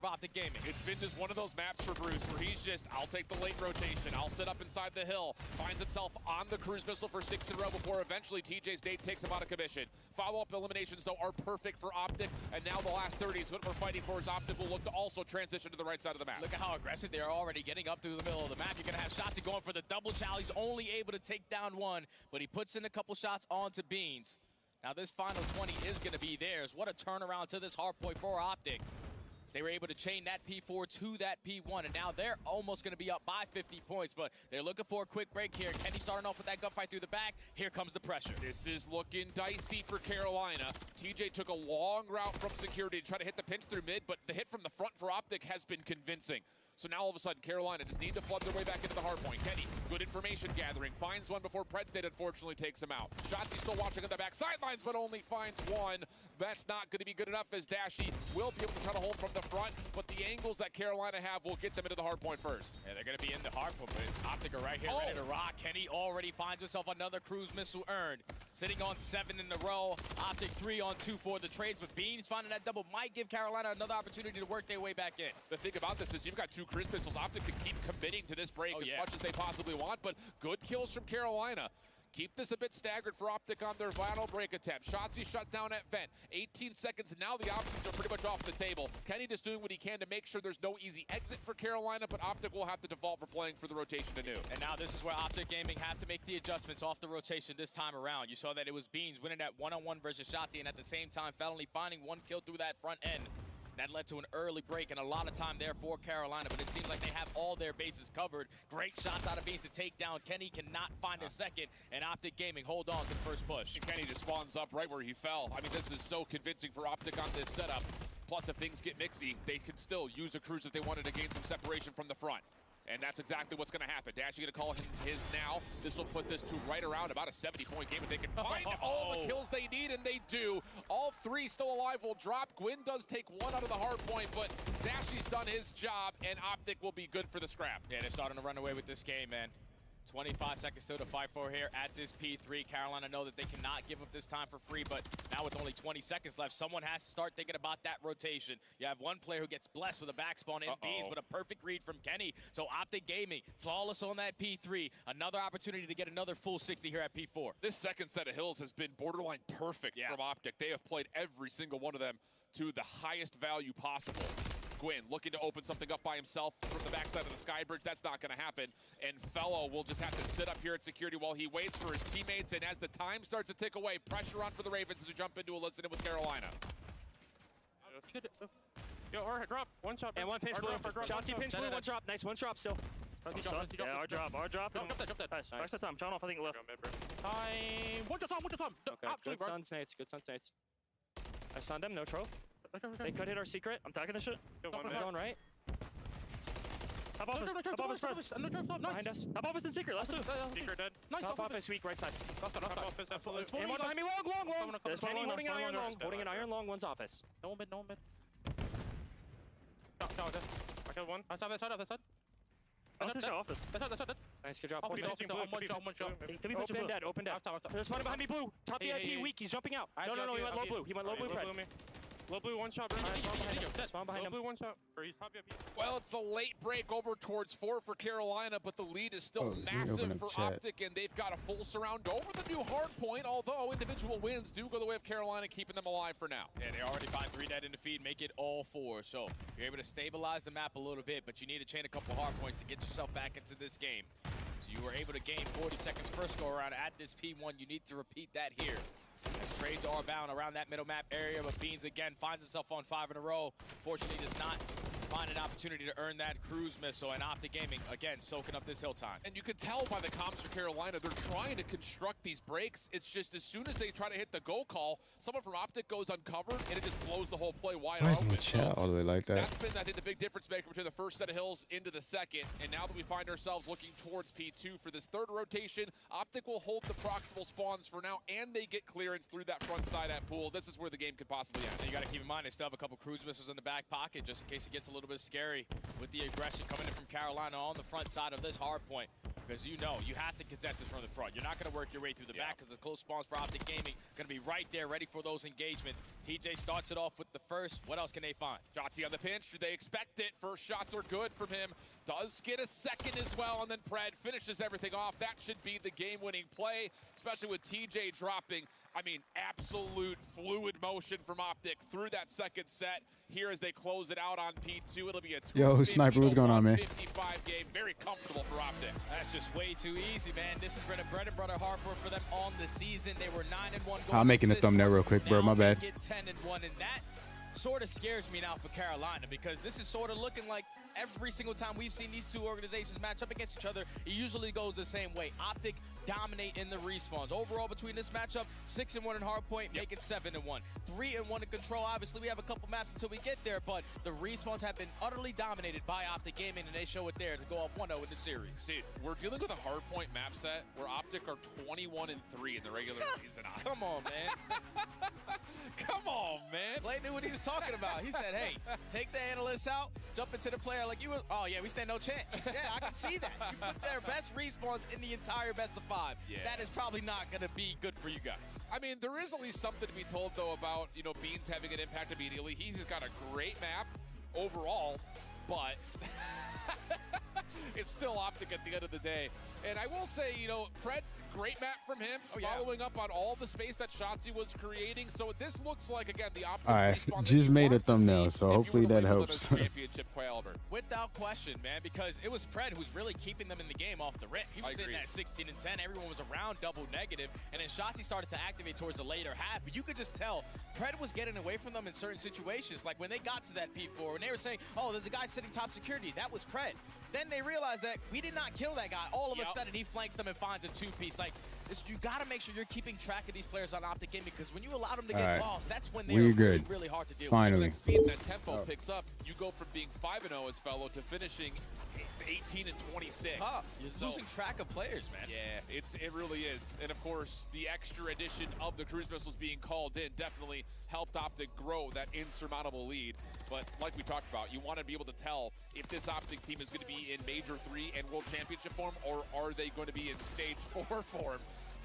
Optic Gaming. It's been just one of those maps for Bruce where he's just, I'll take the late rotation, I'll sit up inside the hill, finds himself on the cruise missile for 6 in a row before eventually TJ's Nate takes him out of commission. Follow-up eliminations, though, are perfect for Optic, and now the last 30 is what we're fighting for, as Optic will look to also transition to the right side of the map. Look at how aggressive they are already getting up through the middle of the map. You're going to have Shotzi going for the double chow. He's only able to take down one, but he puts in a couple shots onto Beans. Now this final 20 is going to be theirs. What a turnaround to this hard point for Optic. They were able to chain that P4 to that P1, and now they're almost going to be up by 50 points, but they're looking for a quick break here. Kenny starting off with that gunfight through the back. Here comes the pressure. This is looking dicey for Carolina. TJ took a long route from security to try to hit the pinch through mid, but the hit from the front for Optic has been convincing. So now all of a sudden, Carolina just need to flood their way back into the hard point. Kenny, good information gathering, finds one before Predate unfortunately takes him out. Shotzi still watching on the back sidelines, but only finds one. That's not going to be good enough, as Dashy will be able to try to hold from the front, but the angles that Carolina have will get them into the hard point first. Yeah, they're going to be in the hard point, but Optic are right here ready to rock. Kenny already finds himself another cruise missile earned. Sitting on 7 in a row. Optic 3 on 2 for the trades, but Beans finding that double might give Carolina another opportunity to work their way back in. The thing about this is you've got 2 cruise missiles. Optic can keep committing to this break as much as they possibly want, but good kills from Carolina. Keep this a bit staggered for Optic on their final break attempt. Shotzi shut down at vent. 18 seconds, now the options are pretty much off the table. Kenny just doing what he can to make sure there's no easy exit for Carolina, but Optic will have to default for playing for the rotation to new. And now this is where Optic Gaming have to make the adjustments off the rotation this time around. You saw that it was Beans winning that one-on-one versus Shotzi, and at the same time, Felony finding one kill through that front end. That led to an early break and a lot of time there for Carolina, but it seems like they have all their bases covered. Great shots out of Beans to take down. Kenny cannot find a second, and Optic Gaming hold on to the first push. And Kenny just spawns up right where he fell. I mean, this is so convincing for Optic on this setup. Plus, if things get mixy, they can still use a cruise if they wanted to gain some separation from the front. And that's exactly what's going to happen. Dashy going to call his now. This will put this to right around about a 70-point game if they can find all the kills they need, and they do. All 3 still alive will drop. Gwyn does take 1 out of the hard point, but Dashy's done his job, and Optic will be good for the scrap. Yeah, they're starting to run away with this game, man. 25 seconds still to fight for here at this P3. Carolina know that they cannot give up this time for free, but now with only 20 seconds left, someone has to start thinking about that rotation. You have one player who gets blessed with a back spawn in Beans, but a perfect read from Kenny. So Optic Gaming, flawless on that P3. Another opportunity to get another full 60 here at P4. This second set of hills has been borderline perfect from Optic. They have played every single one of them to the highest value possible. Gwyn looking to open something up by himself from the backside of the sky bridge. That's not going to happen. And Fellow will just have to sit up here at security while he waits for his teammates. And as the time starts to tick away, pressure on for the Ravens to jump into a listen-in with Carolina. Yo, or drop. One shot. And one pinch blue. Shotzi pinch blue, one drop. Nice, one drop still. Yeah, our drop. Drop that. Nice. Nice time. John off, I think left. Time. One time. Okay, good sun snates. I stunned them, no troll. They could hit our secret. I'm tagging this shit. I'm going right. Top office, behind us. Top office and secret, let's do it. Secret dead. Top office weak, right side. Top office, absolutely. And one behind me, long. There's Kenny holding an iron long. Holding an iron long, one's office. No mid. No, I killed one. That side. That's his office. That's it. Nice, good job. One shot. Open dead. There's one behind me, blue. Top VIP, weak, he's jumping out. No, he went low blue. Low blue, Low blue, one shot. Spawn behind him. Blue, one shot. Or he's top VIP. Well, it's a late break over towards 4 for Carolina, but the lead is still massive for Optic, and they've got a full surround over the new hard point, although individual wins do go the way of Carolina, keeping them alive for now. Yeah, they already find 3 dead in the feed, make it all 4. So you're able to stabilize the map a little bit, but you need to chain a couple hard points to get yourself back into this game. So you were able to gain 40 seconds first go around at this P1. You need to repeat that here. As trades are bound around that middle map area, but Beans again finds himself on 5 in a row. Fortunately, does not find an opportunity to earn that cruise missile, and Optic Gaming, again, soaking up this hill time. And you can tell by the comms for Carolina, they're trying to construct these breaks. It's just as soon as they try to hit the go call, someone from Optic goes uncovered, and it just blows the whole play wide open. Why is my chat all the way like that? That's been, I think, the big difference maker between the first set of hills into the second, and now that we find ourselves looking towards P2 for this third rotation, Optic will hold the proximal spawns for now, and they get clearance through that front side at pool. This is where the game could possibly end. And you got to keep in mind, they still have a couple cruise missiles in the back pocket, just in case it gets a little bit scary with the aggression coming in from Carolina on the front side of this hard point. You're because you know you have to contest this from the front. You're not going to work your way through the back because the close spawns for Optic Gaming going to be right there, ready for those engagements. TJ starts it off with the first. What else can they find? Shotzzy on the pinch. Do they expect it? First shots are good from him. Does get a second as well, and then Pred finishes everything off. That should be the game-winning play, especially with TJ dropping. I mean, absolute fluid motion from Optic through that second set. Here as they close it out on P2, it'll be a Yo, Sniper, what's going on, man? 55 game, very comfortable for Optic. That's just way too easy, man. This has been a bread and butter hardcore for them on the season. They were 9-1. I'm making a thumbnail real quick, bro. My bad. Get 10-1, and that sort of scares me now for Carolina, because this is sort of looking like every single time we've seen these two organizations match up against each other, it usually goes the same way. Optic dominate in the respawns. Overall, between this matchup, 6-1 in hardpoint, make it 7-1. 3-1 in control. Obviously, we have a couple maps until we get there, but the respawns have been utterly dominated by Optic Gaming, and they show it there to go up 1-0 in the series. Dude, we're dealing with a hardpoint map set where Optic are 21-3 in the regular season. Come on, man. Come on, man. Clay knew what he was talking about. He said, hey, take the analysts out, jump into the player like you were. Oh, yeah, we stand no chance. Yeah, I can see that. You put their best respawns in the entire best of 5. Yeah. That is probably not going to be good for you guys. I mean, there is at least something to be told, though, about, you know, Beans having an impact immediately. He's got a great map overall, but it's still Optic at the end of the day. And I will say, you know, Pred, great map from him, following up on all the space that Shotzzy was creating. So this looks like, again, the Optic respawn just made a thumbnail, so hopefully that helps. Championship caliber. Without question, man, because it was Pred who's really keeping them in the game off the rip. He was sitting at 16-10. Everyone was around double negative, and then Shotzzy started to activate towards the later half. But you could just tell Pred was getting away from them in certain situations. Like when they got to that P4, and they were saying, oh, there's a guy sitting top security. That was Pred. Then they realized that we did not kill that guy. All of a sudden, he flanks them and finds a 2-piece. Like, you got to make sure you're keeping track of these players on Optic Gaming, because when you allow them to get lost, that's when they're really, really hard to deal with. Finally. That speed and that tempo picks up. You go from being 5-0 as fellow to finishing 18-26. Tough. You're losing track of players, man. Yeah, it really is. And of course, the extra addition of the cruise missiles being called in definitely helped Optic grow that insurmountable lead. But like we talked about, you want to be able to tell if this Optic team is going to be in Major 3 and World Championship form, or are they going to be in Stage 4 form.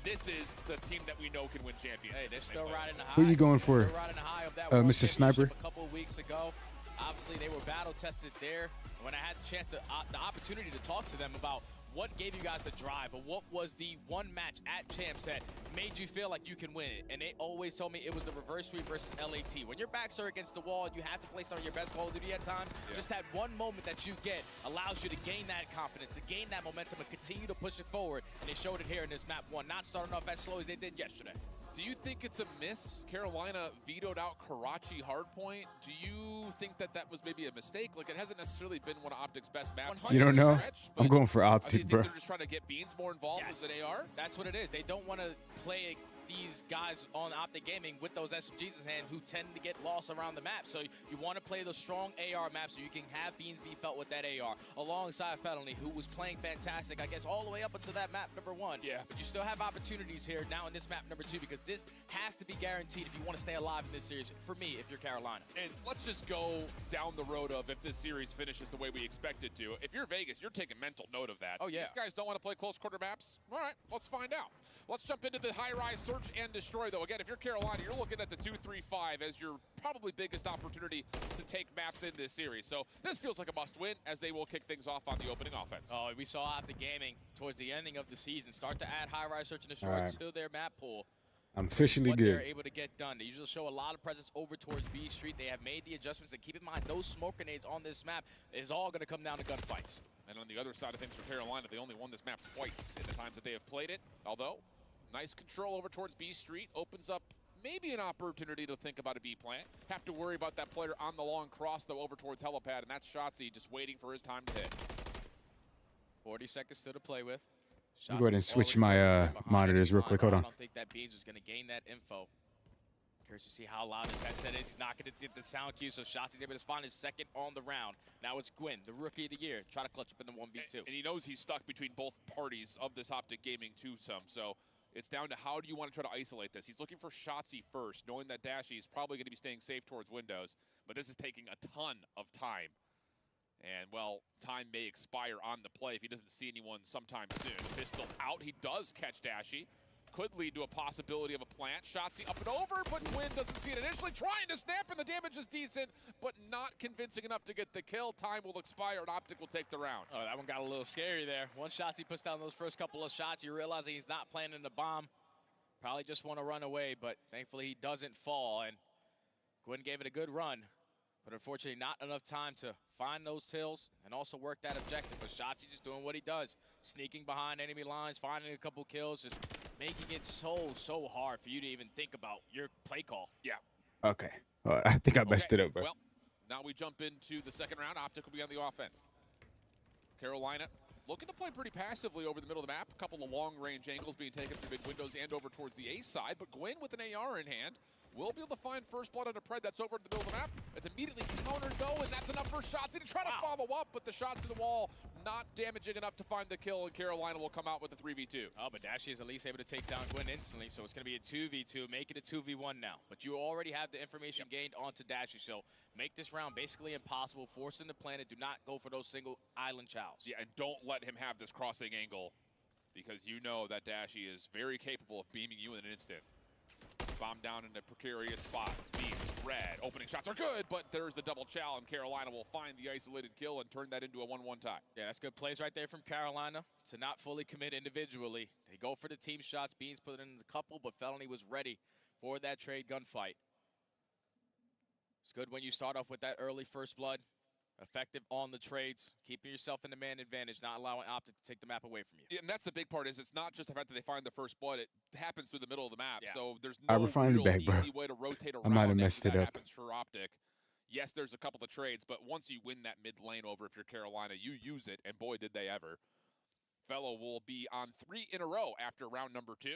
This is the team that we know can win champion. Hey, they're still riding the high. Who are you going for, They're riding the high of that Mr. Sniper? A couple of weeks ago. Obviously, they were battle tested there. When I had the chance to, the opportunity to talk to them about what gave you guys the drive, or what was the one match at Champs that made you feel like you can win it, and they always told me it was the reverse sweep versus LAT. When your backs are against the wall, you have to play some of your best Call of Duty at time. Just that one moment that you get allows you to gain that confidence, to gain that momentum, and continue to push it forward. And they showed it here in this map 1, not starting off as slow as they did yesterday. Do you think it's a miss? Carolina vetoed out Karachi hardpoint. Do you think that that was maybe a mistake? Like, it hasn't necessarily been one of Optic's best maps. You don't know? I'm going for Optic, bro. They're just trying to get Beans more involved as an AR? That's what it is. They don't want to play these guys on Optic Gaming with those SMGs in hand who tend to get lost around the map. So you want to play those strong AR maps so you can have Beans be felt with that AR alongside Felony, who was playing fantastic, I guess, all the way up until that map number 1. Yeah. But you still have opportunities here now in this map number 2, because this has to be guaranteed if you want to stay alive in this series, for me, if you're Carolina. And let's just go down the road of if this series finishes the way we expect it to. If you're Vegas, you're taking mental note of that. Oh, yeah. These guys don't want to play close quarter maps? All right, let's find out. Let's jump into the high-rise search and destroy, though. Again, if you're Carolina, you're looking at the 2-3-5 as your probably biggest opportunity to take maps in this series. So this feels like a must-win, as they will kick things off on the opening offense. Oh, we saw Optic Gaming towards the ending of the season start to add high-rise search and destroy to their map pool. I'm officially what good. They're able to get done. They usually show a lot of presence over towards B Street. They have made the adjustments, and keep in mind, those smoke grenades on this map is all going to come down to gunfights. And on the other side of things for Carolina, they only won this map twice in the times that they have played it. Although, nice control over towards B Street opens up maybe an opportunity to think about a B plant. Have to worry about that player on the long cross, though, over towards helipad, and that's Shotzzy just waiting for his time to hit. 40 seconds still to play with. Go ahead and switch my monitors real quick. Hold on. I don't think that Beans was going to gain that info. Curious to see how loud his headset is. He's not going to get the sound cue, so Shotzi's able to find his second on the round. Now it's Gwyn, the rookie of the year, try to clutch up in the 1v2. And he knows he's stuck between both parties of this Optic Gaming twosome, so it's down to how do you want to try to isolate this. He's looking for Shotzzy first, knowing that Dashy is probably going to be staying safe towards windows, but this is taking a ton of time. And, well, time may expire on the play if he doesn't see anyone sometime soon. Pistol out. He does catch Dashy. Could lead to a possibility of a plant. Shotzi up and over, but Gwyn doesn't see it initially. Trying to snap, and the damage is decent, but not convincing enough to get the kill. Time will expire, and Optic will take the round. Oh, that one got a little scary there. Once Shotzi puts down those first couple of shots, you realize that he's not planning the bomb. Probably just want to run away, but thankfully he doesn't fall, and Gwyn gave it a good run. But unfortunately, not enough time to find those tills and also work that objective. But Shotzi just doing what he does, sneaking behind enemy lines, finding a couple kills, just making it so hard for you to even think about your play call. Yeah. Okay. I think I messed it up, bro. Well, now we jump into the second round. Optic will be on the offense. Carolina looking to play pretty passively over the middle of the map. A couple of long-range angles being taken through mid windows and over towards the A side. But Gwyn with an AR in hand will be able to find first blood on a Pred that's over in the middle of the map. It's immediately countered though, and that's enough for Shotzi to try to follow up, but the shots to the wall not damaging enough to find the kill, and Carolina will come out with the 3v2. Oh, but Dashy is at least able to take down Gwyn instantly, so it's going to be a 2v2, make it a 2v1 now. But you already have the information gained onto Dashy, so make this round basically impossible, force him to plan it, do not go for those single island chows. Yeah, and don't let him have this crossing angle, because you know that Dashy is very capable of beaming you in an instant. Bomb down in a precarious spot. Beams, red. Opening shots are good, but there's the double chow, and Carolina will find the isolated kill and turn that into a 1-1 tie. Yeah, that's good plays right there from Carolina to not fully commit individually. They go for the team shots. Beans put in a couple, but Felony was ready for that trade gunfight. It's good when you start off with that early first blood. Effective on the trades, keeping yourself in the man advantage, not allowing Optic to take the map away from you. Yeah, and that's the big part, is it's not just the fact that they find the first blood, it happens through the middle of the map. Yeah. So there's I no refined it real back, bro. easy way to rotate around. I might have after messed it that up. happens for Optic. Yes, there's a couple of trades, but once you win that mid lane over, if you're Carolina, you use it, and boy, did they ever. Fellow will be on 3 in a row after round number 2.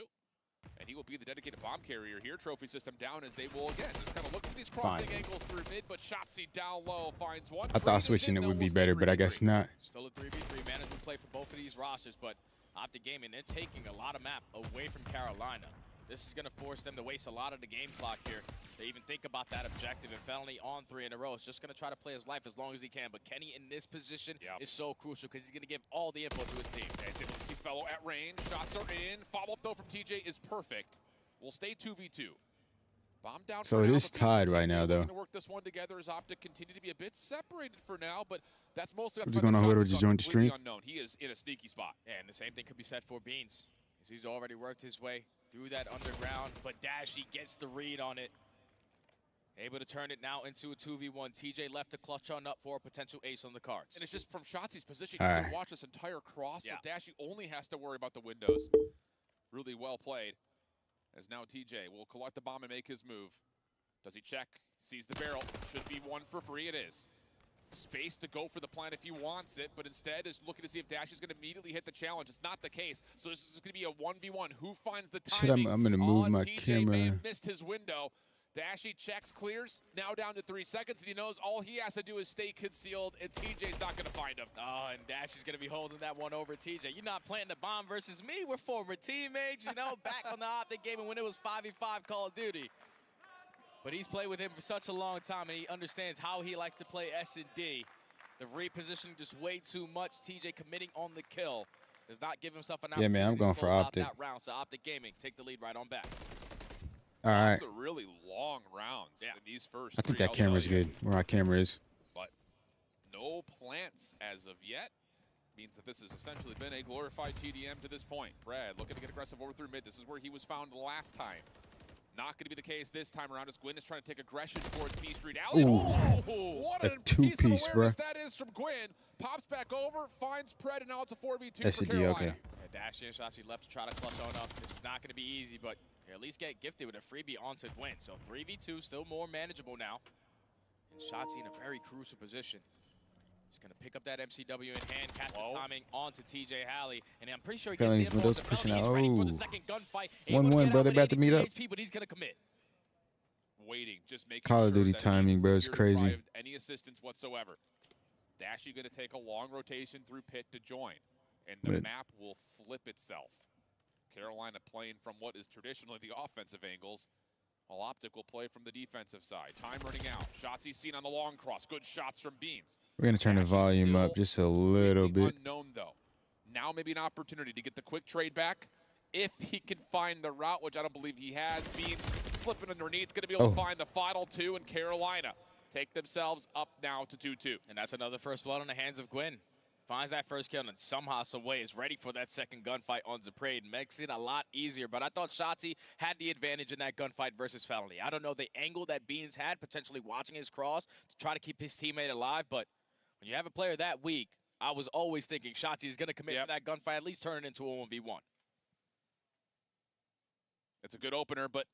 And he will be the dedicated bomb carrier here. Trophy system down as they will, again, just kind of look at these crossing angles through mid, but Shotzi down low finds one. I thought switching it would be better, but I guess not. Still a 3v3 management play for both of these rosters, but Optic Gaming, they're taking a lot of map away from Carolina. This is going to force them to waste a lot of the game clock here. They even think about that objective, and Felony on 3 in a row is just going to try to play his life as long as he can. But Kenny in this position is so crucial because he's going to give all the info to his team. And it's able to see Fellow at range. Shots are in. Follow-up, though, from TJ is perfect. We'll stay 2v2. Bomb down. So it is tied right now, though. To work this one together as Optic continue to be a bit separated for now, but that's mostly what's going on. Whoever just joined the stream. Unknown. He is in a sneaky spot. Yeah, and the same thing could be said for Beans. He's already worked his way through that underground, but Dashy gets the read on it. Able to turn it now into a 2v1. TJ left to clutch on up for a potential ace on the cards. And it's just from Shotzi's position, you can watch this entire cross, so Dashy only has to worry about the windows. Really well played. As now TJ will collect the bomb and make his move. Does he check? Sees the barrel. Should be one for free. It is. Space to go for the plant if he wants it, but instead is looking to see if Dashy's going to immediately hit the challenge. It's not the case. So this is going to be a 1v1. Who finds the timing? Shit, I'm going to move my TJ camera. may have missed his window. Dashy checks, clears, now down to 3 seconds, and he knows all he has to do is stay concealed, and TJ's not going to find him. Oh, and Dashy's going to be holding that one over TJ. You're not planting the bomb versus me. We're former teammates, you know, back on the Optic game when it was 5v5 Call of Duty. But he's played with him for such a long time, and he understands how he likes to play S&D. The repositioning just way too much. TJ committing on the kill does not give himself an opportunity I'm going to for close out Optic. that round. So Optic Gaming take the lead right on back. All right. It's a really long rounds in these first I think three, that camera's I'll tell you. good. Where our camera is. But no plants as of yet. Means that this has essentially been a glorified TDM to this point. Brad looking to get aggressive over through mid. This is where he was found last time. Not going to be the case this time around as Gwyn is trying to take aggression towards P Street Alley. What a piece of awareness that is from Gwyn. Pops back over, finds Pred, and now it's a 4v2 for Carolina. Okay. Yeah, Dashy and Shotzi left to try to clutch on up. This is not going to be easy, but at least get gifted with a freebie onto Gwyn. So 3v2, still more manageable now. And Shotzi in a very crucial position. He's going to pick up that MCW in hand, catch the timing onto TJ Halley. And I'm pretty sure he gets the info on the penalty. He's ready for the second gunfight. 1-1, brother, about to meet up. HP, but he's going to commit. Waiting, just making Call of sure Duty that timing, he's bro, it's secured crazy. by any assistance whatsoever. Dashy going to take a long rotation through pit to join, and the map will flip itself. Carolina playing from what is traditionally the offensive angles, While Optic will play from the defensive side. Time running out. Shots he's seen on the long cross. Good shots from Beans. We're going to turn the volume up just a little bit. Unknown, though. Now maybe an opportunity to get the quick trade back. If he can find the route, which I don't believe he has. Beans slipping underneath. Going to be able to find the final two, and Carolina take themselves up now to 2-2. And that's another first blood on the hands of Gwyn. Finds that first kill and somehow, some way is ready for that second gunfight on Zaprade. Makes it a lot easier, but I thought Shotzzy had the advantage in that gunfight versus Felony. I don't know the angle that Beans had, potentially watching his cross to try to keep his teammate alive, but when you have a player that weak, I was always thinking Shotzzy is going to commit to that gunfight, at least turn it into a 1v1. It's a good opener, but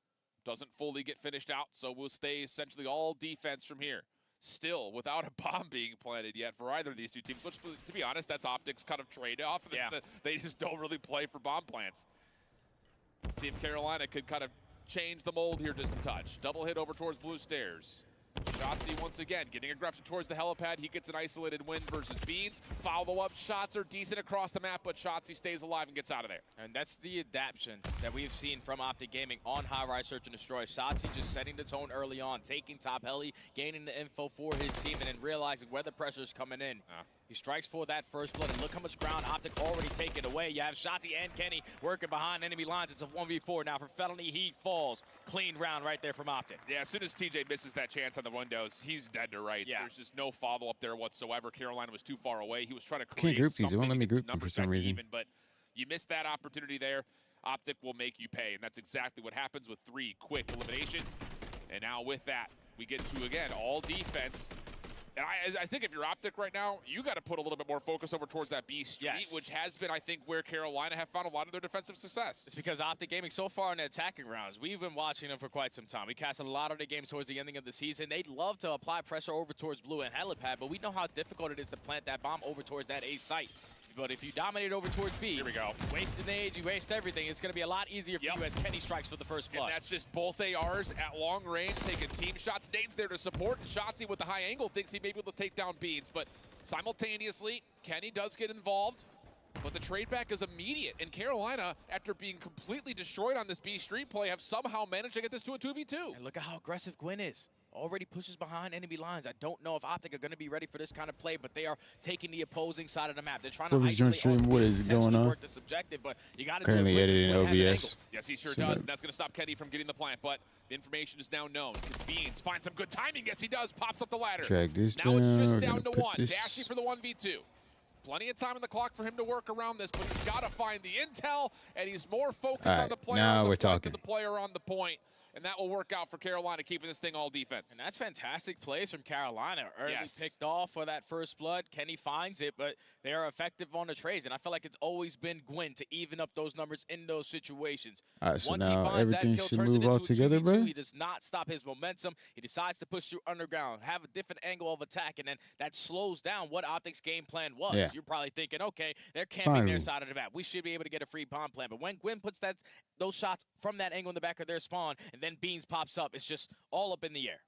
doesn't fully get finished out, so we'll stay essentially all defense from here. Still without a bomb being planted yet for either of these two teams, which, to be honest, that's Optic's kind of trade-off. They just don't really play for bomb plants. See if Carolina could kind of change the mold here just a touch. Double hit over towards blue stairs. Shotzzy once again getting aggressive towards the helipad. He gets an isolated win versus Beans. Follow-up shots are decent across the map, but Shotzzy stays alive and gets out of there. And that's the adaptation that we've seen from Optic Gaming on high-rise search and destroy. Shotzzy just setting the tone early on, taking top heli, gaining the info for his team, and then realizing where the pressure's coming in. He strikes for that first blood, and look how much ground Optic already taken away. You have Shotzzy and Kenny working behind enemy lines. It's a 1v4 now for Felony. He falls. Clean round right there from Optic. Yeah, as soon as TJ misses that chance on the windows, he's dead to rights. Yeah. There's just no follow-up there whatsoever. Carolina was too far away. He was trying to create Can't group these. They won't let me group them numbers for some reason. even, but you missed that opportunity there. Optic will make you pay, and that's exactly what happens with 3 quick eliminations. And now with that, we get to, again, all defense. And I think if you're Optic right now, you got to put a little bit more focus over towards that B street, which has been, I think, where Carolina have found a lot of their defensive success. It's because Optic Gaming so far in the attacking rounds, we've been watching them for quite some time. We casted a lot of their games towards the ending of the season. They'd love to apply pressure over towards blue and helipad, but we know how difficult it is to plant that bomb over towards that A site. But if you dominate over towards B, here we go. Wasting age, you waste everything. It's going to be a lot easier for you as Kenny strikes for the first blood. And that's just both ARs at long range, taking team shots. Nade's there to support, and Shotzzy with the high angle thinks he may be able to take down Beans. But simultaneously, Kenny does get involved, but the trade back is immediate. And Carolina, after being completely destroyed on this B street play, have somehow managed to get this to a 2v2. And look at how aggressive Gwyn is. Already pushes behind enemy lines. I don't know if Optic are going to be ready for this kind of play, but they are taking the opposing side of the map. They're trying to isolate what is going on? work the subjective, but you got to Currently do it editing OBS. Yes, he sure does, and that's going to stop Kenny from getting the plant, but the information is now known. Beans finds some good timing. Yes, he does. Pops up the ladder. Drag this now it's just down down to 1. Dashing for the 1v2. Plenty of time on the clock for him to work around this, but he's got to find the intel, and he's more focused on the player on the front than the player on the point. And that will work out for Carolina, keeping this thing all defense. And that's fantastic plays from Carolina. Early picked off for that first blood. Kenny finds it, but they are effective on the trades. And I feel like it's always been Gwyn to even up those numbers in those situations. So once now he finds that everything kill, should turns it move all into a together, 2v2. bro. He does not stop his momentum. He decides to push through underground, have a different angle of attack, and then that slows down what Optic's game plan was. Yeah. You're probably thinking, okay, they're camping their side of the map. We should be able to get a free bomb plan. But when Gwyn puts those shots from that angle in the back of their spawn, and then Beans pops up, it's just all up in the air.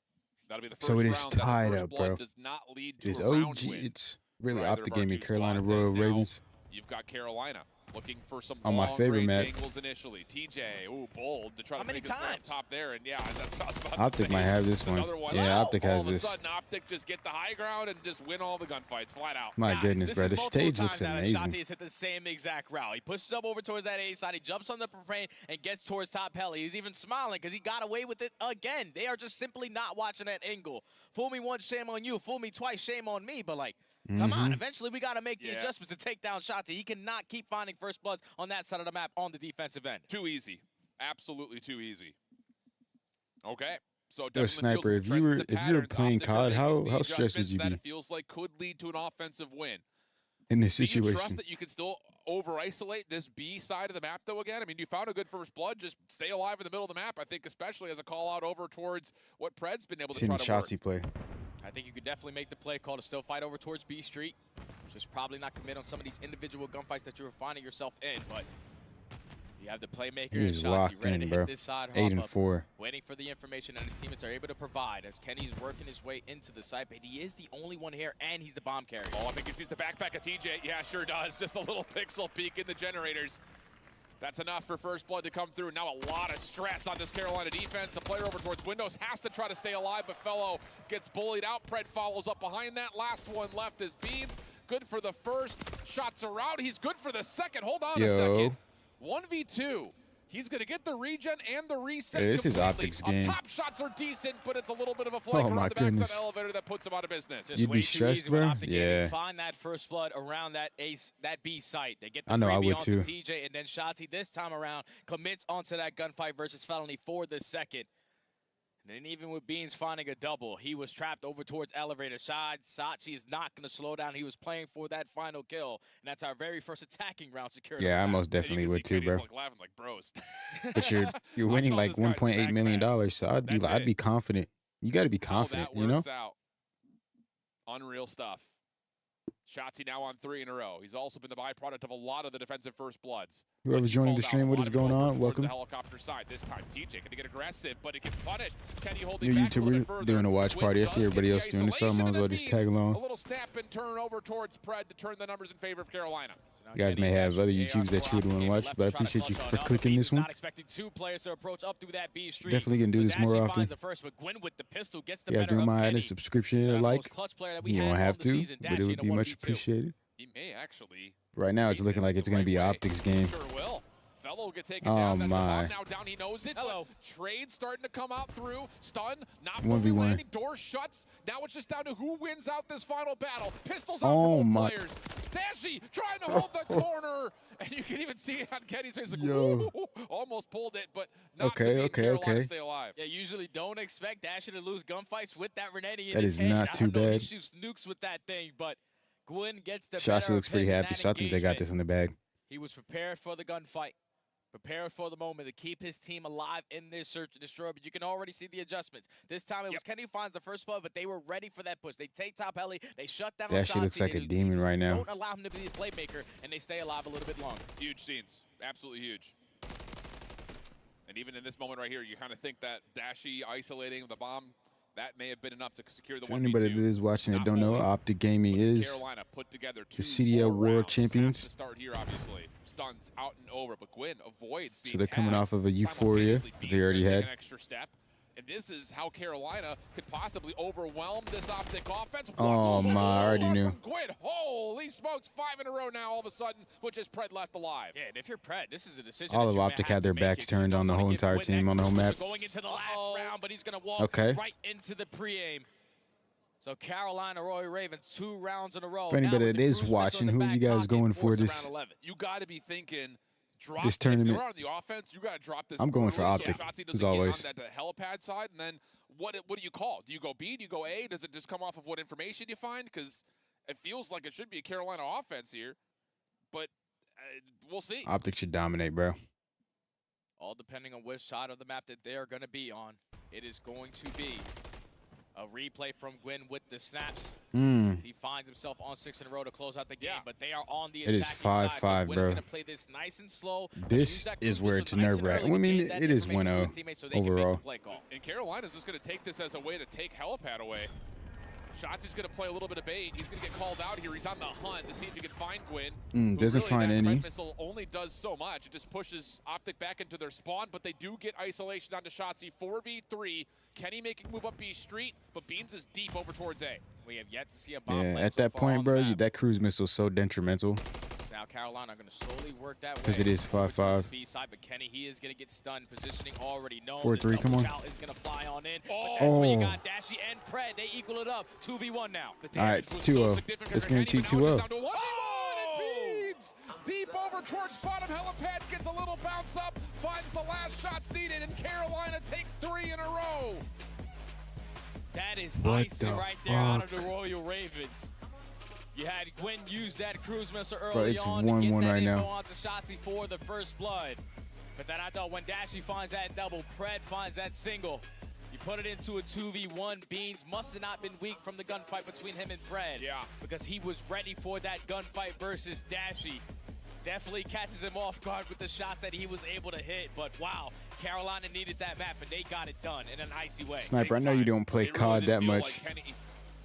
That'll be the first So it is round tied that up, blood bro. does not lead to It's a round OG. win. It's really For either Optic of our Gaming, two Carolina squads, Royal as now Ravens. You've got Carolina looking for some On my favorite map. angles initially. TJ, ooh, bold to try How to many make his way up times? top there, and yeah, that's what I was about to Optic say. might have this one. Another one. Yeah, Wow. Optic All has of a this. sudden, Optic just get the high ground and just win all the gunfights flat out. My Guys, goodness, this bro. is The multiple stage times looks now that amazing. Shotzzy has hit the same exact route. He pushes up over towards that A side. He jumps on the propane and gets towards top heli. He's even smiling because he got away with it again. They are just simply not watching that angle. Fool me once, shame on you. Fool me twice, shame on me. But, like, come on. Eventually, we got to make the adjustments to take down Shotzzy. He cannot keep finding first bloods on that side of the map on the defensive end. Too easy. Absolutely too easy. Okay. So Yo, definitely Sniper, feels like trends to if you were patterns. playing Optic are COD, making how the stressed would adjustments you that be it feels like could lead to an offensive win. in this Do you situation? trust that you can still over-isolate this B side of the map, though, again? I mean, you found a good first blood. Just stay alive in the middle of the map, I think, especially as a call-out over towards what Pred's been able to Seeing try the to work. Shotzzy play. I think you could definitely make the play call to still fight over towards B Street. Just probably not commit on some of these individual gunfights that you're finding yourself in, but you have the playmaker and He's Shotzzy locked ready in, to bro. hit this side 8 and hop up, 4. waiting for the information and his teammates are able to provide as Kenny's working his way into the site, but he is the only one here and he's the bomb carrier. Oh, I think he sees the backpack of TJ. Yeah, sure does. Just a little pixel peek in the generators. That's enough for first blood to come through. Now a lot of stress on this Carolina defense. The player over towards Windows has to try to stay alive, but Fellow gets bullied out. Pred follows up behind that. Last one left is Beans. Good for the first. Shots are out. He's good for the second. Hold on a second. 1v2. He's going to get the regen and the reset. Hey, this is completely. Optic's game. Top shots are decent, but it's a little bit of a flank around the backside elevator that puts him out of business. You'd be stressed, bro. Yeah. Find that first blood around that B site. They get the I know, I would onto too. TJ, and then Shotzi this time around commits onto that gunfight versus Felony for the second. And even with Beans finding a double, he was trapped over towards elevator side. Sachi is not going to slow down. He was playing for that final kill, and that's our very first attacking round secured. Yeah, I most definitely would too, bro. Like laughing like bros. But you're winning like $1.8 million, so I'd be confident. You got to be confident, you know. Out. Unreal stuff. Shotzi now on 3 in a row. He's also been the byproduct of a lot of the defensive first bloods. Whoever's joining the stream, what is going on? Welcome. The helicopter side. This time, TJ going to get aggressive, but it gets punished. Kenny holding New back a little bit further. YouTuber doing a watch party. I see everybody else doing this, so I might as well just tag along. A little snap and turn over towards Pred to turn the numbers in favor of Carolina. You guys may have other YouTubes that you would want to watch, but I appreciate you for clicking this one. Not expecting 2 players to approach up through that B street. Definitely gonna do this more often. You guys do mind a subscription or like. You don't have to, but it would be much appreciated. He may actually. Right now, it's looking like it's going to be Optic's game. Sure will. Fellow get taken down. That's my. Now down, he knows it. Hello. Trade starting to come out through. Stun, not 1v1. landing. Door shuts. Now it's just down to who wins out this final battle. Pistols out Oh from my. both players. Dashi trying to hold the corner. And you can even see it on Kenny's face. Like, Yo. Almost pulled it, but not Okay. to stay alive. Yeah, usually don't expect Dashi to lose gunfights with that Renetti in That his is hand. not too I don't know, bad. He shoots nukes with that thing, but Gwyn gets the Shotzi better looks of pretty him in happy, that so I think they got engagement. this in the bag. He was prepared for the gunfight, prepared for the moment to keep his team alive in this search and destroy, but you can already see the adjustments. This time it was Kenny finds the first blood, but they were ready for that push. They take top heli, they shut down That shit looks like a demon right now. Don't allow him to be the playmaker, and they stay alive a little bit longer. Huge scenes. Absolutely huge. And even in this moment right here, you kind of think that Dashi isolating the bomb, that may have been enough to secure the 1v2. Anybody that is watching that don't know, Optic Gaming is Carolina put together the CDL World Champions. To start here, obviously. Stuns out and over, but Gwyn avoids being So they're coming tagged. off of a euphoria that they already had. An extra step. And this is how Carolina could possibly overwhelm this Optic offense. Oh my, I already knew. Gwyn, holy smokes, 5 in a row now all of a sudden, with just Pred left alive. Yeah, and if you're Pred, this is a decision. All that of you may Optic have had their to make backs if you turned don't on the wanna whole give entire Gwyn team that on the whole crucial map. Going into the last round, but he's gonna walk Okay. right into the pre-aim. So Carolina Royal Ravens 2 rounds in a row. For anybody that is watching, who are you guys going for this? You got to be thinking, drop This tournament. If you're on the offense, you got to drop this. I'm going for brutally Optic, so Shotzi as doesn't always. get on that helipad side, and then what do you call? Do you go B? Do you go A? Does it just come off of what information you find? Because it feels like it should be a Carolina offense here, but we'll see. Optic should dominate, bro. All depending on which side of the map that they are going to be on. It is going to be a replay from Gwyn with the snaps. He finds himself on 6 in a row to close out the game, but they are on the attacking side. It is 5-5, so bro. Going to play this nice and slow. This is where it's nerve-wracking. I mean, it is 1-0 overall. And Carolina's just going to take this as a way to take helipad away. Shotzi's going to play a little bit of bait. He's going to get called out here. He's on the hunt to see if he can find Gwyn. Doesn't really, find that any. Red missile only does so much. It just pushes Optic back into their spawn, but they do get isolation onto Shotzi. 4v3. Kenny making move up B street, but Beans is deep over towards A. We have yet to see a bomb Yeah, play at so that far point, on the bro, map. that cruise missile is so detrimental. Now Carolina are going to slowly work that way. Because it is 5-5. B side, but Kenny, he is going to get stunned. Positioning already known. 4-3, come on. Is going to fly on in. But that's where you got Dashi and Pred. They equal it up. 2v1 now. All right, it's 2-0. Let's guarantee 2-0. Deep over towards bottom helipad, gets a little bounce up, finds the last shots needed, and Carolina take 3 in a row. That is What icy the right there out of fuck? the Royal Ravens. You had Gwyn use that cruise missile early Bro, it's on to get 1-1 that right info now. onto Shotzi for the first blood. But then I thought when Dashi finds that double, Pred finds that single. You put it into a 2v1. Beans must have not been weak from the gunfight between him and Pred. Yeah. Because he was ready for that gunfight versus Dashi. Definitely catches him off guard with the shots that he was able to hit. But wow, Carolina needed that map, and they got it done in an icy way. Sniper, I know you don't play COD that much. Like Kenny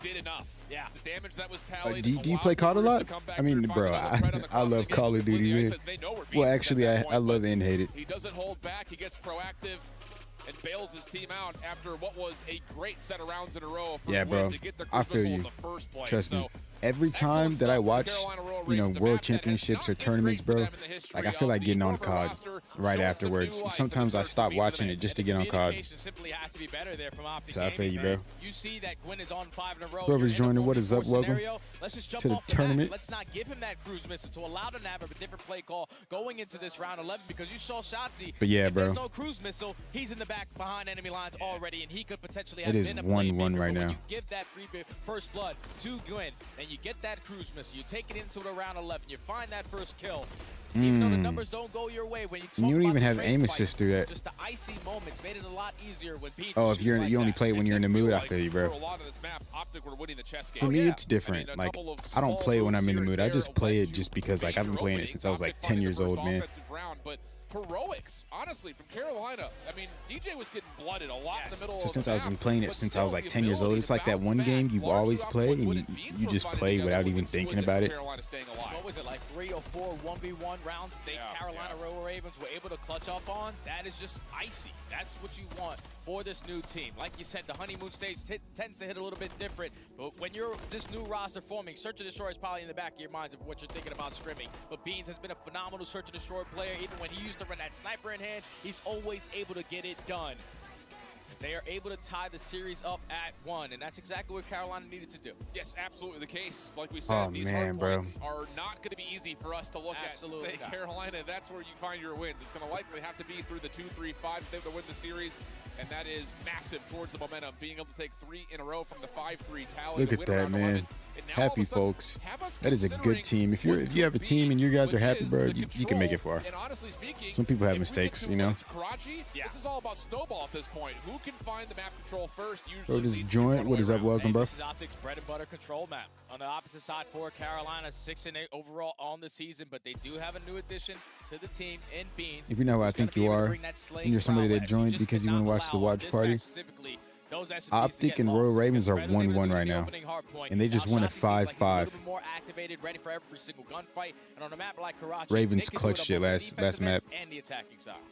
did enough. Yeah. The damage that was tallied. Do you play COD a lot? I mean, bro, I love Call of Duty, man. Well, actually, I love and hate it. He doesn't hold back. He gets proactive and bails his team out after what was a great set of rounds in a row for yeah, bro. to get their I feel you. in the first place. Trust me. Every time that I watch, world championships or tournaments, bro, like I feel like getting on COD right afterwards. Sometimes I stop watching it just to get on COD. So I feel you, bro. You see that Gwyn is on 5 in a row. Whoever's joining, what is up? Welcome Let's just jump to the off tournament. Let's not give him that cruise missile to allow them to have a different play call going into this round 11 because you saw Shotzzy. But yeah, if bro. There's no cruise missile. He's in the back behind enemy lines already, and he could potentially have it is been a 1-1 right now. When you give that first blood to Gwyn, and you get that cruise missile, you take it into the round 11, you find that first kill. Even though the numbers don't go your way, when you talk don't about even have the aim fight, assist through that. Just the icy moments made it a lot easier when Pete. Oh, if you only play when you're in the mood, I feel you, bro. For a lot of this map, Optic were winning the chess game. For me, it's different. I mean, like, I don't play when I'm in the mood. I just play it just because, like, I've been playing it since I was like 10 years old, man. But heroics, honestly, from Carolina. I mean, DJ was getting blooded a lot in the middle. So since I've been playing it since I was like 10 years old, it's like that one game you've always played and you just play without even thinking about it. What was it, like 3 or 4 1v1 rounds the Carolina Royal Ravens were able to clutch up on? That is just icy. That's what you want for this new team. Like you said, the honeymoon stage tends to hit a little bit different, but when you're this new roster forming, Search and Destroy is probably in the back of your minds of what you're thinking about scrimming. But Beans has been a phenomenal Search and Destroy player. Even when he used to run that sniper in hand, he's always able to get it done. They are able to tie the series up at 1, and that's exactly what Carolina needed to do. Yes, absolutely the case. Like we said, these hard points are not going to be easy for us to look at. Say Carolina, that's where you find your wins. It's going to likely have to be through the 2, 3, 5 if they have to win the series, and that is massive towards the momentum. Being able to take 3 in a row from the 5-3 tally. Look at that, man. Happy folks. That is a good team. If you have a team and you guys are happy, bro, you can make it far. And honestly speaking, some people have mistakes, you know. This is all about snowball at this point. Who can find the map control first? Bro, this joint. What is up? Welcome, bro. This is Optic's bread and butter control map. On the opposite side for Carolina, 6-8 overall on the season, but they do have a new addition to the team in Beans. If you know who I think you are, and you're somebody that joined because you want to watch the watch party. Optic and Royal Ravens are 1-1 right now, and they just won a 5-5. Ravens clutched shit last map.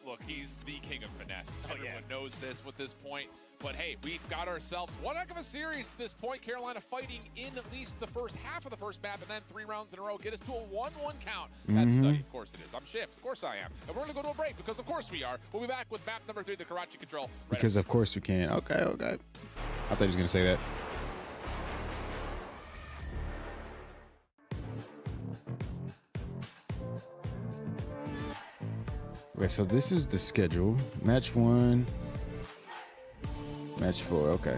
Look, he's the king of finesse. Everyone knows this with this point. But hey, we've got ourselves one heck of a series at this point. Carolina fighting in at least the first half of the first map, and then 3 rounds in a row get us to a 1-1 count. That's of course it is. I'm Shift. Of course I am. And we're going to go to a break because of course we are. We'll be back with map number 3, the Karachi Control. Because of course we can. Okay. I thought he was going to say that. Okay, so this is the schedule. Match 1. Match 4, okay.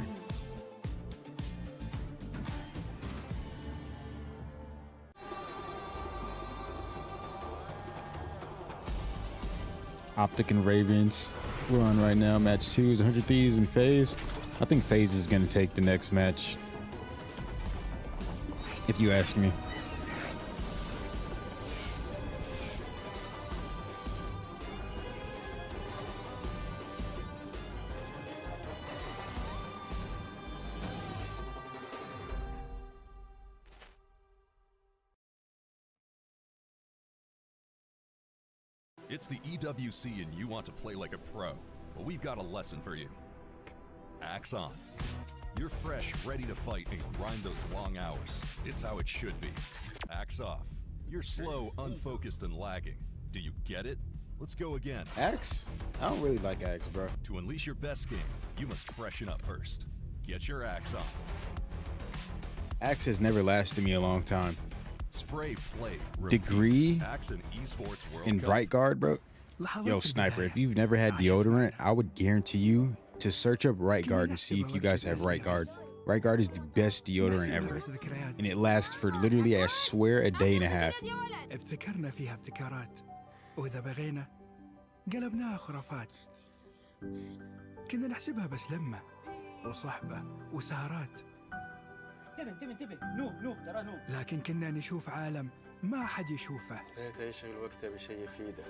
Optic and Ravens. We're on right now. Match 2 is 100 Thieves and FaZe. I think FaZe is going to take the next match, if you ask me. It's the EWC and you want to play like a pro. Well, we've got a lesson for you. Axe on. You're fresh, ready to fight and grind those long hours. It's how it should be. Axe off. You're slow, unfocused, and lagging. Do you get it? Let's go again. Axe? I don't really like Axe, bro. To unleash your best game, you must freshen up first. Get your Axe on. Axe has never lasted me a long time. Spray, play, repeat. Degree Axe and Esports World in Cup. Bright Guard, bro. Yo, Sniper, if you've never had deodorant, I would guarantee you to search up Right Guard and see if you guys have Right Guard. Right Guard is the best deodorant ever, and it lasts for literally, I swear, a day and a half. ابتكرنا فيها ابتكارات وإذا بغينا قلبناها خرافات. كنا نحسبها بس لمة وصحبة وسهرات. انتبه نوب ترى نوب. لكن كنا نشوف عالم ما حد يشوفه. لا يشغل وقته بشيء يفيده.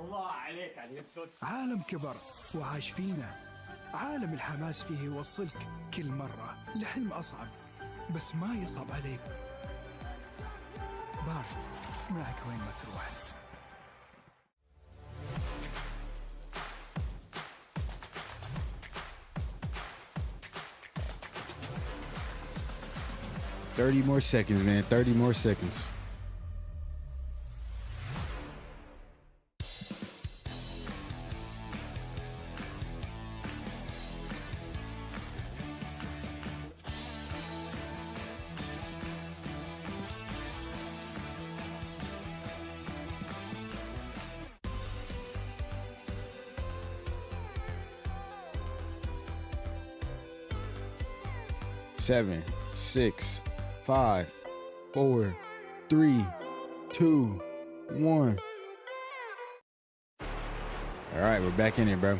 الله عليك على الصوت. عالم كبر وعاش فينا. عالم الحماس فيه يوصلك كل مرة لحلم أصعب بس ما يصعب عليك. بارت معك وين ما تروح. $30 more seconds, man. 30 more seconds. Seven, 6, 5, 4, 3, 2, 1. All right, we're back in here, bro.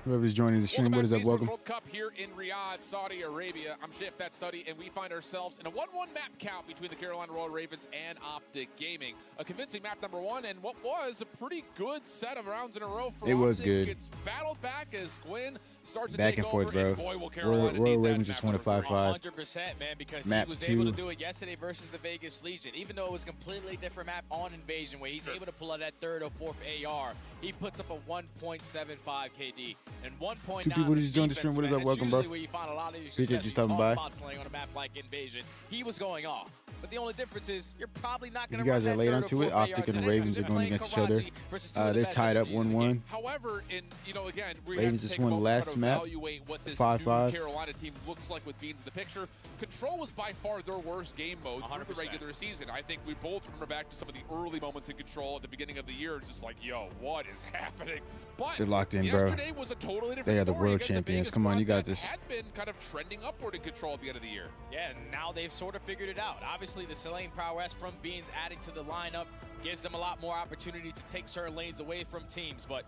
Whoever's joining the stream, what is up? Welcome. World Cup here in Riyadh, Saudi Arabia. I'm Shift, that's Study, and we find ourselves in a 1-1 map count between the Carolina Royal Ravens and Optic Gaming. A convincing map number 1, and what was a pretty good set of rounds in a row for Optic. It was good. It's battled back as Gwyn starts to Back take and forth, over, bro. and boy, will Carolina Royal need that Ravens just won a map number 5-5. 100%, man, because Map he was able to 2. do it yesterday versus the Vegas Legion. Even though it was a completely different map on Invasion, where he's able to pull out that third or fourth AR, he puts up a 1.75 KD and 1.9. Two people just joined the stream. What is up? Welcome, bro. Where you find a lot of these Appreciate you stopping by. on a map like Invasion. He was going off. But the only difference is you're probably not going You to guys run are that late third or onto it. fourth AR Optic and today. Ravens You're are going playing against each other. Karachi versus two of the They're best tied up SMGs in the game. 1-1. However, again, we Ravens have to just take a won moment last to try to map, evaluate what this 5-5. new Carolina team looks like with Beans in the picture. Control was by far their worst game mode through the 100%. regular season. I think we both remember back to some of the early moments in Control at the beginning of the year. It's just like, yo, what is happening? But They're locked in, bro. yesterday was a totally different They are the story world against a champions. Vegas Come on, you squad got that this. had been kind of trending upward in Control at the end of the year. Yeah, and now they've sort of figured it out. Obviously, the Selene prowess from Beans adding to the lineup gives them a lot more opportunity to take certain lanes away from teams. But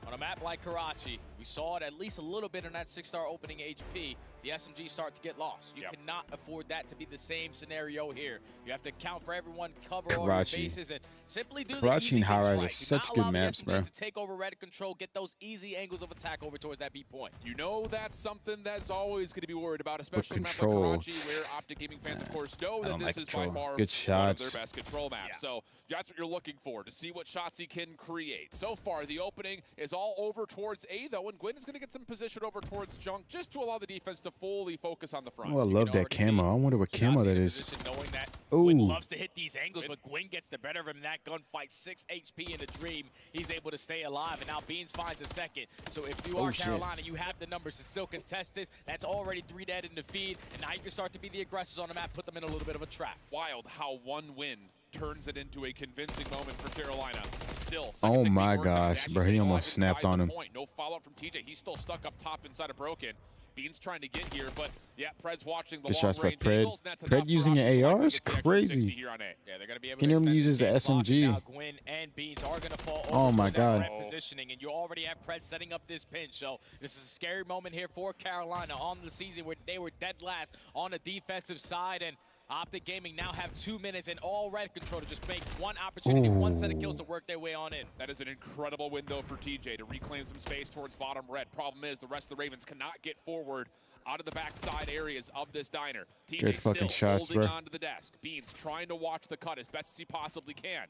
on a map like Karachi, we saw it at least a little bit in that 6-star opening HP. The SMGs start to get lost. You cannot afford that to be the same scenario here. You have to account for everyone, cover all your Karachi. bases, and simply do the Karachi easy and High things Rise right. are Do such not good allow maps, the bro. SMGs to take over red control, get those easy angles of attack over towards that B point. You know that's something that's always going to be worried about, especially in a map like Control. Karachi, where Optic Gaming fans, of course, know I that don't this like is Control. by far Good one of shots. their best Control maps. So that's what you're looking for, to see what shots he can create. So far, the opening is all over towards A, though, and Gwyn is going to get some position over towards Junk just to allow the defense to fully focus on the front. Oh, I love that camo. I wonder what camo that is. Knowing that Ooh. Gwyn loves to hit these angles, but Gwyn gets the better of him in that gunfight. 6 HP in the dream. He's able to stay alive, and now Beans finds a second. So if you are shit. Carolina, you have the numbers to still contest this. That's already 3 dead in the feed, and now you can start to be the aggressors on the map, put them in a little bit of a trap. Wild how one win turns it into a convincing moment for Carolina. Still, Oh second my technique worked out. gosh, Actually bro, he staying almost alive snapped inside on the him. point. No follow-up from TJ. He's still stuck up top inside of Broken. Beans trying to get here, but yeah, Pred's watching the Good shots by long-range Pred. angles. and that's Pred enough for using Optic an to AR likely is get the extra 60 crazy. here on A. Yeah, they're going to be able He to never extend uses the the clock, and SMG. now Gwyn and Beans are going to fall Oh over my to that God. red positioning, and you already have Pred setting up this pinch. So this is a scary moment here for Carolina on the season where they were dead last on the defensive side, and Optic Gaming now have 2 minutes and all red control to just make one opportunity, one set of kills to work their way on in. That is an incredible window for TJ to reclaim some space towards bottom red. Problem is, the rest of the Ravens cannot get forward out of the backside areas of this diner. TJ Good fucking still shots, holding bro. onto the desk. Beans trying to watch the cut as best as he possibly can.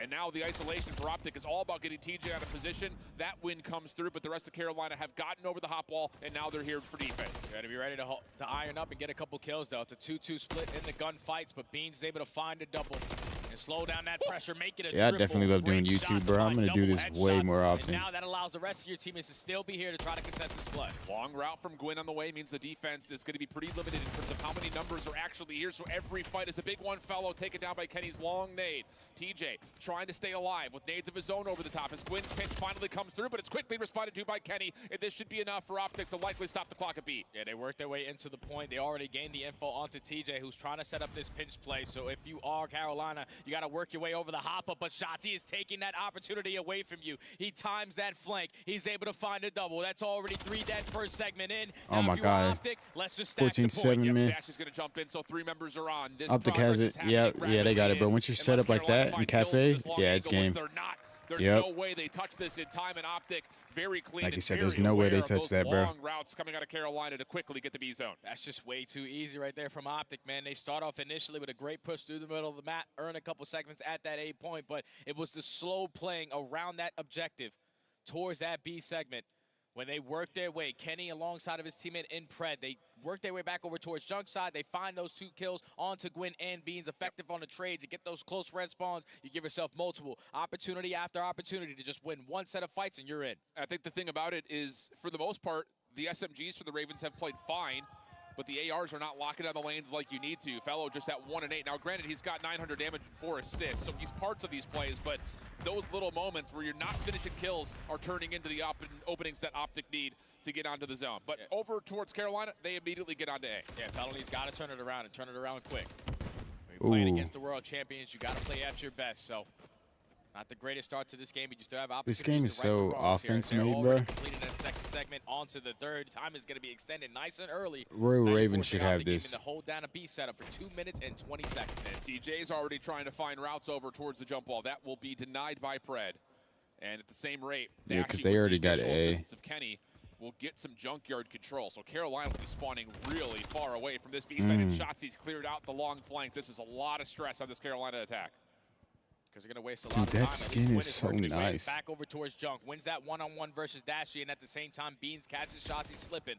And now the isolation for Optic is all about getting TJ out of position. That win comes through, but the rest of Carolina have gotten over the hop wall, and now they're here for defense. You got to be ready to iron up and get a couple kills, though. It's a 2-2 split in the gunfights, but Beans is able to find a double and slow down that pressure, make it a Yeah, I triple. definitely love doing Great YouTube, shots bro. I'm by gonna do double this way headshots, more and often. now that allows the rest of your teammates to still be here to try to contest this play. Long route from Gwyn on the way means the defense is going to be pretty limited in terms of how many numbers are actually here, so every fight is a big one. Fellow taken down by Kenny's long nade. TJ trying to stay alive with nades of his own over the top as Gwyn's pinch finally comes through, but it's quickly responded to by Kenny, and this should be enough for Optic to likely stop the clock a beat. Yeah, they worked their way into the point. They already gained the info onto TJ, who's trying to set up this pinch play. So if you are Carolina, you got to work your way over the hop-up, but Shotzi is taking that opportunity away from you. He times that flank. He's able to find a double. That's already 3 dead per segment in. Oh now, my if you are God. Optic, let's just stack the point. 14-7, man. Dash is going to jump in, so 3 members are on. This Optic progress has is it. Yeah, happening they got it, bro. rapidly Once you're set up like Carolina that in find kills Cafe, this long yeah, it's angle. Once game. they're not, There's no way they touch this in time, and Optic very clean. Like you and said, very there's no way they aware of touch those that, bro. long routes coming out of Carolina to quickly get the B zone. That's just way too easy right there from Optic, man. They start off initially with a great push through the middle of the map, earn a couple segments at that A point, but it was the slow playing around that objective towards that B segment. When they work their way, Kenny alongside of his teammate in Pred, they work their way back over towards Junk side. They find those 2 kills onto Gwyn and Beans, effective on the trades. You get those close red spawns. You give yourself multiple opportunity after opportunity to just win one set of fights, and you're in. I think the thing about it is, for the most part, the SMGs for the Ravens have played fine, but the ARs are not locking down the lanes like you need to. Fellow just at 1 and 8. Now, granted, he's got 900 damage and 4 assists, so he's parts of these plays, but those little moments where you're not finishing kills are turning into the openings that Optic need to get onto the zone. But over towards Carolina, they immediately get onto A. Yeah, Felony's got to turn it around and turn it around quick. When you're playing against the world champions, you got to play at your best. So, not the greatest start to this game, but you still have opportunities. This game is so offense-made, bro. Completed that second segment onto the third. Time is going to be extended nice and early. Royal Ravens should have this. To hold down a B setup for 2 minutes and 20 seconds. And TJ's already trying to find routes over towards the jump wall. That will be denied by Pred. And at the same rate, yeah, because they already got A. Of Kenny will get some junkyard control. So Carolina will be spawning really far away from this B side. And Shotzzy's cleared out the long flank. This is a lot of stress on this Carolina attack. Because they're going to waste a lot of time. That skin is so nice. Back over towards Junk. Wins that one-on-one versus Dashy, and at the same time, Beans catches shots. He's slipping.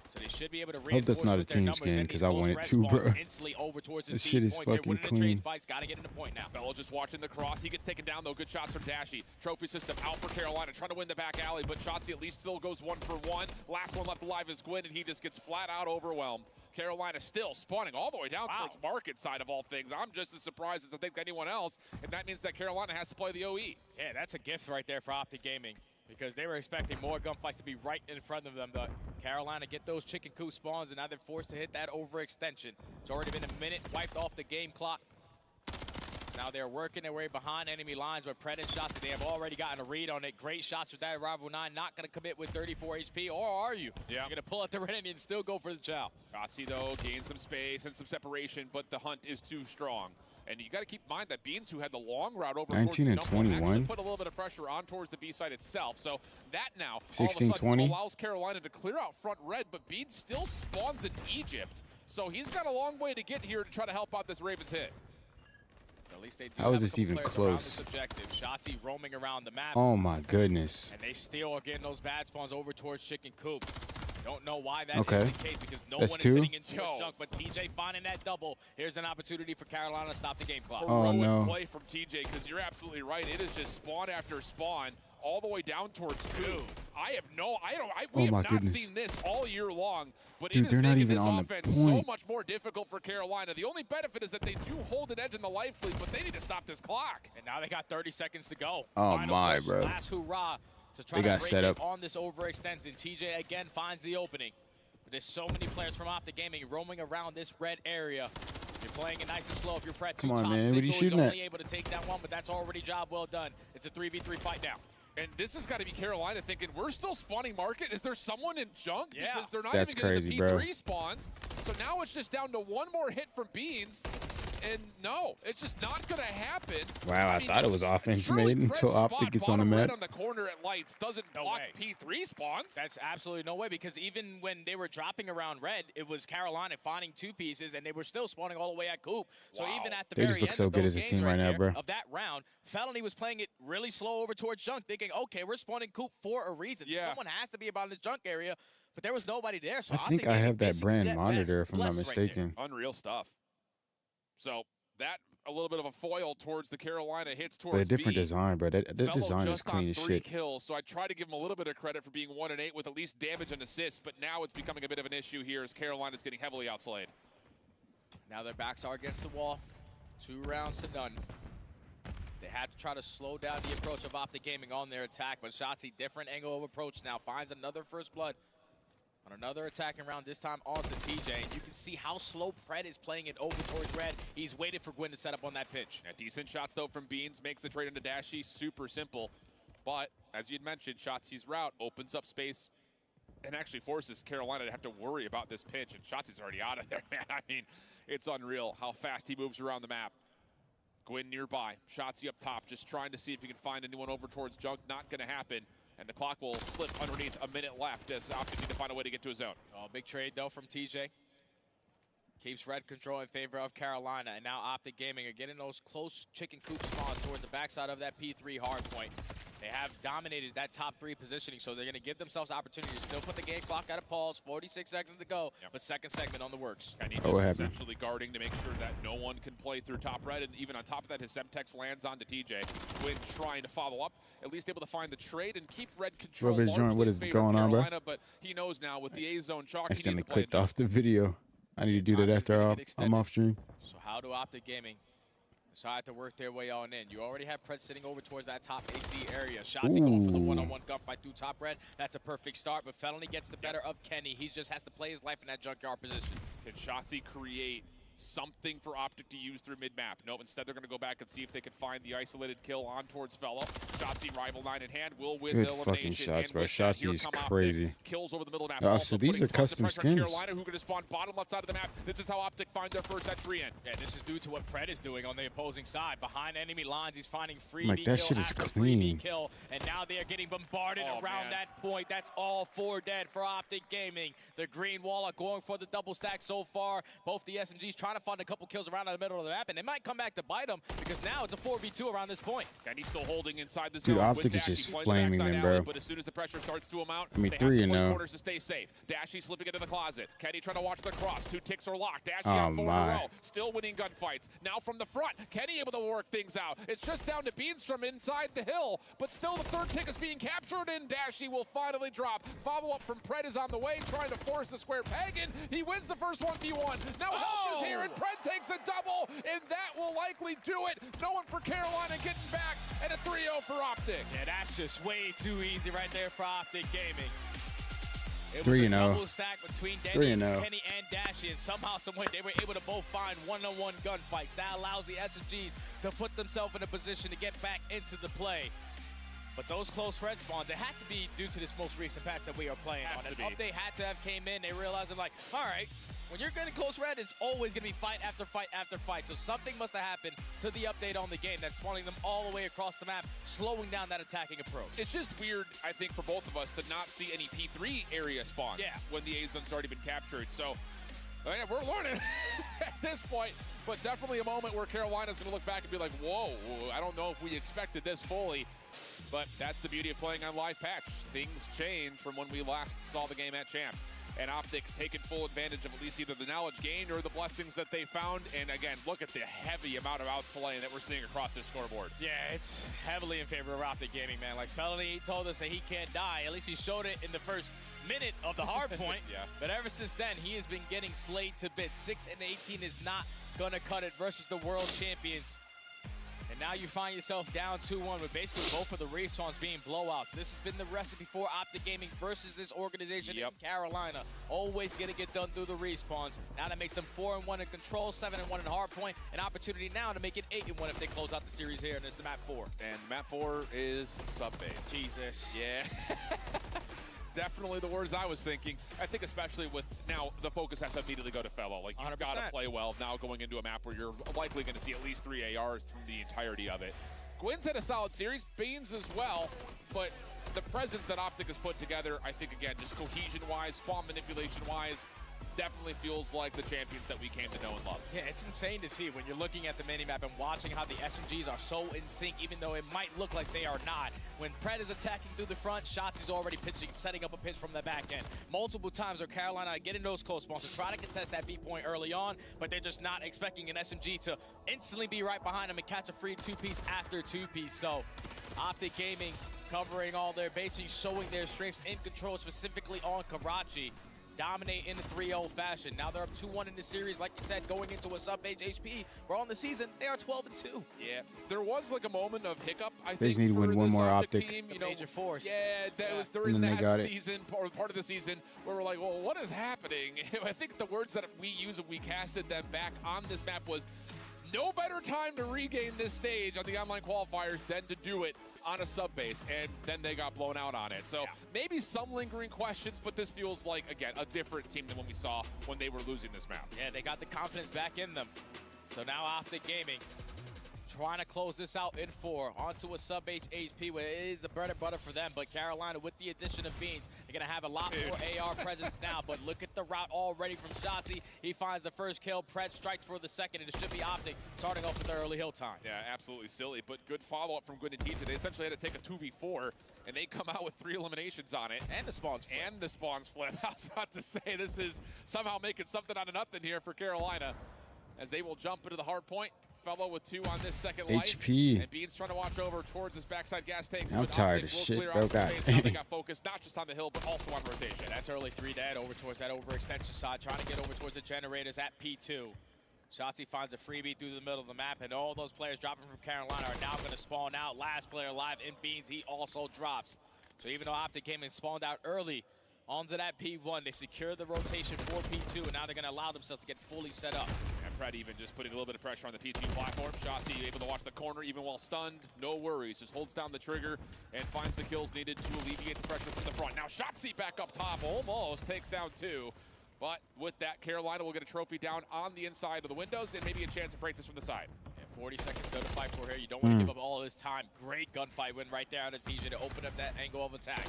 So they should be able to reinforce. Hope that's not a team skin, because I want it too, bro. This shit is fucking clean. Got to get into point now. Bello just watching the cross. He gets taken down, though. Good shots from Dashy. Trophy system out for Carolina, trying to win the back alley, but Shotzzy at least still goes 1 for 1. Last one left alive is Gwyn, and he just gets flat out overwhelmed. Carolina still spawning all the way down towards market side of all things. I'm just as surprised as I think anyone else, and that means that Carolina has to play the OE. Yeah, that's a gift right there for Optic Gaming, because they were expecting more gunfights to be right in front of them. The Carolina get those chicken coop spawns, and now they're forced to hit that overextension. It's already been a minute wiped off the game clock. So now they're working their way behind enemy lines, but Pred and Shotzzy, they have already gotten a read on it. Great shots with that Rival 9, not going to commit with 34 HP, or are you? Yeah. You're going to pull out the red and still go for the chow. Shotzzy, though, gains some space and some separation, but the hunt is too strong. And you got to keep in mind that Beans, who had the long route over 19 and 21, actually put a little bit of pressure on towards the B side itself. So that now 16, all of a sudden 20 allows Carolina to clear out front red, but Beans still spawns in Egypt. So he's got a long way to get here to try to help out this Ravens hit. At least they do. How is this even close? Shotzzy roaming around the map. Oh my goodness. And they still are getting those bad spawns over towards Chicken Coop. Don't know why that is the case, because no one is sitting in Junk, but TJ finding that double. Here's an opportunity for Carolina to stop the game clock. Oh no. Play from TJ, because you're absolutely right. It is just spawn after spawn all the way down towards Coop. We have not seen this all year long, but it is making this offense so much more difficult for Carolina. The only benefit is that they do hold an edge in the life lead, but they need to stop this clock. And now they got 30 seconds to go. Oh my, bro. Last hurrah to try to break it on this overextension. TJ again finds the opening. But there's so many players from Optic Gaming roaming around this red area. You're playing it nice and slow. If you're Pred, come on, man. What are you shooting at? Only able to take down one, but that's already job well done. It's a 3v3 fight now. And this has got to be Carolina thinking, we're still spawning market. Is there someone in Junk? Yeah. Because they're not even getting the P3 spawns. So now it's just down to one more hit from Beans. And no, it's just not going to happen. Wow, I thought it was offense made until Optic gets on the map. On the corner at lights doesn't block P3 spawns. That's absolutely no way, because even when they were dropping around red, it was Carolina finding 2 pieces, and they were still spawning all the way at Coop. So even at the very just look end so of good those as a games team right now, bro. of that round, Felony was playing it really slow over towards Junk, thinking, okay, we're spawning Coop for a reason. Yeah. Someone has to be about this Junk area, but there was nobody there. So I think I have that brand monitor, if I'm not mistaken. Unreal stuff. So that a little bit of a foil towards the Carolina hits towards But a different B. design, bro. That design is clean as shit. Kills, so I try to give him a little bit of credit for being 1 and 8 with at least damage and assists, but now it's becoming a bit of an issue here as Carolina's getting heavily outslayed. Now their backs are against the wall. 2 rounds to none. They had to try to slow down the approach of Optic Gaming on their attack, but Shotzzy, different angle of approach now, finds another first blood on another attacking round, this time onto TJ. And you can see how slow Pred is playing it over towards red. He's waited for Gwyn to set up on that pitch. Yeah, decent shots, though, from Beans. Makes the trade into Dashy. Super simple. But, as you'd mentioned, Shotzi's route opens up space and actually forces Carolina to have to worry about this pinch. And Shotzi's already out of there, man. I mean, it's unreal how fast he moves around the map. Gwyn nearby. Shotzzy up top, just trying to see if he can find anyone over towards Junk. Not going to happen. And the clock will slip underneath, a minute left as Optic need to find a way to get to his zone. Oh, big trade, though, from TJ. Keeps red control in favor of Carolina. And now Optic Gaming are getting those close chicken coop spawns towards the backside of that P3 hard point. They have dominated that top 3 positioning, so they're going to give themselves opportunity to still put the game clock at a pause. 46 seconds to go, but second segment on the works. And he just essentially guarding to make sure that no one can play through top red, and even on top of that, his Semtex lands onto TJ. Gwyn trying to follow up, at least able to find the trade and keep red control. What is going on, bro? But he knows now with the A zone chalk, I accidentally clicked off the video. I need to do that after I'm off stream. So how do Optic Gaming decide to work their way on in? You already have Pred sitting over towards that top AC area. Shotzzy going for the one-on-one gunfight through top red. That's a perfect start, but Felony gets the better of Kenny. He just has to play his life in that junkyard position. Can Shotzzy create something for Optic to use through mid-map? No, instead they're going to go back and see if they can find the isolated kill on towards Fellow. Shotzzy, rival 9 in hand, will win the elimination. Fucking shots, bro. That, Shotzzy is crazy. Kills over the middle map. Oh, so these are custom skins. Carolina, who are going to spawn bottom left side of the map. This is how Optic find their first entry in. Yeah, this is due to what Pred is doing on the opposing side. Behind enemy lines, he's finding free like, that shit is clean. Kill, and now they are getting bombarded around that point. That's all 4 dead for Optic Gaming. The green wall are going for the double stack so far. Both the SMGs trying to find a couple kills around in the middle of the map, and they might come back to bite them because now it's a 4v2 around this point. And he's still holding inside the zone. Dude, Optic is just flaming them, bro. But as soon as the pressure starts to amount, I mean, they 3 have to play now. Quarters to stay safe. Dashy slipping into the closet. Kenny trying to watch the cross. 2 ticks are locked. Dashy on 4 in a row. Still winning gunfights. Now from the front, Kenny able to work things out. It's just down to Beanstrom inside the hill, but still the 3rd tick is being captured, and Dashy will finally drop. Follow-up from Pred is on the way, trying to force the square pagan. He wins the first 1v1. Now Help is here, and Pred takes a double, and that will likely do it. No one for Carolina getting back, and a 3-0 for Optic. Yeah, that's just way too easy right there for Optic Gaming. It was 3-0. a double stack between Kenny and Dashy, and somehow, someway, they were able to both find one-on-one gunfights. That allows the SMGs to put themselves in a position to get back into the play. But those close red spawns, it had to be due to this most recent patch that we are playing on. An update had to have came in. They realized, like, all right, when you're getting close red, it's always going to be fight after fight after fight. So something must have happened to the update on the game that's spawning them all the way across the map, slowing down that attacking approach. It's just weird, I think, for both of us to not see any P3 area spawns when the A zone's already been captured. So, yeah, we're learning at this point. But definitely a moment where Carolina's going to look back and be like, whoa, I don't know if we expected this fully. But that's the beauty of playing on live patch. Things change from when we last saw the game at Champs. And Optic taking full advantage of at least either the knowledge gained or the blessings that they found. And again, look at the heavy amount of outslaying that we're seeing across this scoreboard. Yeah, it's heavily in favor of Optic Gaming, man. Like Felony told us that he can't die. At least he showed it in the first minute of the hard point. But ever since then, he has been getting slayed to bits. 6 and 18 is not gonna cut it versus the world champions. And now you find yourself down 2-1 with basically both of the respawns being blowouts. This has been the recipe for Optic Gaming versus this organization in Carolina. Always gonna get done through the respawns. Now that makes them 4-1 in control, 7-1 in hardpoint. An opportunity now to make it 8-1 if they close out the series here, and it's the map 4. And map 4 is sub-base. Jesus. Yeah. Definitely the words I was thinking. I think especially with now the focus has to immediately go to Fellow. Like, you've got to play well now going into a map where you're likely going to see at least 3 ARs from the entirety of it. Gwyn's had a solid series, Beans as well, but the presence that Optic has put together, I think, again, just cohesion-wise, spawn manipulation-wise, definitely feels like the champions that we came to know and love. Yeah, it's insane to see when you're looking at the minimap and watching how the SMGs are so in sync, even though it might look like they are not. When Pred is attacking through the front, Shotzzy's already pitching, setting up a pitch from the back end. Multiple times where Carolina are getting those close spawns to try to contest that B point early on, but they're just not expecting an SMG to instantly be right behind them and catch a free 2-piece after 2-piece. So, Optic Gaming covering all their bases, showing their strengths in control, specifically on Karachi. Dominate in the 3-0 fashion. Now they're up 2-1 in the series. Like you said, going into a sub-age HP, where on the season, they are 12-2. Yeah, there was like a moment of hiccup, I think, they just need to win one more Optic team, you know, major force. Yeah, that was during that season, or part of the season, where we're like, well, what is happening? I think the words that we used when we casted them back on this map was, no better time to regain this stage on the online qualifiers than to do it on a sub-base, and then they got blown out on it. So maybe some lingering questions, but this feels like, again, a different team than when we saw when they were losing this map. Yeah, they got the confidence back in them. So now Optic Gaming trying to close this out in 4 onto a sub-H HP, where it is a bread and butter for them. But Carolina, with the addition of Beans, they're going to have a lot more AR presence now. But look at the route already from Shotzi. He finds the first kill. Pred strikes for the second, and it should be Optic starting off with the early hill time. Yeah, absolutely silly, but good follow-up from Gwyn and TJ. They essentially had to take a 2v4, and they come out with 3 eliminations on it. And the spawns flip. And the spawns flip. I was about to say, this is somehow making something out of nothing here for Carolina, as they will jump into the hard point. Fellow with 2 on this second life. HP. And Beans trying to watch over towards his backside gas tanks. I'm tired of shit, bro. God. Now they got focused not just on the hill, but also on rotation. That's early 3 dead over towards that overextension side, trying to get over towards the generators at P2. Shotzi finds a freebie through the middle of the map, and all those players dropping from Carolina are now going to spawn out. Last player alive in Beans, he also drops. So even though Optic came and spawned out early onto that P1, they secure the rotation for P2, and now they're going to allow themselves to get fully set up. And Pred even just putting a little bit of pressure on the P2 platform. Shotzi able to watch the corner even while stunned. No worries, just holds down the trigger and finds the kills needed to alleviate the pressure from the front. Now Shotzi back up top, almost takes down 2. But with that, Carolina will get a trophy down on the inside of the windows and maybe a chance to break this from the side. And 40 seconds still to fight for here. You don't want to give up all this time. Great gunfight win right there on the TJ to open up that angle of attack.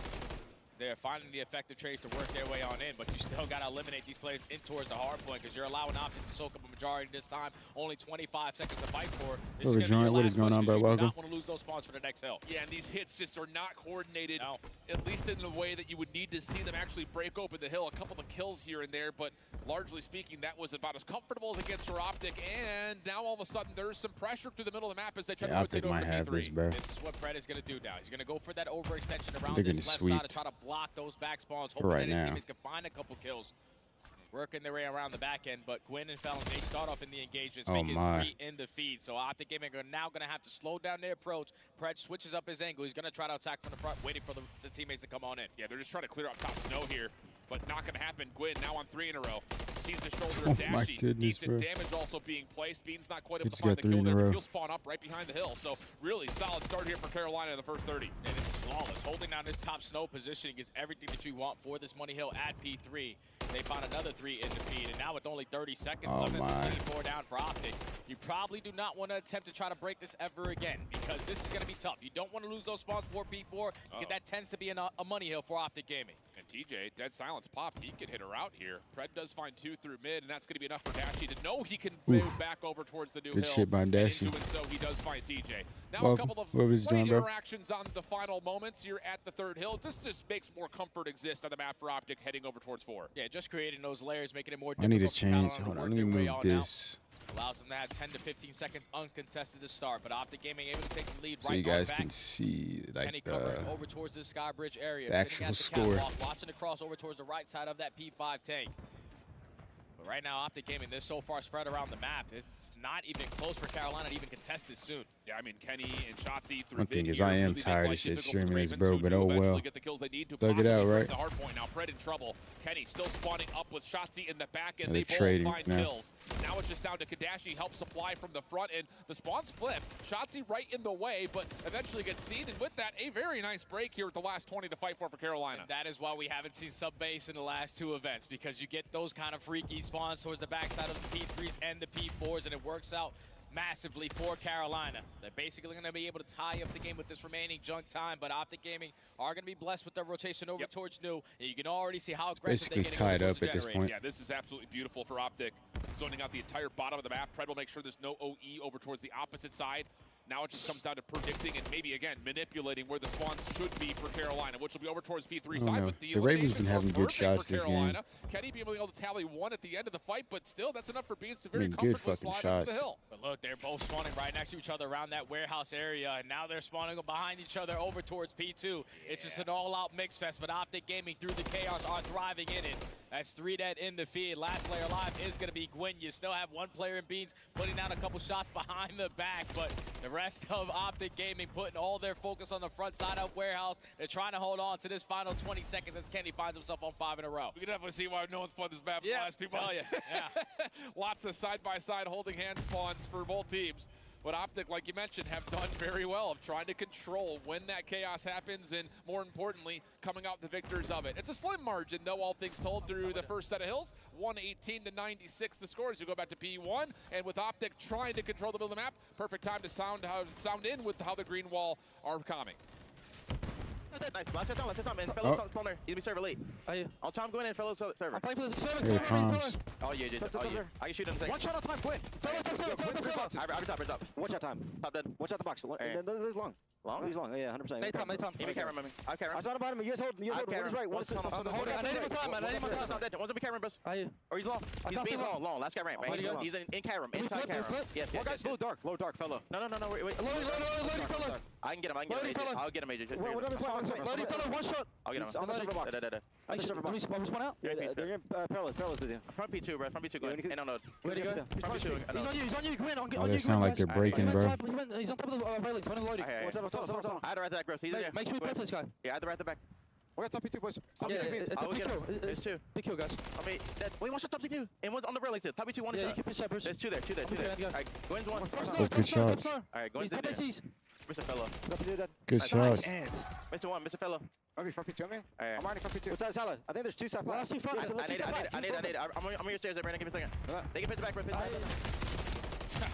They're finding the effective trades to work their way on in, but you still got to eliminate these players in towards the hard point, because you're allowing Optic to soak up a majority this time. Only 25 seconds to fight for. This is gonna be what is going on, bro? you Welcome. do not want to lose those spawns for the next hill. Yeah, and these hits just are not coordinated, at least in the way that you would need to see them actually break open the hill. A couple of kills here and there, but largely speaking, that was about as comfortable as it gets for Optic. And now all of a sudden, there's some pressure through the middle of the map as they try to rotate over to P3. This, bro. This is what Pred is going to do now. He's going to go for that overextension around They're this left sweep side to try to block those back spawns, hoping right that his now. teammates can find a couple kills. Working their way around the back end, but Gwyn and Felon, they start off in the engagements, making 3 in the feed. So Optic Gaming are now going to have to slow down their approach. Pred switches up his angle. He's going to try to attack from the front, waiting for the teammates to come on in. Yeah, they're just trying to clear out top snow here, but not going to happen. Gwyn now on 3 in a row. Sees the shoulder of Dashy. Decent damage also being placed. Bean's not quite able to find the kill there, but he'll spawn up right behind the hill. So really solid start here for Carolina in the first 30. And this is flawless. Holding down this top snow positioning is everything that you want for this money hill at P3. They found another 3 in the feed, and now with only 30 seconds left, it's 24 down for Optic. You probably do not want to attempt to try to break this ever again, because this is going to be tough. You don't want to lose those spawns for P4, because that tends to be a money hill for Optic Gaming. And TJ, dead silence popped. He could hit her out here. Pred does find 2 through mid, and that's going to be enough for Dashy to know he can move back over towards the new hill. Good shit by Dashy. And in doing so, he does find TJ. Now a couple of late interactions on the final moments here at the 3rd hill. This just makes more comfort exist on the map for Optic heading over towards 4. Yeah, just creating those layers, making it more I difficult. need to change. Hold on, let me move this. Allows them to have 10 to 15 seconds uncontested to start, but Optic Gaming able to take the lead So right you guys back. can see Kenny like covering over towards the Sky Bridge area, the sitting actual at the score. catwalk, watching the cross over towards the right side of that P5 tank. But right now, Optic Gaming, they're so far spread around the map. It's not even close for Carolina to even contest this soon. Yeah, I mean, Kenny and Shotzi through One thing mid is, here I am really tired of make shit life streaming difficult this, for bro, Ravens, but who oh do eventually well. get the kills they need to Thug it out, possibly right? break the hard point. Now Pred in trouble. Kenny still spawning up with Shotzi in the back end. They're They both trading find now. kills. Now it's just down to Kadashi, help supply from the front, and the spawns flip. Shotzi right in the way, but eventually gets seen, and with that, a very nice break here at the last 20 to fight for Carolina. And that is why we haven't seen sub-base in the last 2 events, because you get those kind of freaky spawns towards the backside of the P3s and the P4s, and it works out massively for Carolina. They're basically going to be able to tie up the game with this remaining junk time, but Optic Gaming are going to be blessed with their rotation over towards new, and you can already see how aggressive they're Basically getting tied up the at this generator. point. Yeah, this is absolutely beautiful for Optic. Zoning out the entire bottom of the map. Pred will make sure there's no OE over towards the opposite side. Now it just comes down to predicting and maybe, again, manipulating where the spawns should be for Carolina, which will be over towards P3 side. But the Ravens been having good shots this game. Kenny being able to tally 1 at the end of the fight, but still, that's enough for Beans to very good comfortably fucking slide up the shots. hill. But look, they're both spawning right next to each other around that warehouse area, and now they're spawning behind each other over towards P2. It's just an all-out mix fest, but Optic Gaming through the chaos are thriving in it. That's 3 dead in the feed. Last player alive is going to be Gwyn. You still have 1 player in Beans putting down a couple shots behind the back, but the rest of Optic Gaming putting all their focus on the front side of warehouse. They're trying to hold on to this final 20 seconds as Kenny finds himself on 5 in a row. We can definitely see why no one's played this map in the last 2 months. Yeah. Lots of side-by-side holding hand spawns points for both teams. But Optic, like you mentioned, have done very well of trying to control when that chaos happens and, more importantly, coming out the victors of it. It's a slim margin, though, all things told, through the first set of hills. 118-96 the score as you go back to P1. And with Optic trying to control the middle of the map, perfect time to sound in with how the green wall are coming. Nice. Last time, and fellow spawn there. He's gonna be server late. All time going in, fellow server. I'm playing for the Here server. it comes. Oh, yeah, dude. Oh, yeah. I can shoot him in a second. One shot on time, quit. Every top. Watch out time. Top dead. Watch out the box. There's long. Long? He's long. Yeah, 100%. Anytime. Give me camera, man. I have camera. I was on about him. You guys hold. You guys hold. One is right. One is Hold on. I need more time, man. I need more time. Top dead. One's gonna be camera, bros. Or he's long. He's can't being see long. Last guy ramp, Oh, right? He's in camera. Inside flip? camera. Yes. One guy's low dark, fellow. No. Wait. Loading, fella. I can get him. Loading, fella. I'll get him, AJ. Loading, fella. One shot. I'll get him. On the server box. On the server Let me box. spawn out. They're in parallels with you. Front P2, bro. Front P2 going. And on node. Where'd he go? Front P2. He's on you. Come in. Oh, they sound like they're breaking, bro. He's on top of the railings. One loading. I had the right back, bro. He's in there. Make sure we play for this guy. Yeah, I had the right back. We got top P2 boys. Yeah, it's a big kill. There's two. Big kill, guys. I mean, wait, one shot top P2. And one's on the railings too. Top P2, one Yeah, you shot. can pitch that, Bruce. There's two there. Okay, go. Alright, go into one. Oh, good shots. Alright, go He's into top there. ACs. Mr. Fellow. Good shots. Mr. One, Mr. Fellow. Maybe front P2, man. Alright. I'm already front P2. What's that, Salah? I think there's two side Last two front. I need. I'm on your stairs there, Brandon. Give me a second. They can pitch back, bro. Pitch back.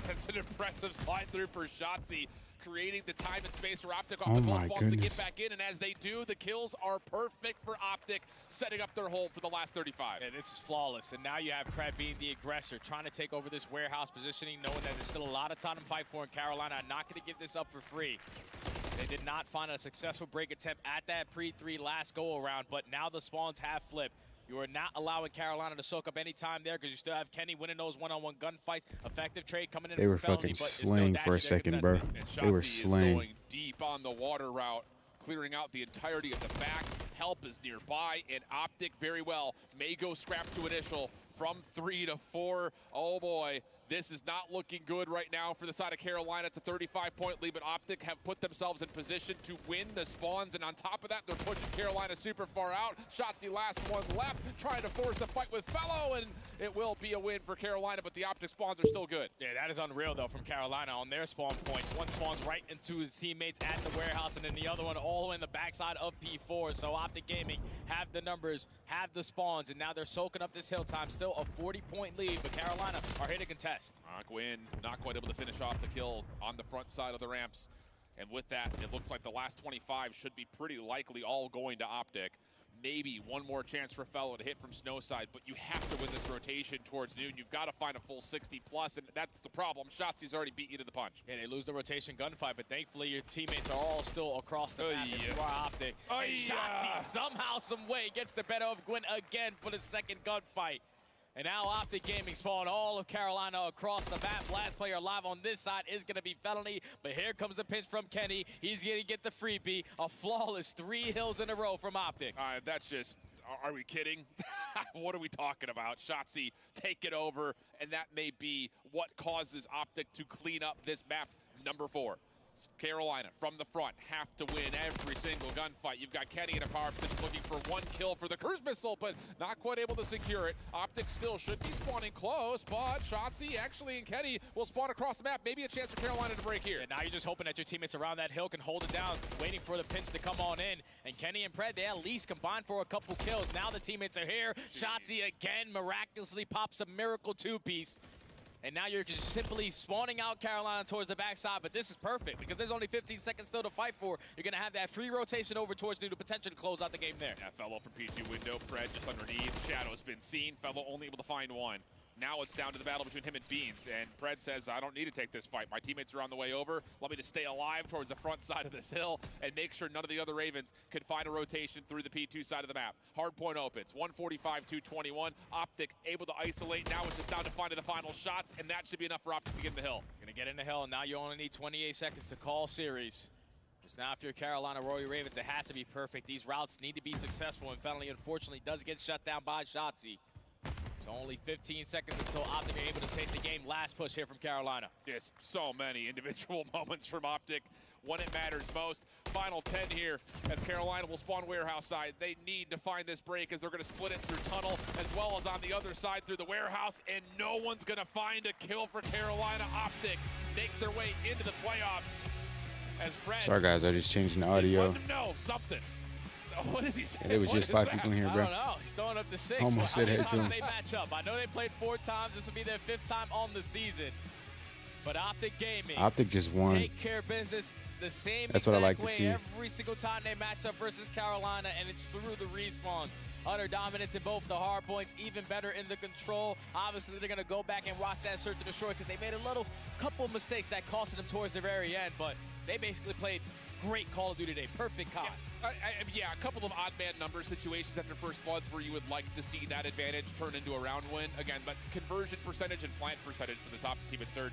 That's an impressive slide through for Shotzi, creating the time and space for Optic Oh off the my close balls to goodness. get back in, and as they do, the kills are perfect for Optic, setting up their hold for the last 35. Yeah, this is flawless. And now you have Pred being the aggressor, trying to take over this warehouse positioning, knowing that there's still a lot of time to fight for, and Carolina are not going to give this up for free. They did not find a successful break attempt at that pre-3 last go-around, but now the spawns have flipped. You are not allowing Carolina to soak up any time there because you still have Kenny winning those one-on-one gunfights. Effective trade coming in. They were from fucking Felony, but it's still slaying Dashy for a there second, bro. contesting. And They were Shotzi is slaying. going deep on the water route, clearing out the entirety of the back. Help is nearby, and Optic very well may go scrap to initial from 3 to 4. Oh boy, this is not looking good right now for the side of Carolina. It's a 35-point lead, but Optic have put themselves in position to win the spawns, and on top of that, they're pushing Carolina super far out. Shotzi last one left, trying to force the fight with Fellow, and it will be a win for Carolina, but the Optic spawns are still good. Yeah, that is unreal, though, from Carolina on their spawn points. One spawns right into his teammates at the warehouse, and then the other one all the way in the backside of P4. So Optic Gaming have the numbers, have the spawns, and now they're soaking up this hill time. Still a 40-point lead, but Carolina are here to contest. Quinn not quite able to finish off the kill on the front side of the ramps. And with that, it looks like the last 25 should be pretty likely all going to Optic. Maybe one more chance for Fellow to hit from Snowside, but you have to win this rotation towards noon. You've got to find a full 60+, and that's the problem. Shotzi's already beat you to the punch. Yeah, they lose the rotation gunfight, but thankfully your teammates are all still across the map. If you are Optic. And Shotzi somehow, some way gets the better of Gwyn again for the second gunfight. And now Optic Gaming spawned all of Carolina across the map. Last player alive on this side is going to be Felony, but here comes the pinch from Kenny. He's going to get the freebie. A flawless 3 hills in a row from Optic. That's just, are we kidding? What are we talking about? Shotzi take it over, and that may be what causes Optic to clean up this map. Number 4. Carolina from the front have to win every single gunfight. You've got Kenny in a power position looking for 1 kill for the cruise missile, but not quite able to secure it. Optic still should be spawning close, but Shotzi actually and Kenny will spawn across the map. Maybe a chance for Carolina to break here. Yeah, now you're just hoping that your teammates around that hill can hold it down, waiting for the pinch to come on in. And Kenny and Pred, they at least combined for a couple kills. Now the teammates are here. Shotzi again miraculously pops a miracle 2-piece. And now you're just simply spawning out Carolina towards the backside, but this is perfect because there's only 15 seconds still to fight for. You're going to have that free rotation over towards new to potentially close out the game there. Yeah, Fellow from P2 window, Pred just underneath. Shadow's been seen, Fellow only able to find 1. Now it's down to the battle between him and Beans, and Pred says, I don't need to take this fight. My teammates are on the way over. Let me just stay alive towards the front side of this hill and make sure none of the other Ravens can find a rotation through the P2 side of the map. Hardpoint opens, 145-221. Optic able to isolate. Now it's just down to finding the final shots, and that should be enough for Optic to get in the hill. You're going to get in the hill, and now you only need 28 seconds to call series. Because now if you're Carolina Royal Ravens, it has to be perfect. These routes need to be successful, and Felony unfortunately does get shut down by Shotzi. So only 15 seconds until Optic are able to take the game. Last push here from Carolina. Just so many individual moments from Optic when it matters most. Final 10 here as Carolina will spawn warehouse side. They need to find this break as they're going to split it through tunnel as well as on the other side through the warehouse, and no one's going to find a kill for Carolina. Optic make their way into the playoffs as Fred. Sorry guys, I just changed the audio. Let them know something. What is he saying? It was just 5 people in here, bro. I don't know. He's throwing up the 6. Almost said it to him. They match up. I know they played 4 times. This will be their 5th time on the season. But Optic Gaming. Optic just won. Take care of business the same That's what I like way to see. every single time they match up versus Carolina, and it's through the respawns. Utter dominance in both the hard points, even better in the control. Obviously, they're going to go back and watch that search to destroy because they made a couple mistakes that costed them towards the very end, but they basically played great Call of Duty today. Perfect COD. Yeah, a couple of odd man number situations after first bloods where you would like to see that advantage turn into a round win. Again, but conversion percentage and plant percentage for this Optic team at Surge,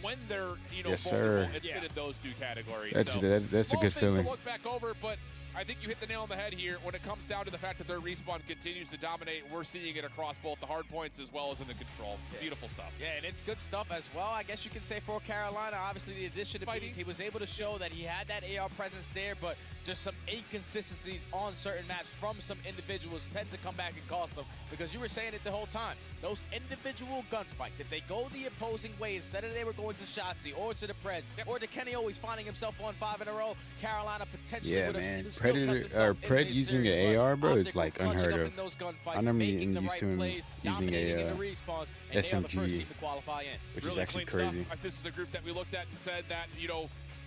when they're, yes, vulnerable, sir. it's fit in those 2 categories. That's so, a small good things feeling. to look back over, but I think you hit the nail on the head here when it comes down to the fact that their respawn continues to dominate. We're seeing it across both the hard points as well as in the control. Yeah. Beautiful stuff. Yeah, and it's good stuff as well, I guess you could say, for Carolina. Obviously, the addition of Beans, he was able to show that he had that AR presence there, but just some inconsistencies on certain maps from some individuals tend to come back and cost them, because you were saying it the whole time. Those individual gunfights, if they go the opposing way, instead of they were going to Shotzi or to the Preds, or to Kenny always finding himself on 5 in a row, Carolina potentially would have still kept himself Pred using an AR, bro, is like Optic unheard up of. in those gunfights, I never making the used right to him plays, using dominating a in the respawns, and they are the first SMG, team to qualify in. which really is actually clean crazy. Stuff. This is a group that we looked at and said that,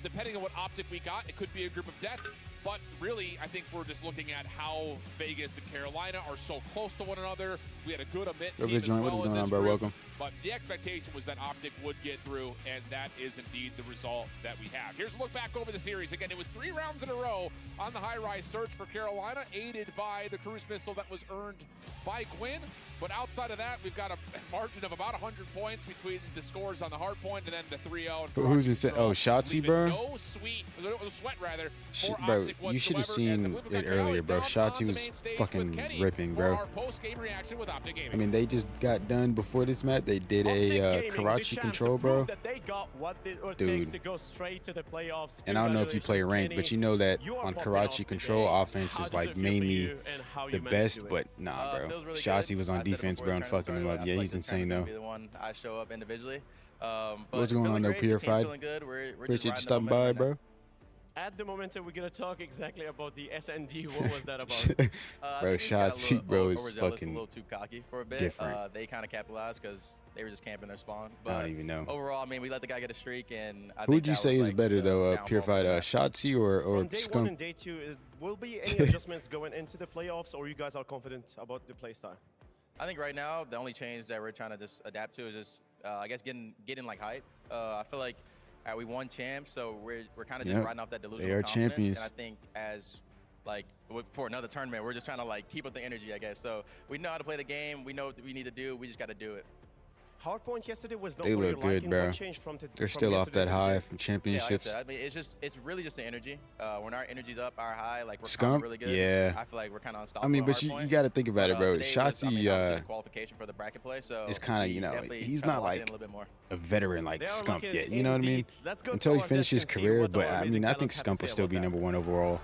depending on what Optic we got, it could be a group of death. But really, I think we're just looking at how Vegas and Carolina are so close to one another. We had a good Amit team as well What is in going this on, bro? group. Welcome. But the expectation was that Optic would get through, and that is indeed the result that we have. Here's a look back over the series. Again, it was 3 rounds in a row on the high-rise search for Carolina, aided by the cruise missile that was earned by Gwyn. But outside of that, we've got a margin of about 100 points between the scores on the hard point and then the 3-0. Who's in Oh, Shotzi, bro? No sweat, rather. Bro, you should have seen it earlier, bro. Shotzi was fucking ripping, bro. I mean, they just got done before this map. They did a Karachi control, bro. Dude. And I don't know if you play ranked, but you know that on Karachi control, offense is like mainly the best, but nah, bro. Shotzi was on defense, bro, and fucking him up. Yeah, he's insane, though. I show up individually. What's going on, though, Purified? Appreciate you stopping by, bro. At the moment, we're gonna talk exactly about the SND. What was that about? Bro, Shotzi, bro, is fucking a little too cocky for a bit. different. They kind of capitalized because they were just camping their spawn. But I don't even know. Overall, I mean, we let the guy get a streak, and I Who would think you that say was, is better, though, Purified, downfall Shotzi or From day 1 Skunk? and day 2, will be any adjustments going into the playoffs, or you guys are confident about the play style? I think right now the only change that we're trying to just adapt to is just, I guess, getting like hype. I feel like we won champs, so we're kind of just riding off that delusional They are confidence. champions. And I think as for another tournament, we're just trying to keep up the energy, I guess. So we know how to play the game. We know what we need to do. We just got to do it. Hardpoint yesterday was not They for your look good, liking. bro. What changed from They're still off that high from Yeah, championships. like I said, I mean, it's really just the energy. When our energy's up, our high, like we're Skunk, really good. yeah. I feel like we're kind of unstoppable. I mean, on but you hardpoint. got to think about it, bro. Today was, I mean, Shotzi, obviously the qualification for the bracket play, so is kind of, we definitely, he's tried to not lock it in like a little bit more. a veteran like They are Skunk looking yet. You know what I mean? indeed. Let's go Until to he our finishes his judges and see career, what but our I amazing mean, I think talents have to Skunk will say still about be that. #1 overall.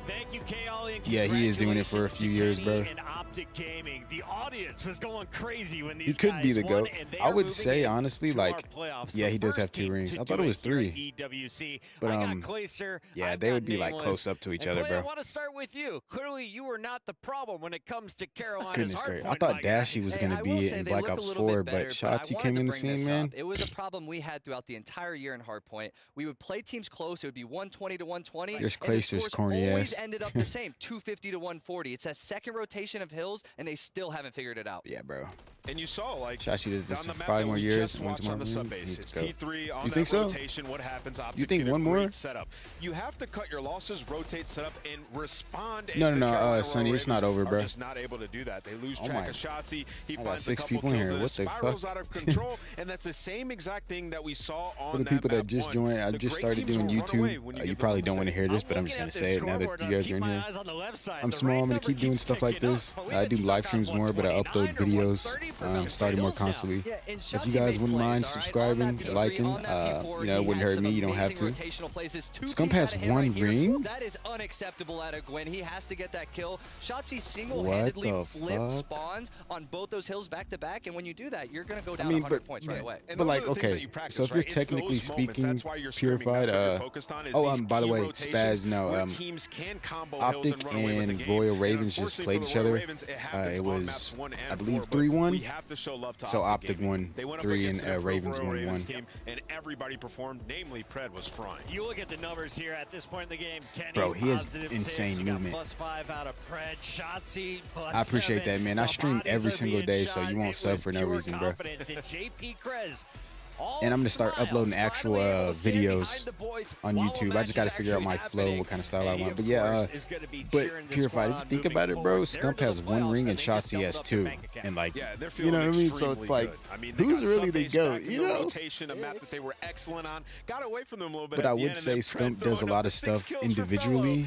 Thank you, K-Ollie, and Yeah, he is doing it for a few years, bro. and Optic Gaming. The audience was going crazy when these He could be guys the won, GOAT. and they I are would moving say, into honestly, our like, playoffs. yeah, The he does have first 2 team rings. to I thought do it was here at 3. EWC. But, I got Clayster, yeah, I've they got would be, like, Nameless. close up to each And other, Clay, bro. I want to start with you. Clearly, you were not the problem when it comes to Carolina's Goodness gracious. I hardpoint, thought my guy. Dashy was going to be in Black Ops 4, but Shotzi came in the scene, man. It was a problem we had throughout the entire year in Hardpoint. We would play teams close. It would be 120 to 120. There's and the Clayster's scores corny always ass. ended up the same, 250 to 140. It's that second rotation of hills, and they still haven't figured it out. Yeah, bro. And you saw, like, Shashi does this down the in map 5 that more we years. just Wins watched on the more sub rings, base. needs It's to go. P3 on You that think so? rotation. What happens? Optic You think get a one more? great setup. You have to cut your losses, rotate, set up, and respond. No, and no, the no, Carolina Sonny, Royal it's not Ravens over, bro. Are just not able to do that. They lose Oh track my- of Shotzi. He I got finds a 6 couple people in kills here. and What it the spirals fuck? out of control. And that's the same exact thing that we saw on For the that people that map just one. joined, I The just great started teams doing will run away YouTube. when you You give probably them a don't want to mistake. hear this, but I'm just going to say it now that you guys are in here. I'm small. I'm going to keep doing stuff like this. I do live streams more, but I upload videos starting more constantly. If you guys wouldn't mind subscribing, liking, you know, it wouldn't hurt me. You don't have to. Scump has 1 ring? That is unacceptable out of Gwen. He has to get that kill. Shotzi single-handedly What the flipped fuck? spawns on both those hills back to back, and when you do that, you're going to go down I mean, 100 points right away. but like, okay, so if you're technically speaking, Purified, by the way, Spaz, no, teams can combo Optic and Royal Ravens just played each other. It was, I believe, 3-1. So Optic won 3 and Ravens won 1. And everybody performed, namely Pred was frying. You look at the numbers here at this point in the game. Kenny's Bro, he has positive insane 6. You got movement. +5 out of Pred. Shotzi +7. I appreciate that, man. I The stream bodies every are single being day, so shot. you won't It sub was for no pure reason, bro. confidence in JP Krez. And I'm gonna start uploading actual videos on YouTube. I just gotta figure out my flow, what kind of style I want. But yeah, but Purified, if you think about it, bro, Scump has 1 ring and Shotzi has 2, and like, you know what I mean? So it's like, who's really the GOAT, you know? Rotation, a map that they were excellent on, got away from them a little bit. But I would say Scump does a lot of stuff individually,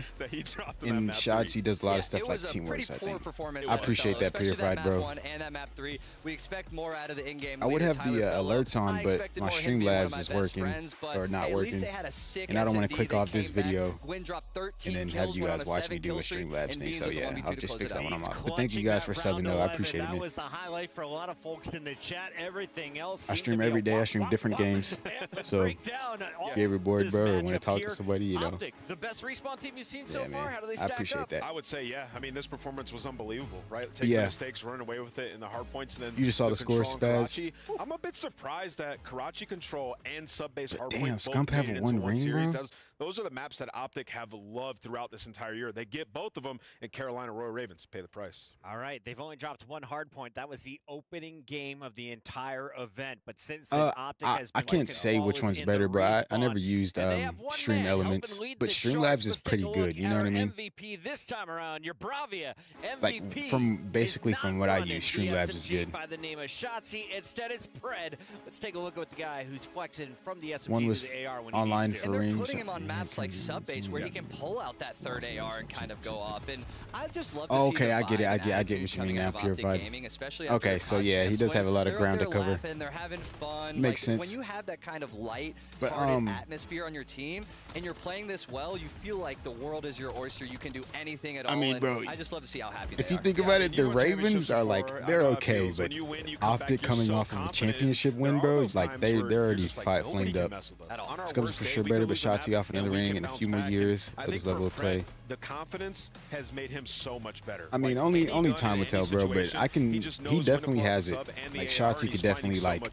and Shotzi does a lot of stuff like teamwork, I think. I appreciate that, Purified, bro. And that map 3, we expect more out of the in-game. I would leader, have the Tyler Fellow. alerts on, I but expected my more him Streamlabs being one of my is best working friends, but, or not hey, at least working, they had a sick and I don't want to SMD. click They off this came back. video Gwen dropped 13 and then kills, have you went on guys a watch me 7 do a kill streak, Streamlabs and thing. Beans So with the yeah, 1v2 I'll to just close fix it that out. when I'm He's off. But thank you clutching guys that for round subbing though. I 11. appreciate That it. was the highlight for a lot of folks in the chat. Everything else. I seemed stream to be every a day. I wop, stream wop, different wop. games. Let's So break down all if you're ever bored, this bro, or want to matchup talk here. to somebody, you know. Optic, the best respawn team you've seen so Yeah, far. man. How do they I stack appreciate up? that. I would say, yeah. I mean, this performance was unbelievable, right? Taking Yeah. mistakes, running away with it in the hard points. And then You just saw the score, control on Spaz. Karachi. I'm a bit surprised that Karachi Control and Sub-Base But hard damn, point both Scump have made it one into ring, series. bro? Those are the maps that Optic have loved throughout this entire year. They get both of them, and Carolina Royal Ravens pay the price. All right, they've only dropped 1 hard point. That was the opening game of the entire event. But since then, Optic has I been can't say which one's better, bro. I never used Stream Elements, but Streamlabs is pretty good. You know what I mean? MVP this time around, your Bravia MVP. Like from basically from what I use, Streamlabs is good. By the name of Shotzi, instead it's Pred. Let's take a look at the guy who's flexing from the SMG One was to the AR when online he needs to. for And they're range. putting him on maps like Subbase where he can pull out that third AR and kind of go up. And I just love to Oh, see okay, the I get it. vibe I and get attitude what you coming mean out now, of Optic Purified. Gaming, especially after Okay, a so COD yeah, he champs does win. have a lot of They're ground up to there cover. laughing, they're having fun. Makes Like, sense. When you have that kind of light, But, hearted atmosphere on your team and you're playing this well, you feel like the world is your oyster. You can do anything at all. I mean, and bro, I just love to see how happy if they you are. think about it, the Ravens are like, they're okay, but Optic coming off of a championship win, bro, like they're already flamed up. Scum's for sure better, but Shotzi off another ring in a few more years with his level of play. The confidence has made him so much better. I mean, only time will tell, bro. But I can. He definitely has it. Like Shotzi could definitely like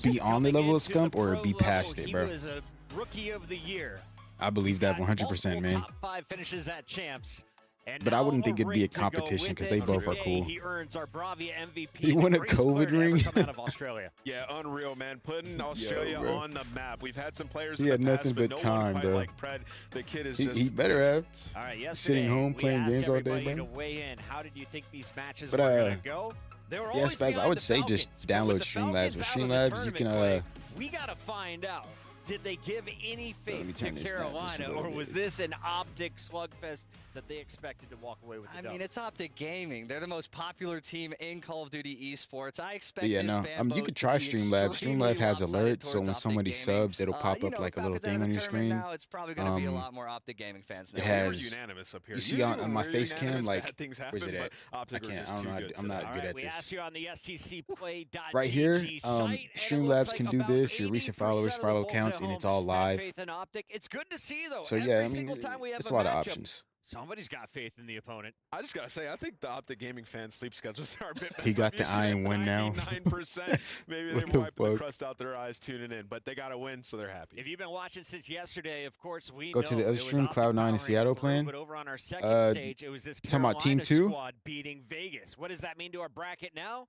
be on the level of Scump or be past it, bro. He was a rookie of the year. I believe that 100%, man. Top 5 finishes at champs. And But I now wouldn't think a it'd be a ring to go competition with because they it. both are Today, cool. He earns our Bravia MVP. He won a the greatest player COVID to ever ring? come out of Australia. Yeah, unreal, man. Putting Australia bro. on the map. We've had some players He in had the past, nothing but but no one time, quite bro. like Pred. The kid is He just better have. All right, yesterday, Sitting home we playing asked games all day, everybody bro. to weigh in. How did you think these matches But, were going to go? They were Yeah, always Spaz, I behind would the say just Falcons, but download with the Streamlabs. Falcons With out of the Streamlabs, you can tournament play, we got to find out. Did they give any Let me faith to turn this down just a Carolina, little or was bit. this an Optic slugfest that they expected to walk away with the I dub? mean, it's Optic Gaming. They're the most popular team in Call of Duty esports. I expect Yeah, this no. fan You vote could to try be Streamlabs. extremely Streamlabs has lopsided alerts, so towards when Optic somebody Gaming. subs, it'll pop You up know, like a little Falcons out thing of on the your tournament screen. Now, it's probably going to be a lot more Optic Gaming fans now. It We're has. unanimous up here. You see Usually on when my we're face cam, unanimous, like, bad things where's happen, it at? but Optic I are can't. just I don't too know. good I'm not All good right, at we this. asked you on the STCplay.gg Right here, site, and it Streamlabs looks can like do about this. Your recent 80% followers of the follow folks counts, at and it's home all have live. faith in Optic. It's good to see, though. So Every yeah, I mean, single time we have it's a lot of matchup, options. Somebody's got faith in the opponent. I just gotta say, I think the Optic Gaming fan sleep schedules are a bit messed He got up. the Usually iron it's win now. 99%. Maybe What they're the wiping the fuck? crust out their eyes tuning in, but they got to win, so they're happy. If you've been watching since yesterday, of course, we Go know to the other it was stream, Optic Cloud9 in powering Seattle through, playing. But over on our second stage, it was this talking about Team Carolina 2? squad beating Vegas. What does that mean to our bracket now?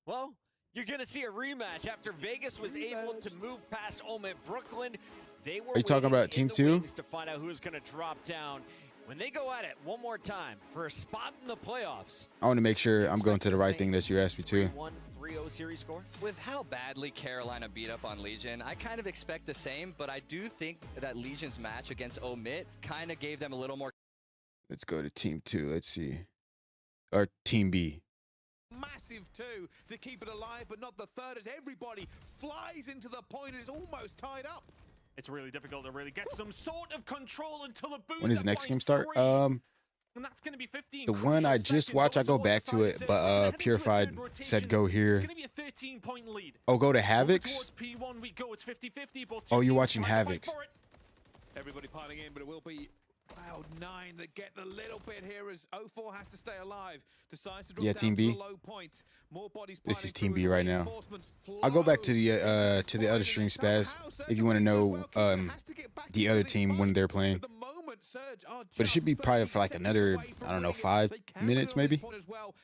Well, you're going to see a rematch after Vegas was able to move past Omit Brooklyn. They were Are you talking waiting about in Team the 2? wings to find out who's going to drop down. When they go at it one more time for a spot in the playoffs. I want to make sure I'm going to the right thing that you asked me to. 3-1, 3-0 series score. With how badly Carolina beat up on Legion, I kind of expect the same, but I do think that Legion's match against Omit kind of gave them a little more. Let's go to Team 2. Let's see. Or Team B. Massive two to keep it alive, but not the third as everybody flies into the point and is almost tied up. It's really difficult to really get some sort of control until the boost. When does the next game start? And that's going to be 15 The one I just watched, I go back to it, but Purified said go here. It's going to be a 13-point lead. Oh, go to Over Havoc's? towards P1 we go. It's 50-50. Oh, you're watching Havoc's. Everybody piling in, but it will be Cloud9 that get the little bit here as 04 has to stay alive. Decides to drop Yeah, down Team to B. the low point. More bodies This is piling Team B through as right now. reinforcements I'll go back flow. to the other stream, Spaz, if you want to know the other team when they're playing. But it should be probably for like another, I don't know, 5 minutes maybe.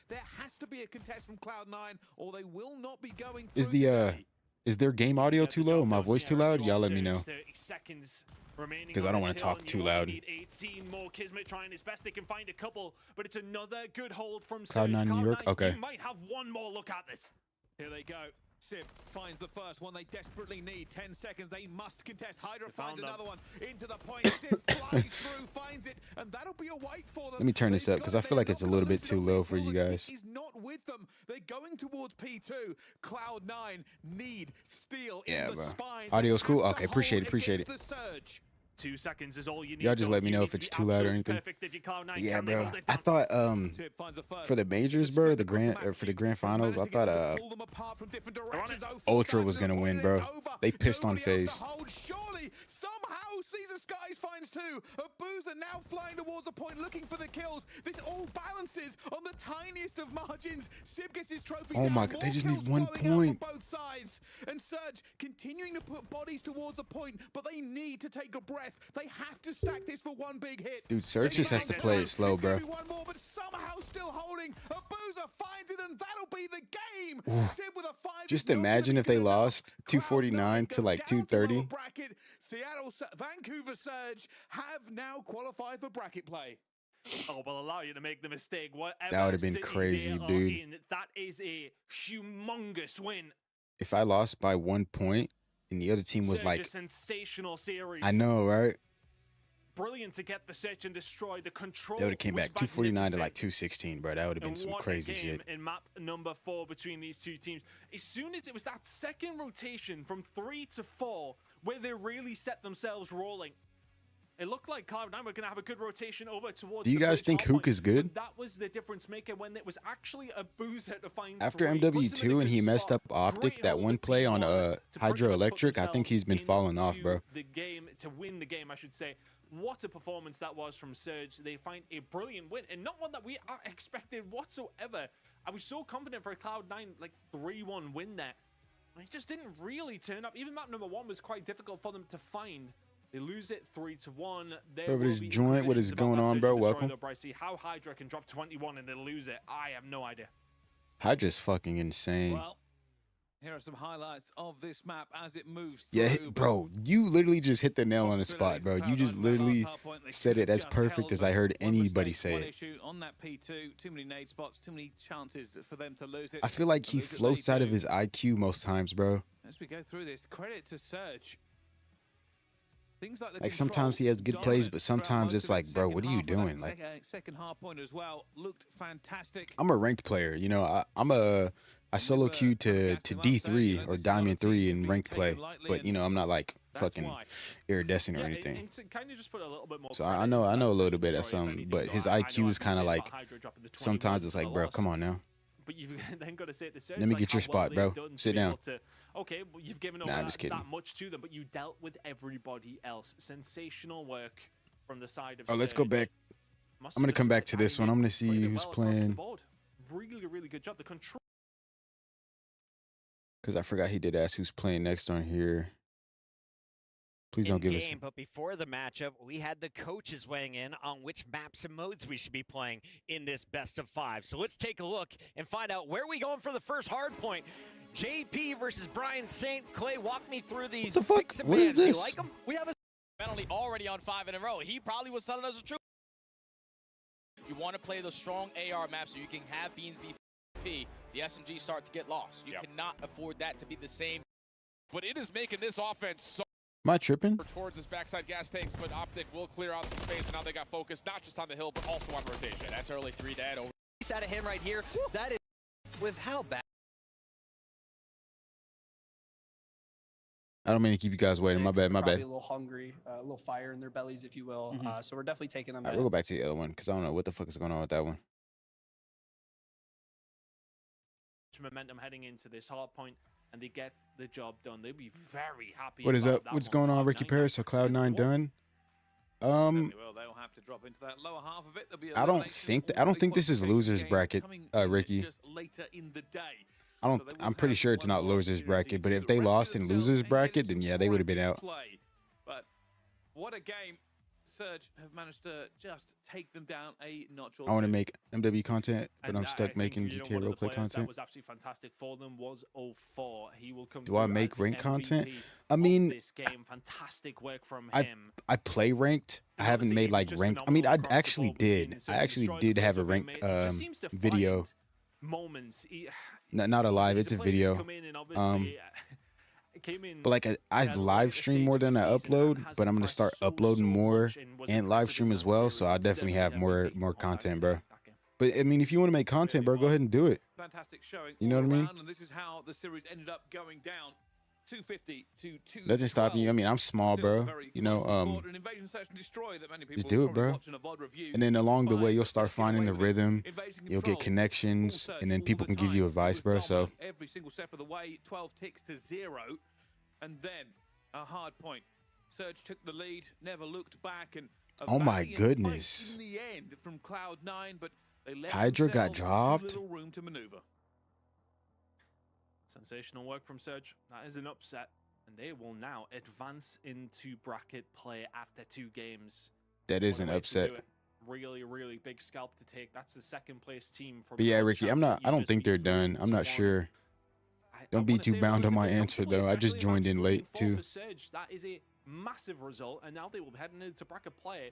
There has to be a contest from Cloud9, or they will not be going Is through today. is their game audio too low? My voice too loud? Y'all let me know. 30 seconds remaining Because I on don't this want to hill, talk and too you loud. only need 18 more. Kismet trying his best. They can find a couple, but it's another good hold from Cloud9 New York? Cloud9, Okay. You might have one more look at this. Here they go. Sib finds the first one they desperately need. 10 seconds, they must contest. Hydra finds another one into the point. Sib flies through, finds it, and that'll be a wait for them. Let me turn this up because I feel like it's a little bit too low for you guys. Is not with them. They're going towards P2. Cloud9 need steal Yeah, in the bro. spine. Audio's They cool? have to Okay, appreciate it, hold appreciate it. against the surge. 2 seconds is all you need. Y'all just though. let me You know need if to it's be too loud or absolutely anything. perfect if you Cloud9 Yeah, can. They bro. hold it I down. thought Sib finds the first. for the majors, bro, the grand finals, I thought Pull them apart from different directions. Ultra was gonna win, bro. They pissed on Nobody else FaZe. to hold. Surely, somehow, Caesar Skies finds two. A Boozer now flying towards the point, looking for the kills. This all balances on the tiniest of margins. Sib gets his trophy Oh down. my God, they More just need kills 1 flowing out point. from both sides. And Surge continuing to put bodies towards the point, but they need to take a breath. They have to stack this for one big hit. Dude, Surge just has to play it slow, It's gonna bro. be one more, but somehow still holding. A Boozer finds it, and that'll be the game. Sib with a 5 Just is not imagine gonna if be they good enough. lost 249 to like 230. Bracket. Vancouver Surge have now qualified for bracket play. Oh, will allow you to make the mistake. Whatever That would've been city crazy, they are dude. in, that is a humongous win. If I lost by 1 point and the other team was Such like, a sensational series. I know, right? Brilliant to get the search and destroy. The control. They would have came was back 249 to like magnificent. 216, bro. That would have been And some what a crazy game shit. in map number 4 between these two teams. As soon as it was that second rotation from 3 to 4 where they really set themselves rolling, it looked like Cloud9 were going to have a good rotation over towards Do you the guys bridge think hard Hook point, is good? but that was the difference maker when it was actually a Boozer to find After 3. Puts him in a MW2 and he good messed spot. up Optic Great that hold one of play on P1 to bring them and put Hydroelectric, I think he's been themselves falling off, into bro. the game, to win the game, I should say. What a performance that was from Surge. They find a brilliant win, and not one that we expected whatsoever. I was so confident for a Cloud9 like 3-1 win there. And it just didn't really turn up. Even map number 1 was quite difficult for them to find. They lose it 3-1. Bro, what is joint? What is going on, bro? Welcome. See how Hydra can drop 21 and they lose it. I have no idea. Hydra's fucking insane. Well, here are some highlights of this map as it moves Yeah, through. bro, you literally just hit the nail on the spot, bro. You just literally said it as perfect as I heard anybody say One it. issue on that P2, too many nade spots, too many chances for them to lose it. I feel like he Lose it, floats they out of do. his IQ most times, bro. As we go through this, credit to Surge. Things like the Like sometimes he has good plays, but sometimes it's like, bro, what are you doing? Like, second hard point as well looked fantastic. I'm a ranked player, you know. I solo queued to D3 or Diamond 3 in ranked play, but you know I'm not like fucking iridescent or anything. And to kind of just put a little bit more So I know a little bit at some, but his IQ is kind of like sometimes it's like, bro, come on now. But you've then got to say it to Surge, Let me like get your how well spot, bro. they've done to Sit be able down. to- okay, well, you've given over Nah, I'm just kidding. that much to them, but you dealt with everybody else. Sensational work from the side of Oh, let's go Surge. back. I'm gonna come back to this one. I'm gonna see who's playing. Really, really good job. The control. Because I forgot he did ask who's playing next on here. Please don't give us. But before the matchup, we had the coaches weighing in on which maps and modes we should be playing in this best of 5. So let's take a look and find out where we going for the first hard point. JP versus Brian Saint. Clay, walk me through these. What the fuck? What is this? Do you like them? We have a penalty already on 5 in a row. He probably was telling us the truth. You want to play the strong AR map so you can have Beans be the SMG start to get lost. You cannot afford that to be the same. But it is making this offense so Am I tripping? towards his backside gas tanks, but Optic will clear out some space, and now they got focused not just on the hill, but also on rotation. That's early 3 dead. Over. Out of him right here. That is with how bad. I don't mean to keep you guys waiting. My bad. My bad. A little hungry, a little fire in their bellies, if you will. So we're definitely taking them. All right, we'll go back to the other one because I don't know what the fuck is going on with that one. Momentum heading into this hard point, and they get the job done. They'll be very happy. What is up? What's going on, Ricky Paris? So Cloud9 done. Well, they'll have to drop into that lower half of it. There'll be a I don't think this is losers bracket, Ricky. Just later in the day. I'm pretty sure it's not losers bracket, but if they lost in losers bracket, then yeah, they would have been out. But what a game. Surge have managed to just take them down a notch. I want to make MW content, but I'm stuck making GTA roleplay content. That was absolutely fantastic for them was 04. He will come. Do I make ranked content? I mean, this game, fantastic work from him. I play ranked. I haven't made like ranked. I mean, I actually did. I actually did have a ranked video. Moments. Not a live. It's a video. But like I live stream more than I upload, but I'm gonna start uploading more and live stream as well. So I definitely have more content, bro. But I mean, if you want to make content, bro, go ahead and do it. Fantastic showing. You know what I mean? And this is how the series ended up going down. 250 to 2. Doesn't stop you. I mean, I'm small, bro. You know, just do it, bro. And then along the way, you'll start finding the rhythm. You'll get connections, and then people can give you advice, bro. So every single step of the way, 12 ticks to 0, and then a hard point. Surge took the lead, never looked back, and oh my goodness. In the end from Cloud9, but they left Hydra got dropped. Little room to maneuver. Sensational work from Surge. That is an upset, and they will now advance into bracket play after 2 games. That is an upset. Really, really big scalp to take. That's the second place team. For but yeah, Ricky, I don't think they're done. I'm not sure. Don't be too bound on my answer though. I just joined in late too. Surge, that is a massive result, and now they will be heading into bracket play.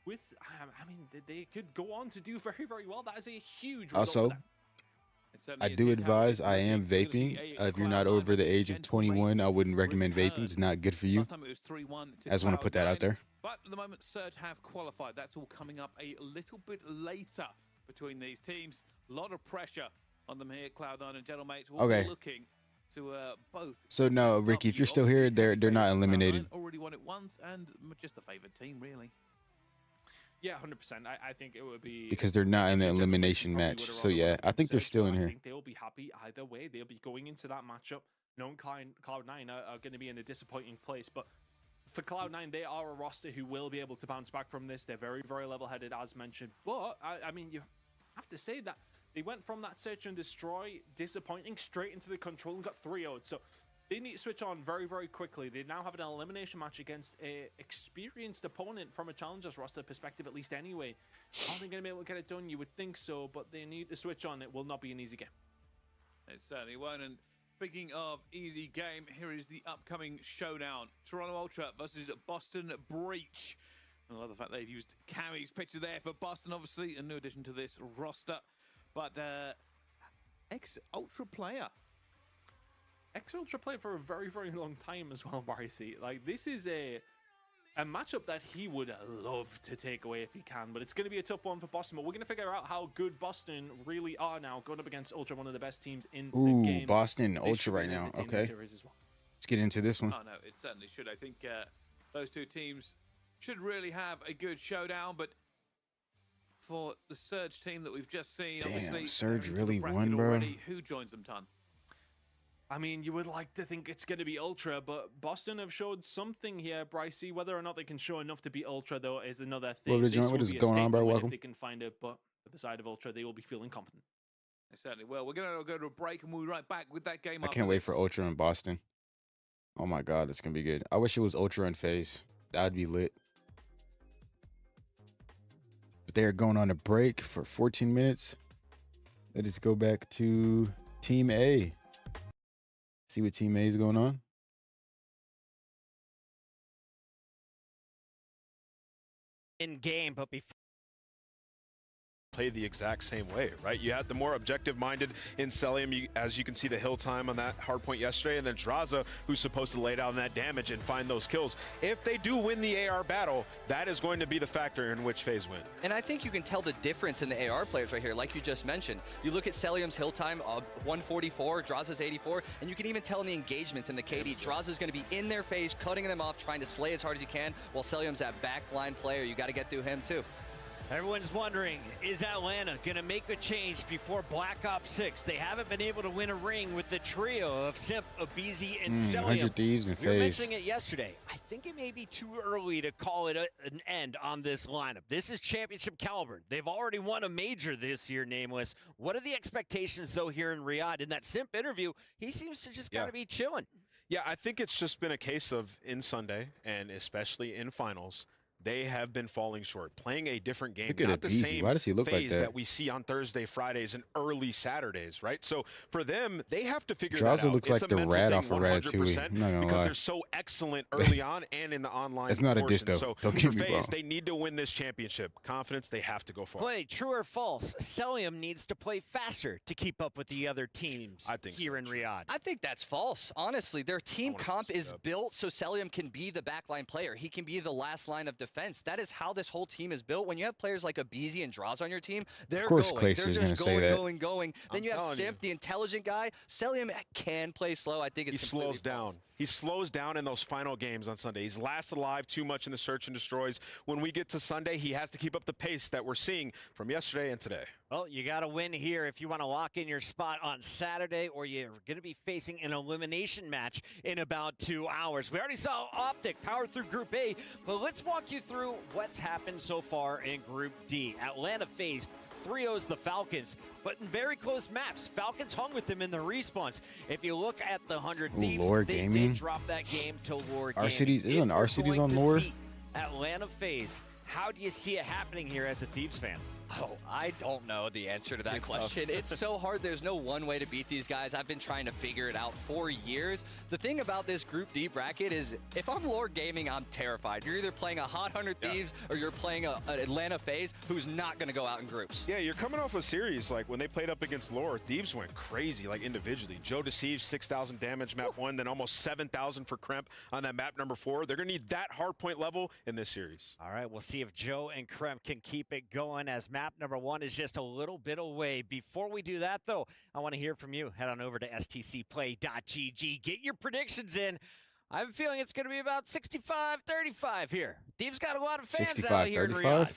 With, I mean, they could go on to do very, very well. That is a huge result. Also, I do advise I am vaping. If you're not over the age of 21, I wouldn't recommend vaping. It's not good for you. I just want to put that out there. But at the moment, Surge have qualified. That's all coming up a little bit later between these teams. A lot of pressure on them here, Cloud9 and Gentlemates. Okay. Looking to both. So no, Ricky, if you're still here, they're not eliminated. Already won it once, and just the favored team, really. Yeah, 100%. I think it would be because they're not in the elimination match. So yeah, I think they're still in here. I think they'll be happy either way. They'll be going into that matchup. Knowing Cloud9 are going to be in a disappointing place, but for Cloud9, they are a roster who will be able to bounce back from this. They're very, very level-headed, as mentioned. But I mean, you have to say that they went from that search and destroy, disappointing, straight into the control and got 3-0'd. So they need to switch on very, very quickly. They now have an elimination match against an experienced opponent from a Challengers roster perspective, at least anyway. Are they going to be able to get it done? You would think so, but they need to switch on. It will not be an easy game. It certainly won't. And speaking of easy game, here is the upcoming showdown. Toronto Ultra versus Boston Breach. I love the fact they've used Cammy's picture there for Boston, obviously, a new addition to this roster. But ex-Ultra player. Ex-Ultra played for a very, very long time as well, Barry C. Like, this is a matchup that he would love to take away if he can, but it's going to be a tough one for Boston. But we're going to figure out how good Boston really are now, going up against Ultra, one of the best teams in the game. Boston, Ultra right now. Okay. Let's get into this one. Oh, no, it certainly should. I think those two teams should really have a good showdown, but for the Surge team that we've just seen, damn, obviously, Surge really won, bro. Already. Who joins them, Ton? I mean, you would like to think it's going to be Ultra, but Boston have showed something here, Brycey. Whether or not they can show enough to be Ultra, though, is another thing. What is going on, bro? Welcome. If they can find it, but at the side of Ultra, they will be feeling confident. Certainly. Well, we're going to go to a break and we'll be right back with that game. I can't wait for Ultra in Boston. Oh my God, that's gonna be good. I wish it was Ultra and FaZe. That'd be lit. But they are going on a break for 14 minutes. Let us go back to Team A. See what Team A is going on. In game, but before. Play the exact same way, right? You had the more objective-minded in Celium, as you can see the hill time on that hard point yesterday, and then Draza, who's supposed to lay down that damage and find those kills. If they do win the AR battle, that is going to be the factor in which FaZe win. And I think you can tell the difference in the AR players right here, like you just mentioned. You look at Celium's hill time of 144, Draza's 84, and you can even tell in the engagements in the KD, Draza's going to be in their face, cutting them off, trying to slay as hard as he can, while Celium's that backline player. You got to get through him too. Everyone's wondering, is Atlanta going to make the change before Black Ops 6? They haven't been able to win a ring with the trio of Simp, Abizi, and Celium. 100 Thieves and We were FaZe. mentioning it yesterday. I think it may be too early to call it an end on this lineup. This is championship caliber. They've already won a major this year, Nameless. What are the expectations, though, here in Riyadh? In that Simp interview, he seems to just got to be chilling. Yeah, I think it's just been a case of in Sunday, and especially in finals, they have been falling short, playing a different game. Look at not the Abizi. same Why does he look like phase that? we see on Thursday, Fridays, and early Saturdays, right? So for them, they have to figure Draza that out. looks It's like a the mental rat thing, off of Rad 2. 100%, I'm not gonna because lie. they're so excellent early on and in the online It's not a diss, portion. though. So Don't for get me FaZe, wrong. they need to win this championship. Confidence, they have to go far. Play true or false? Celium needs to play faster to keep up with the other teams here in Riyadh. I think that's false. Honestly, their team comp is built so Celium can be the backline player. He can be the last line of defense. That is how this whole team is built. When you have players like Abizi and Draza on your team, they're Of course going. Clayster's They're gonna just say that. going. Then you have Simp, the intelligent guy. Celium can play slow. I think it's He completely slows down. He slows down in those final games on Sunday. He's lasted alive too much in the search and destroys. When we get to Sunday, he has to keep up the pace that we're seeing from yesterday and today. Well, you got to win here if you want to lock in your spot on Saturday, or you're going to be facing an elimination match in about 2 hours. We already saw Optic power through Group A, but let's walk you through what's happened so far in Group D. Atlanta FaZe 3-0's the Falcons, but in very close maps. Falcons hung with them in the respawns. If you look at the 100 Thieves, Lore they Gaming? did drop that game to Lore Our Gaming. cities isn't If our we're cities going on to Lore? beat Atlanta FaZe, how do you see it happening here as a Thieves fan? Oh, I don't know the answer to that Good stuff. question. It's so hard. There's no one way to beat these guys. I've been trying to figure it out for years. The thing about this Group D bracket is if I'm Lore Gaming, I'm terrified. You're either playing a hot 100 Thieves or you're playing an Atlanta FaZe who's not going to go out in groups. Yeah, you're coming off a series like when they played up against Lore, Thieves went crazy like individually. Joe Deceives 6,000 damage map 1, then almost 7,000 for Kremp on that map number 4. They're going to need that hard point level in this series. All right, we'll see if Joe and Kremp can keep it going as map number 1 is just a little bit away. Before we do that, though, I want to hear from you. Head on over to stcplay.gg. Get your predictions in. I have a feeling it's going to be about 65-35 here. Thieves got a lot of fans out here in Riyadh.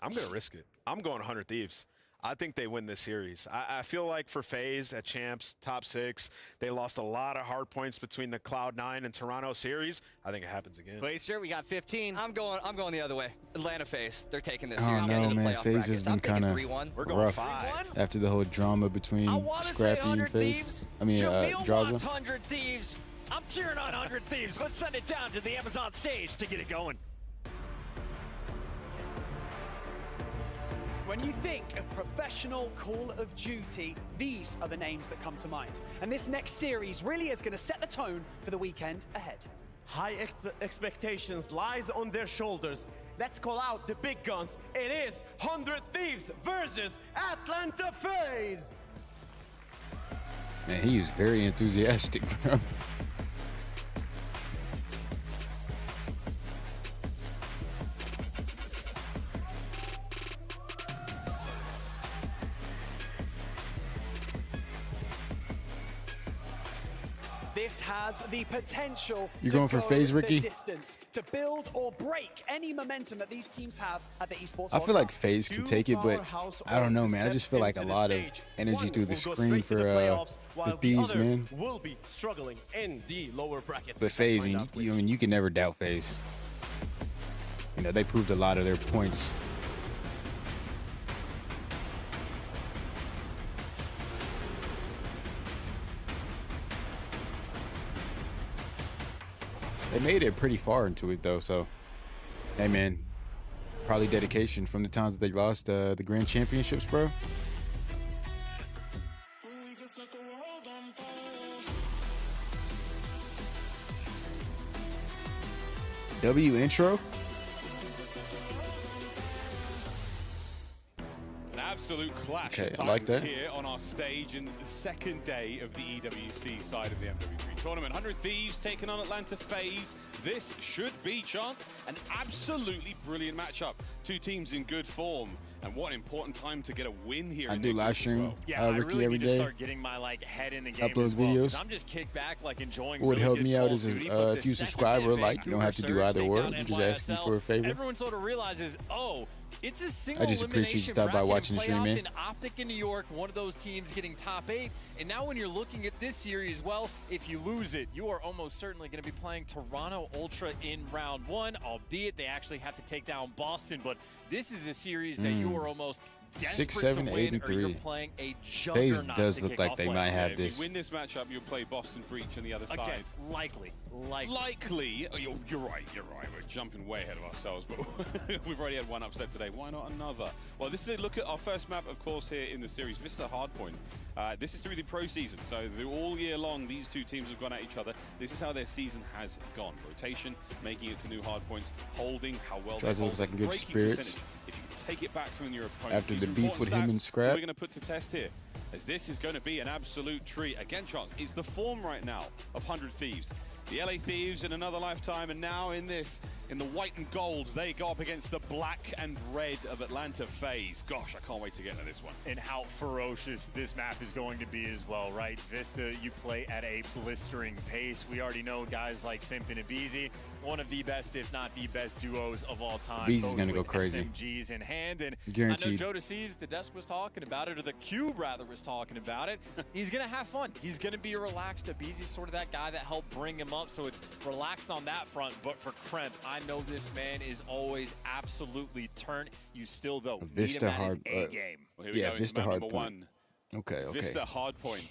I'm going to risk it. I'm going 100 Thieves. I think they win this series. I feel like for FaZe at Champs, top 6, they lost a lot of hard points between the Cloud9 and Toronto series. I think it happens again. Glacier, we got 15. I'm going the other way. Atlanta FaZe. They're taking this I series. don't Getting know, to the man. playoff FaZe has brackets. been I'm thinking kind of 3-1. We're going rough 5. after the whole drama between I want to say Scrappy 100 and FaZe. Thieves. I mean, Jamil Draza. wants 100 Thieves. I'm cheering on 100 Thieves. Let's send it down to the Amazon stage to get it going. When you think of professional Call of Duty, these are the names that come to mind. And this next series really is going to set the tone for the weekend ahead. High expectations lies on their shoulders. Let's call out the big guns. It is 100 Thieves versus Atlanta FaZe. Man, he is very enthusiastic, bro. This has the potential You to going for go FaZe, Ricky? the distance, to build or break any momentum that these teams have at the esports. I World feel like Cup. FaZe can take it, but I don't know, man. I just feel like a lot of energy through the screen for the Thieves, man. Will be struggling in the lower brackets. But FaZe, you can never doubt FaZe. You know, they proved a lot of their points. They made it pretty far into it, though, so, hey, man, probably dedication from the times that they lost the Grand Championships, bro. W intro? An absolute clash Okay, of I like titans that. here on our stage in the second day of the EWC side of the MW3 tournament. 100 Thieves taking on Atlanta FaZe. This should be, Chance, an absolutely brilliant matchup. Two teams in good form. And what an important time to get a win here. I in do their live group as stream, well. Yeah, I Ricky, really every need to day. start getting my head in the game Upload as well, 'cause videos. I'm just kicked back, enjoying. What would really help good me out Call is of Duty, if but you the subscribe or second like. You don't have to do Surge either or. takedown I'm just asking NYSL, for a favor. Everyone sort of realizes, oh, it's a single I just appreciate you elimination stopping by bracket watching the stream, playoffs man. in Optic in New York, one of those teams getting top 8. And now when you're looking at this series, well, if you lose it, you are almost certainly going to be playing Toronto Ultra in round 1, albeit they actually have to take down Boston. But this is a series that you are almost desperate 6, 7, to 8, win, and or you're 3. playing a FaZe juggernaut does to look kick like off they playoffs. might have If this. you win this matchup, you'll play Boston Breach on the other Again, side. likely. Likely. Oh, you're right. We're jumping way ahead of ourselves, but we've already had one upset today. Why not another? Well, this is a look at our first map, of course, here in the series, Vista Hardpoint. This is through the pro season, so all year long, these two teams have gone at each other. This is how their season has gone. Rotation, making it to new hardpoints, holding, how well they Tries hold, looks like in good breaking spirits. percentage. If you can take it back from your opponent. After these the are beef important with him stats and Scrap. We're going to put to test here, as this is going to be an absolute treat. Again, Chance, is the form right now of 100 Thieves. The LA Thieves in another lifetime, and now in the white and gold, they go up against the black and red of Atlanta FaZe. Gosh, I can't wait to get into this one. And how ferocious this map is going to be as well, right? Vista, you play at a blistering pace. We already know guys like Simp and Abizi, one of the best, if not the best duos of all time. Abizi's both gonna go with crazy. SMGs in hand. And I know Guaranteed. Joe Deceives, the desk was talking about it, or the cube rather was talking about it. He's gonna have fun. He's gonna be relaxed. Abizi's sort of that guy that helped bring him up, so it's relaxed on that front. But for Kremp, I know this man is always absolutely turned. You still, though, Vista need him at hard. his A game. Well, here we Yeah, go into Vista map hard number point. 1. Okay. Vista Hardpoint.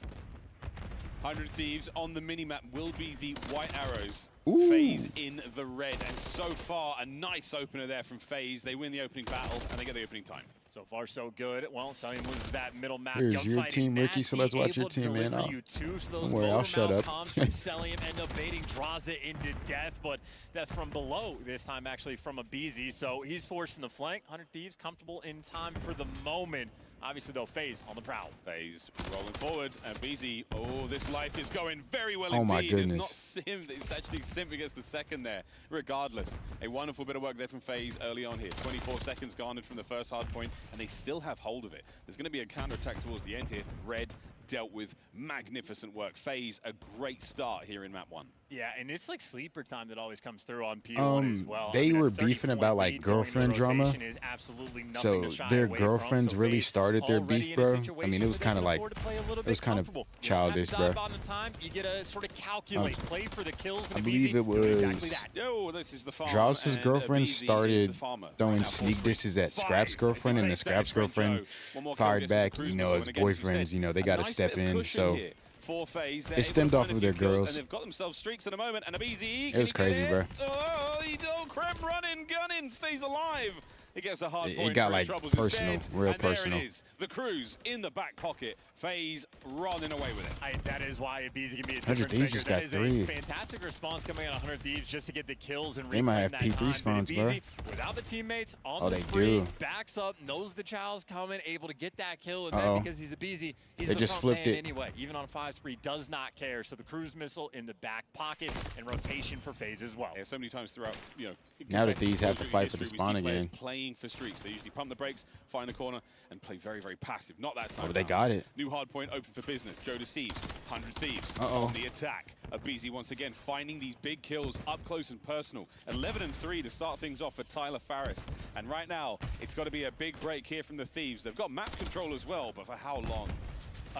100 Thieves on the minimap will be the white arrows. Ooh. FaZe in the red. And so far, a nice opener there from FaZe. They win the opening battle, and they get the opening time. So far, so good. Well, Salium wins that middle map. Here's your Gunfighting team, Ricky, so let's nasty, watch your able to team, man. deliver you too, so those Don't worry, I'll lower shut mount up. comms from Celium end up baiting Draza into death, but death from below, this time actually from Abizi. So he's forcing the flank. 100 Thieves comfortable in time for the moment. Obviously, though, FaZe on the prowl. FaZe rolling forward, and BZ, oh, this life is going very well Oh indeed. my It's goodness. not Sim, it's actually Sim who gets the second there. Regardless, a wonderful bit of work there from FaZe early on here. 24 seconds garnered from the first hard point, and they still have hold of it. There's going to be a counter-attack towards the end here. Red dealt with magnificent work. FaZe, a great start here in map 1. Yeah, and it's like sleeper time that always comes through on P1 as well. They I mean, were a 30 beefing point about like lead going into girlfriend drama. rotation is absolutely nothing So to shy their away from. girlfriends So really FaZe started their already beef, in a bro. I situation mean, it was where they kind of can like afford to play a little it bit was kind of comfortable. childish, You don't have bro. to dive on the time. You get to sort of calculate, play for the kills. I And believe Abizi it doing exactly was that. Yo, this is the farm. Draws' and girlfriend Abizi is the started farmer. throwing Now, sneak force disses at five. Scrap's girlfriend, and the 10 Scrap's seconds, girlfriend Joe. One more fired kill back. distance You to know, Crucible, as and again, as you boyfriends, said, you know, they a got to nice step bit of in. cushion So here for FaZe. They're it able to stemmed find off a of few their kills, girls. And they've got themselves streaks in a moment, and Abizi, It was crazy, bro. Oh, he don't Kremp running, gunning, stays alive. He gets a hard It point got, for like, his troubles personal, instead. real and personal. There it is. The cruise in the back pocket. FaZe running away with it. That is why Abizi can be a 100 difference Thieves maker. just That got is 3. a fantastic response coming out of 100 Thieves just to get the kills and They might reclaim have that P3 time. spawns, But bro. Abizi, without the teammates on Oh, the they spree, do. backs up, knows the child's coming, able to get that kill, and Uh-oh. then because he's Abizi, he's They the just front flipped man it. anyway. Even on a 5 spree, does not care. So the cruise missile in the back pocket and rotation for FaZe as well. Yeah, so many times throughout, you know, Now the Thieves have to competitive fight for the history, we spawn see players again. playing playing for streaks. They usually pump the brakes, find the corner, and play very, very passive. Not that time. Oh, they got it. New hard point open for business. Joe Deceives, 100 Thieves on the attack. Abizi once again finding these big kills up close and personal. 11-3 to start things off for Tyler Farris. And right now, it's got to be a big break here from the Thieves. They've got map control as well, but for how long?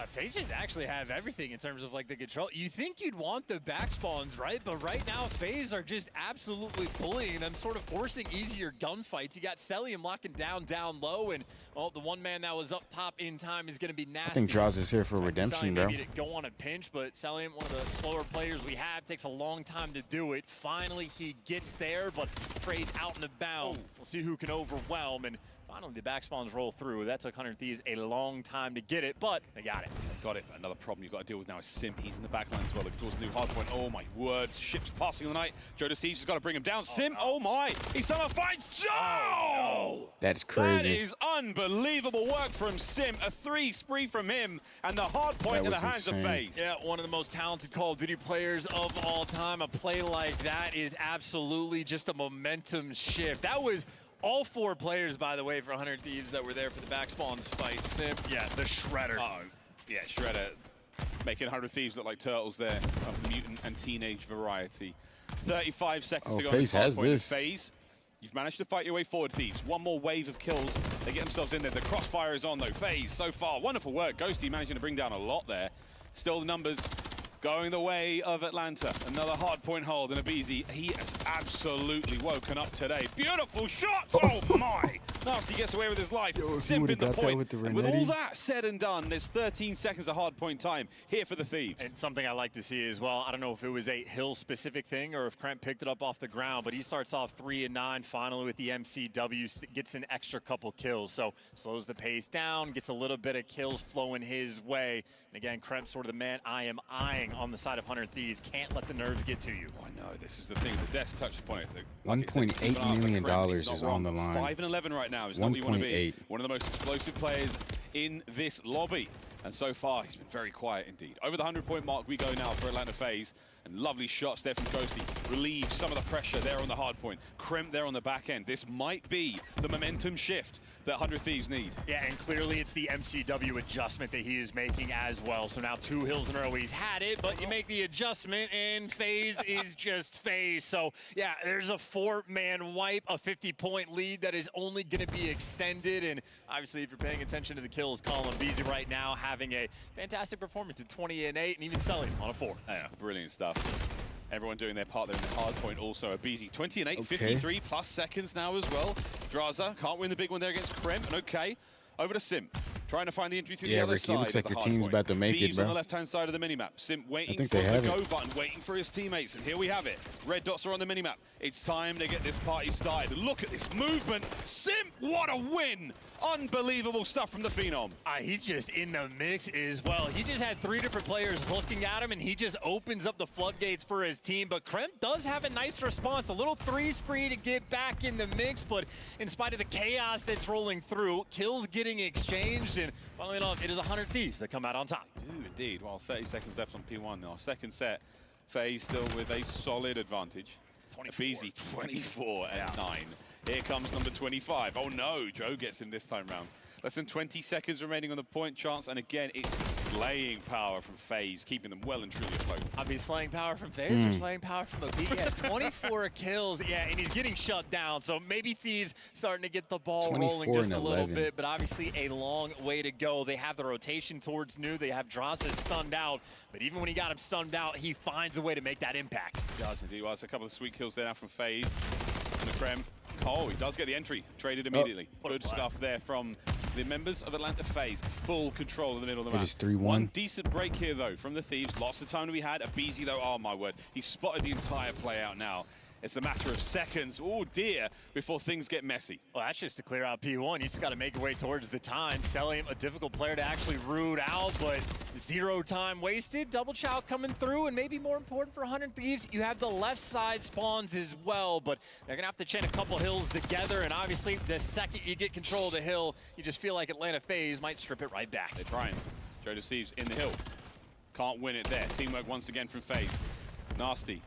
FaZe actually have everything in terms of like the control. You think you'd want the back spawns, right? But right now, FaZe are just absolutely bullying them, sort of forcing easier gunfights. You got Celium locking down low, and the one man that was up top in time is going to be nasty. I think Draws is here for redemption, bro. Maybe to go on a pinch, but Celium, one of the slower players we have, takes a long time to do it. Finally, he gets there, but Trey's out in the bound. We'll see who can overwhelm, and finally the back spawns roll through. That took 100 Thieves a long time to get it, but they got it. Got it. Another problem you've got to deal with now is Sim. He's in the backline as well. Looking towards the new hard point. Oh my words. Ships passing the night. Joe Deceives has got to bring him down. Sim, oh my. He somehow finds Joe! That's crazy. That is unbelievable work from Sim. A 3 spree from him, and the hard point in the hands of FaZe. Yeah, one of the most talented Call of Duty players of all time. A play like that is absolutely just a momentum shift. That was all 4 players, by the way, for 100 Thieves that were there for the back spawns fight. Sim, yeah, the Shredder. Oh, yeah, Shredder. Making 100 Thieves look like turtles there of mutant and teenage variety. 35 seconds to go on this hard point. FaZe, you've managed to fight your way forward, Thieves. One more wave of kills. They get themselves in there. The crossfire is on, though. FaZe, so far, wonderful work. Ghosty managing to bring down a lot there. Still the numbers going the way of Atlanta. Another hard point hold, and Abizi, he has absolutely woken up today. Beautiful shots! Oh my! Nasty gets away with his life. Simping the point. With all that said and done, there's 13 seconds of hard point time here for the Thieves. And something I like to see as well, I don't know if it was a Hill-specific thing or if Kremp picked it up off the ground, but he starts off 3-9 finally with the MCW, gets an extra couple kills. So slows the pace down, gets a little bit of kills flowing his way. And again, Kremp sort of the man I am eyeing on the side of 100 Thieves. Can't let the nerves get to you. I know, this is the thing. The desk touched upon it. $1.8 million is on the line. 5-11 right now is not what you want to be. One of the most explosive players in this lobby. And so far, he's been very quiet indeed. Over the 100-point mark we go now for Atlanta FaZe. And lovely shots there from Ghosty. Relieves some of the pressure there on the hard point. Kremp there on the back end. This might be the momentum shift that 100 Thieves need. Yeah, and clearly it's the MCW adjustment that he is making as well. So now 2 hills in a row. He's had it, but you make the adjustment, and FaZe is just FaZe. So, yeah, there's a 4-man wipe, a 50-point lead that is only going to be extended. And obviously, if you're paying attention to the kills, Colin Beasley right now having a fantastic performance at 20 and 8, and even selling on a 4. Yeah, brilliant stuff. Everyone doing their part there in the hard point also. Abizi 20 and 8, 53 plus seconds now as well. Draza can't win the big one there against Kremp, and okay. Over to Sim, trying to find the entry through the other side. Yeah, Ricky, looks like your team's about to make it, bro. On the left-hand side of the minimap. Sim waiting for the go button, waiting for his teammates, and here we have it. Red dots are on the minimap. It's time to get this party started. Look at this movement. Sim, what a win! Unbelievable stuff from the Phenom. He's just in the mix as well. He just had 3 different players looking at him, and he just opens up the floodgates for his team. But Kremp does have a nice response. A little 3 spree to get back in the mix, but in spite of the chaos that's rolling through, kills getting exchanged, and funnily enough, it is 100 Thieves that come out on top. Do indeed. Well, 30 seconds left on P1 now. Second set, FaZe still with a solid advantage. Abizi 24 and 9. Here comes number 25. Oh no, Joe gets him this time round. Less than 20 seconds remaining on the point chance, and again, it's the slaying power from FaZe, keeping them well and truly afloat. I mean, slaying power from FaZe or slaying power from a beat? Yeah, 24 kills, yeah, and he's getting shut down, so maybe Thieves starting to get the ball rolling just a little bit, but obviously a long way to go. They have the rotation towards New, they have Draza stunned out, but even when he got him stunned out, he finds a way to make that impact. He does indeed. Well, it's a couple of sweet kills there now from FaZe. And the Krem. Oh, he does get the entry. Traded immediately. Good stuff there from the members of Atlanta FaZe. Full control in the middle of the map. It is 3-1. One decent break here, though, from the Thieves. Lots of time to be had. Abizi, though, oh, my word. He spotted the entire play out now. It's a matter of seconds, oh dear, before things get messy. Well, that's just to clear out P1. You just got to make your way towards the time. Celium, a difficult player to actually root out, but 0 time wasted. Double chow coming through, and maybe more important for 100 Thieves, you have the left side spawns as well, but they're going to have to chain a couple hills together, and obviously the second you get control of the hill, you just feel like Atlanta FaZe might strip it right back. They're trying. Joe Deceives in the hill. Can't win it there. Teamwork once again from FaZe. Nasty.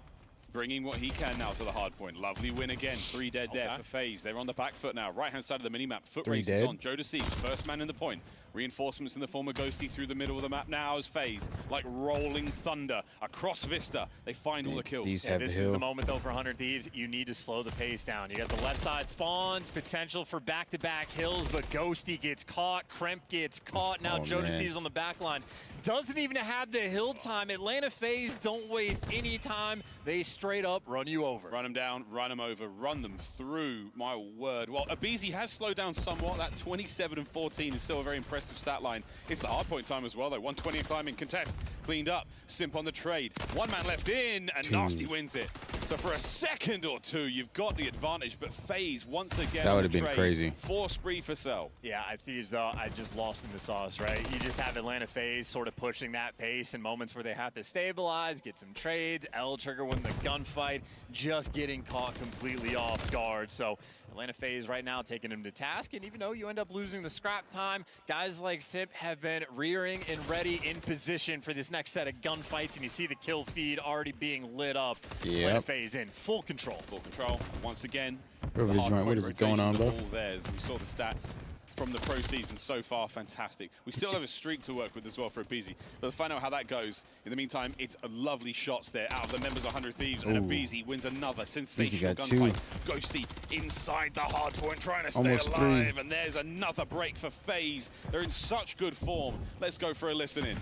bringing what he can now to the hard point. Lovely win again. 3 dead there for FaZe. They're on the back foot now. Right-hand side of the minimap. Foot race is on. Joe Deceives, first man in the point. Reinforcements in the form of Ghosty through the middle of the map now as FaZe, like rolling thunder across Vista. They find all the kills. This is the moment, though, for 100 Thieves. You need to slow the pace down. You got the left side spawns, potential for back-to-back hills, but Ghosty gets caught, Kremp gets caught. Now Joe Deceives on the back line. Doesn't even have the hill time. Atlanta FaZe don't waste any time. They straight up run you over. Run them down, run them over, run them through. My word. Well, Abizi has slowed down somewhat. That 27 and 14 is still a very impressive stat line. It's the hard point time as well, though. 120 and climbing contest. Cleaned up. Simp on the trade. One man left in, and Nasty wins it. So for a second or two, you've got the advantage, but FaZe once again. That would have been crazy. 4 spree for Cell. Yeah, I Thieves, though, I just lost in the sauce, right? You just have Atlanta FaZe sort of pushing that pace in moments where they have to stabilize, get some trades. L Trigger win the gunfight, just getting caught completely off guard. So Atlanta FaZe right now taking him to task, and even though you end up losing the scrap time, guys like Simp have been rearing and ready in position for this next set of gunfights, and you see the kill feed already being lit up. Atlanta FaZe in full control. Full control. Once again, what is going on, bro? All theirs. We saw the stats from the pro season so far. Fantastic. We still have a streak to work with as well for Abizi. But let's find out how that goes. In the meantime, it's a lovely shots there out of the members of 100 Thieves, and Abizi wins another sensational gunfight. Ghosty inside the hard point, trying to stay alive, and there's another break for FaZe. They're in such good form. Let's go for a listen in.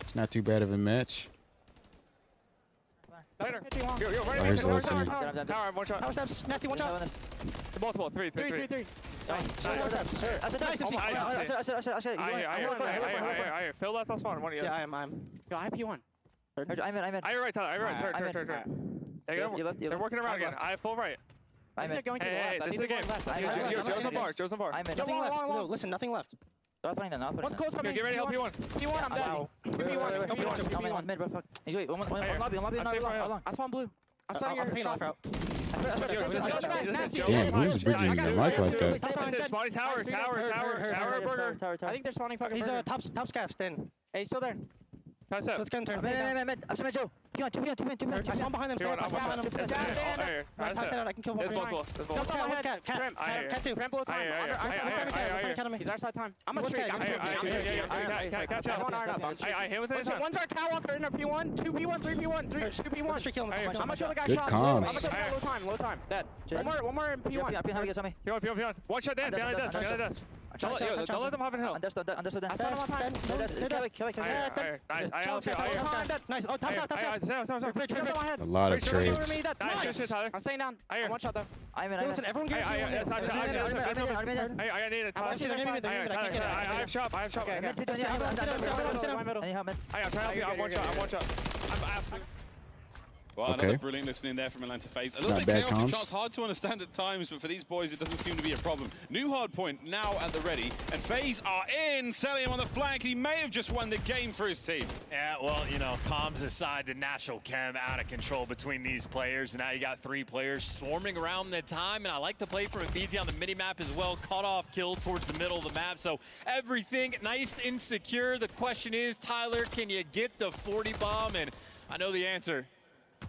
It's not too bad of a match. Later. Here's the listening. Tower, one shot. Nasty, one shot. Multiple, three. Nice. I hear. Phil left on spawn. One of you. Yeah, I'm. Yo, I P1. I'm in. I right, Tyler. I right. Turn. They're working around again. I have full right. Hey, this is the game. Joe's on bar. I'm in. Nothing left. No, listen, nothing left. What's close to me? Get ready to help P1. P1, I'm dead. P1. Mid, bro, fuck. Enjoy. One lobby. I spawn blue. I'm starting your shot. Damn, who's bridging the mic like that? Spawning tower, burger. I think they're spawning fucking burger. He's top scaff, Stin. Hey, he's still there. Let's get in turn. Mid. I'm sorry, Joe. Two. I spawn behind them. I can kill one. Cat two. He's our side time. I'm gonna streak. Catch up. I hit with it. One's our Cod Walker in our P1, 2 P1, 3 P1, 2 P1. I'm gonna kill the guy shot. I'm gonna kill low time. Dead. One more in P1. P1. One shot dead. Behind us. Don't let them hop in hill. Understood. Nice. Oh, top. A lot of trades. Nice. I'm staying down. One shot though. I'm in. Everyone get I need it. I have shot. I'm one shot. I'm absolutely. Well, another brilliant listening there from Atlanta FaZe. A little bit chaotic shots, hard to understand at times, but for these boys, it doesn't seem to be a problem. New hard point now at the ready, and FaZe are in. Celium on the flank. He may have just won the game for his team. Yeah, well, you know, comms aside, the natural chem out of control between these players, and now you got 3 players swarming around the time, and I like to play from Abizi on the mini-map as well. Cut off, kill towards the middle of the map, so everything nice and secure. The question is, Tyler, can you get the 40 bomb? And I know the answer.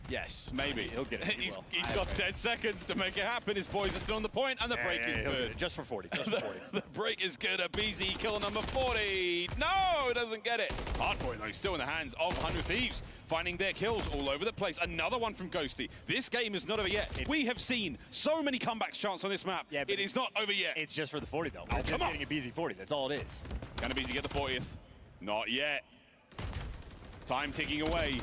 Yes, maybe. He'll get it. He's got 10 seconds to make it happen. His boys are still on the point, and the break is good. Just for 40. The break is good. Abizi, kill number 40. No, doesn't get it. Hard point, though, still in the hands of 100 Thieves, finding their kills all over the place. Another one from Ghosty. This game is not over yet. We have seen so many comebacks chance on this map. Yeah, it is not over yet. It's just for the 40, though. Oh, come on. Getting Abizi 40. That's all it is. Can Abizi get the 40th? Not yet. Time ticking away.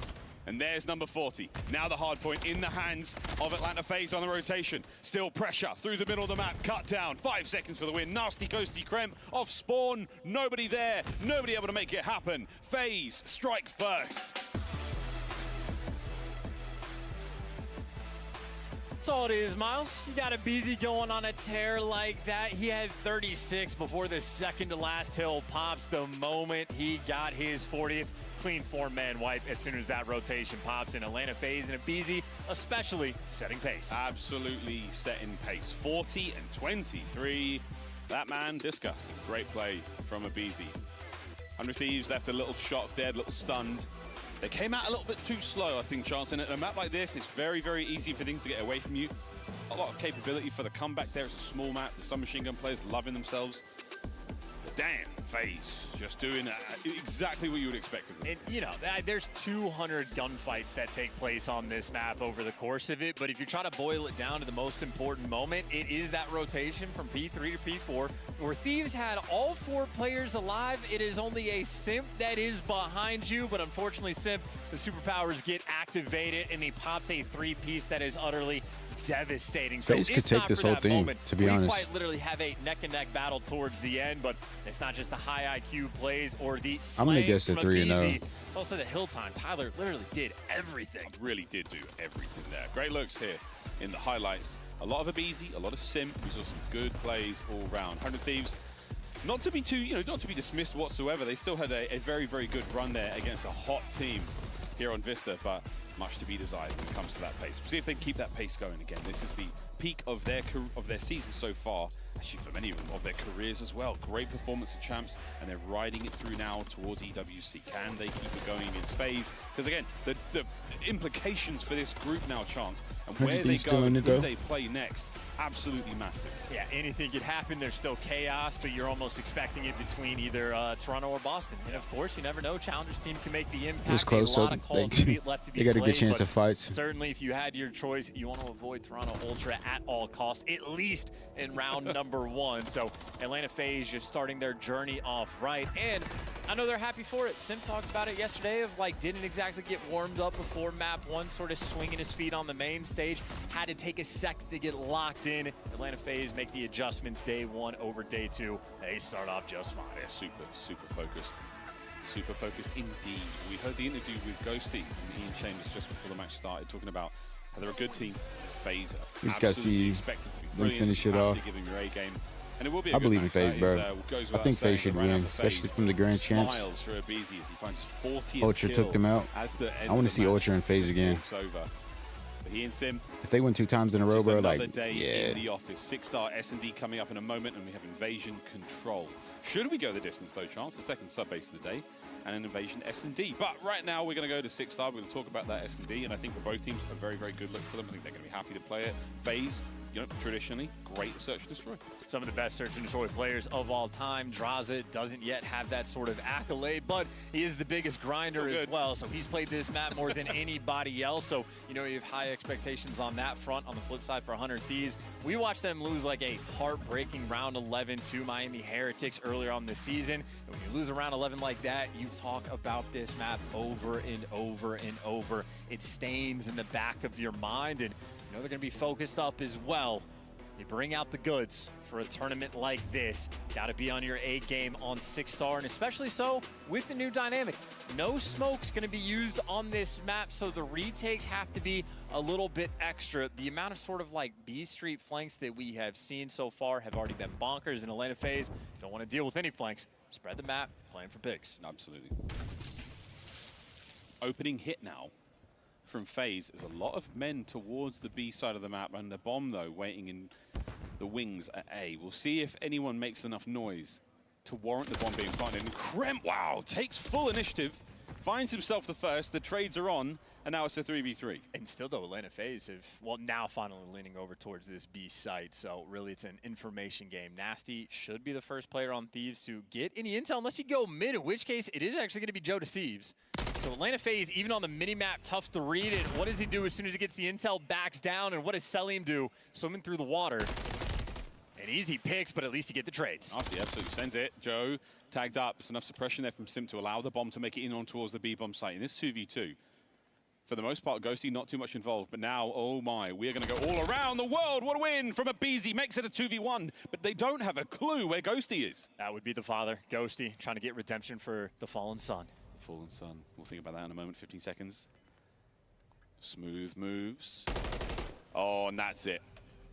And there's number 40. Now the hard point in the hands of Atlanta FaZe on the rotation. Still pressure through the middle of the map. Cut down. 5 seconds for the win. Nasty Ghosty Krem off spawn. Nobody there. Nobody able to make it happen. FaZe strike first. That's all it is, Miles. You got Abizi going on a tear like that. He had 36 before the second to last hill pops the moment he got his 40th. Clean 4-man wipe as soon as that rotation pops in. Atlanta FaZe and Abizi, especially setting pace. Absolutely setting pace. 40 and 23. That man, disgusting. Great play from Abizi. 100 Thieves left a little shocked there, a little stunned. They came out a little bit too slow, I think, Chance. And at a map like this, it's very, very easy for things to get away from you. A lot of capability for the comeback there. It's a small map. The submachine gun players loving themselves. But damn, FaZe just doing exactly what you would expect of them. And, you know, there's 200 gunfights that take place on this map over the course of it, but if you're trying to boil it down to the most important moment, it is that rotation from P3 to P4, where Thieves had all 4 players alive. It is only a Simp that is behind you, but unfortunately, Simp, the superpowers get activated, and he pops a 3-piece that is utterly devastating. So FaZe could take this whole thing, to be honest. We quite literally have a neck-and-neck battle towards the end, but it's not just the high IQ plays or the I'm gonna guess a 3-0. It's also the hill time. Tyler literally did everything. Really did do everything there. Great looks here in the highlights. A lot of Abizi, a lot of Simp. We saw some good plays all round. 100 Thieves, not to be too, not to be dismissed whatsoever. They still had a very, very good run there against a hot team here on Vista, but much to be desired when it comes to that pace. We'll see if they can keep that pace going again. This is the peak of their season so far, actually for many of them, of their careers as well. Great performance of champs, and they're riding it through now towards EWC. Can they keep it going against FaZe? Because again, the implications for this group now, Chance, and where they go and who they play next, absolutely massive. Yeah, anything could happen. There's still chaos, but you're almost expecting it between either Toronto or Boston. And of course, you never know. Challengers team can make the impact. It was close, so they got a good chance of fights. Certainly, if you had your choice, you want to avoid Toronto Ultra at all costs, at least in round number 1. So Atlanta FaZe just starting their journey off right, and I know they're happy for it. Simp talked about it yesterday of like didn't exactly get warmed up before map 1, sort of swinging his feet on the main stage. Had to take a second to get locked in. Atlanta FaZe make the adjustments day 1 over day 2. They start off just fine. Yeah, super focused. Super focused indeed. We heard the interview with Ghosty and Ian Chambers just before the match started, talking about how they're a good team. FaZe are absolutely expected to be brilliant. Finish it off. Give them your A game. And it will be I believe in FaZe, bro. I think FaZe should win, especially from the Grand Champs. For Abizi as he finds his 40th Ultra took them out. I want to see Ultra and FaZe again. But he and Sim, if they win 2 times in a row, bro, like, day yeah. in the office. 6-star S&D coming up in a moment, and we have Invasion Control. Should we go the distance, though, Chance? The second sub-base of the day, and an Invasion S&D. But right now, we're going to go to 6-star. We're going to talk about that S&D, and I think for both teams, a very, very good look for them. I think they're going to be happy to play it. FaZe, traditionally, great search and destroy. Some of the best search and destroy players of all time. Draza doesn't yet have that sort of accolade, but he is the biggest grinder as well. So he's played this map more than anybody else. So, you have high expectations on that front. On the flip side for 100 Thieves, we watched them lose like a heartbreaking round 11 to Miami Heretics earlier on this season. And when you lose a round 11 like that, you talk about this map over and over and over. It stains in the back of your mind, and they're going to be focused up as well. You bring out the goods for a tournament like this. Got to be on your A game on 6-star, and especially so with the new dynamic. No smoke's going to be used on this map, so the retakes have to be a little bit extra. The amount of sort of like B Street flanks that we have seen so far have already been bonkers. In Atlanta FaZe, don't want to deal with any flanks. Spread the map, playing for picks. Absolutely. Opening hit now from FaZe is a lot of men towards the B side of the map, and the bomb, though, waiting in the wings at A. We'll see if anyone makes enough noise to warrant the bomb being planted. And Krem, wow, takes full initiative, finds himself the first, the trades are on, and now it's a 3v3. And still, though, Atlanta FaZe have, well, now finally leaning over towards this B site, so really it's an information game. Nasty should be the first player on Thieves to get any intel, unless you go mid, in which case it is actually going to be Joe Deceives. So Atlanta FaZe, even on the mini-map, tough to read. And what does he do as soon as he gets the intel, backs down? And what does Selim do? Swimming through the water. An easy picks, but at least you get the trades. Nasty absolutely sends it. Joe tagged up. There's enough suppression there from Sim to allow the bomb to make it in on towards the B-bomb site. In this 2v2, for the most part, Ghosty not too much involved. But now, oh my, we're going to go all around the world. What a win from Abizi. Makes it a 2v1, but they don't have a clue where Ghosty is. That would be the father. Ghosty trying to get redemption for the fallen son. Fallen Sun. We'll think about that in a moment. 15 seconds. Smooth moves. Oh, and that's it.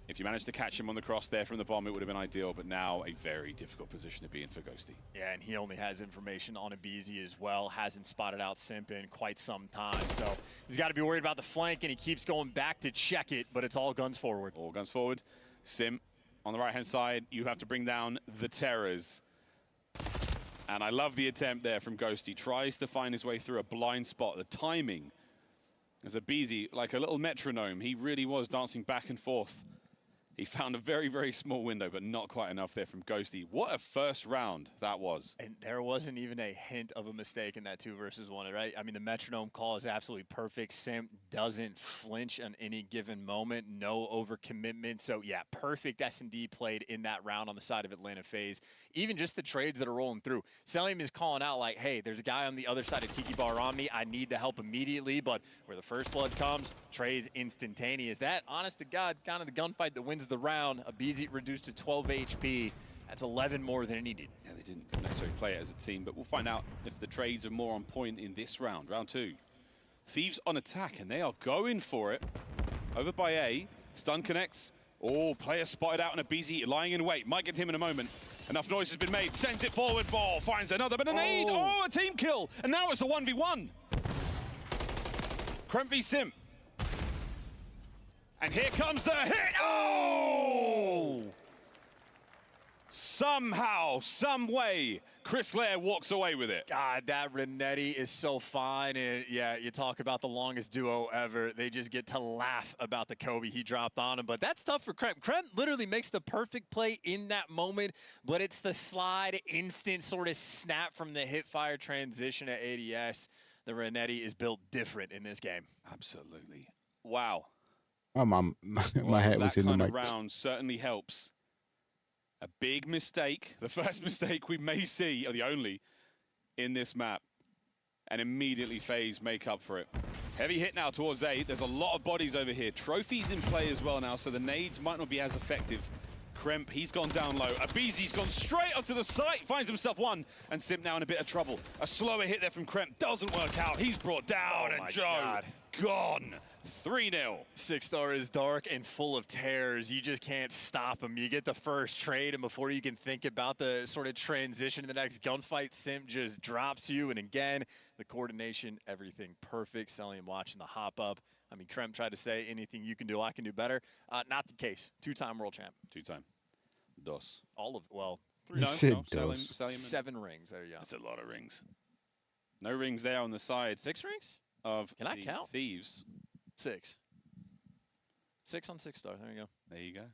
If you managed to catch him on the cross there from the bomb, it would have been ideal, but now a very difficult position to be in for Ghosty. Yeah, and he only has information on Abizi as well. Hasn't spotted out Simp in quite some time, so he's got to be worried about the flank, and he keeps going back to check it, but it's all guns forward. All guns forward. Sim on the right-hand side, you have to bring down the Terrors. And I love the attempt there from Ghost. He tries to find his way through a blind spot. The timing as Abizi, like a little metronome, he really was dancing back and forth. He found a very, very small window, but not quite enough there from Ghosty. What a first round that was. And there wasn't even a hint of a mistake in that 2 versus 1, right? I mean, the metronome call is absolutely perfect. Sim doesn't flinch on any given moment. No overcommitment. So, yeah, perfect S&D played in that round on the side of Atlanta FaZe. Even just the trades that are rolling through. Selim is calling out like, hey, there's a guy on the other side of Tiki Bar on me. I need to help immediately. But where the first blood comes, trades instantaneous. That, honest to God, kind of the gunfight that wins the round. Abizi reduced to 12 HP. That's 11 more than he needed. Yeah, they didn't necessarily play it as a team, but we'll find out if the trades are more on point in this round, round 2. Thieves on attack, and they are going for it. Over by A, stun connects. Oh, player spotted out on Abizi, lying in wait. Might get him in a moment. Enough noise has been made. Sends it forward. Ball finds another, but a nade. Oh, a team kill. And now it's a 1v1. Kremp v Simp. And here comes the hit. Oh! Somehow, some way, Chris Lair walks away with it. God, that Renetti is so fine. And yeah, you talk about the longest duo ever. They just get to laugh about the Kobe he dropped on him. But that's tough for Kremp. Kremp literally makes the perfect play in that moment, but it's the slide, instant sort of snap from the hip fire transition at ADS. The Renetti is built different in this game. Absolutely. Wow. My hat was in the mic. That kind of round certainly helps. A big mistake, the first mistake we may see, or the only, in this map. And immediately FaZe make up for it. Heavy hit now towards A. There's a lot of bodies over here. Trophies in play as well now, so the nades might not be as effective. Kremp, he's gone down low. Abizi's gone straight up to the site, finds himself one, and Simp now in a bit of trouble. A slower hit there from Kremp doesn't work out. He's brought down, and Joe gone. 3-0. 6-star is dark and full of terrors. You just can't stop him. You get the first trade, and before you can think about the sort of transition to the next gunfight, Simp just drops you. And again, the coordination, everything perfect. Selim watching the hop up. I mean, Kremp tried to say anything you can do, I can do better. Not the case. 2-time world champ. 2-time. Dos. All of, well, 3. No, Selim 7 rings. There you go. That's a lot of rings. No rings there on the side. 6 rings? Of Can I count? Thieves. 6. 6 on 6-star. There you go. There you go.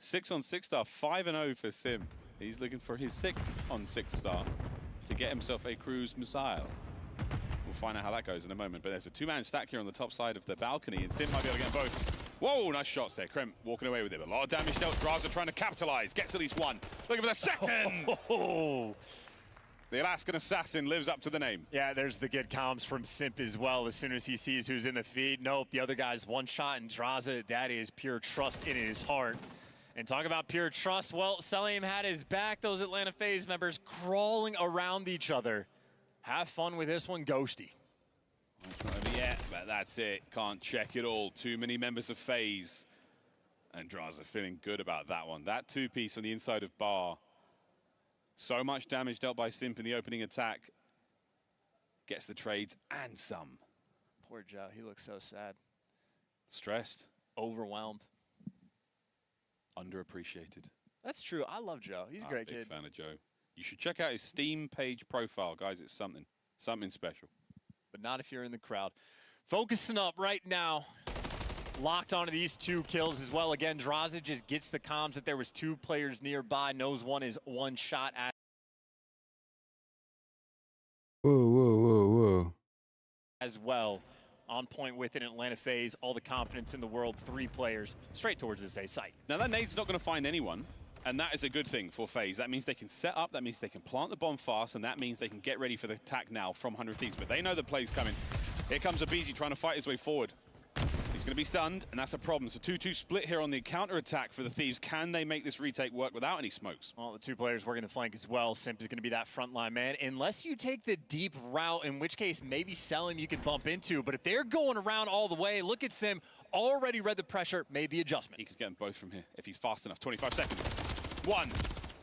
6 on 6-star. 5-0 for Sim. He's looking for his 6th on 6-star to get himself a cruise missile. We'll find out how that goes in a moment. But there's a 2-man stack here on the top side of the balcony, and Sim might be able to get both. Whoa, nice shots there. Kremp walking away with it. A lot of damage dealt. Draza trying to capitalize. Gets at least one. Looking for the second. The Alaskan Assassin lives up to the name. Yeah, there's the good comms from Simp as well. As soon as he sees who's in the feed, nope, the other guy's one shot, and Draza, that is pure trust in his heart. And talk about pure trust, well, Selim had his back. Those Atlanta FaZe members crawling around each other. Have fun with this one, Ghosty. It's not over yet, but that's it. Can't check it all. Too many members of FaZe. And Draza feeling good about that one. That 2-piece on the inside of Bar. So much damage dealt by Simp in the opening attack. Gets the trades and some. Poor Joe, he looks so sad. Stressed. Overwhelmed. Underappreciated. That's true. I love Joe. He's a great kid. Big fan of Joe. You should check out his Steam page profile, guys. It's something special. But not if you're in the crowd. Focusing up right now. Locked onto these 2 kills as well. Again, Draza just gets the comms that there was 2 players nearby. Knows one is one shot at. Whoa. As well. On point with it in Atlanta FaZe. All the confidence in the world. 3 players straight towards this A site. Now that nade's not going to find anyone. And that is a good thing for FaZe. That means they can set up. That means they can plant the bomb fast. And that means they can get ready for the attack now from 100 Thieves. But they know the play's coming. Here comes Abizi trying to fight his way forward. He's going to be stunned, and that's a problem. So 2-2 split here on the counter-attack for the Thieves. Can they make this retake work without any smokes? Well, the 2 players working the flank as well. Simp is going to be that frontline man. Unless you take the deep route, in which case maybe Selim you can bump into. But if they're going around all the way, look at Sim. Already read the pressure, made the adjustment. He could get them both from here if he's fast enough. 25 seconds. 1.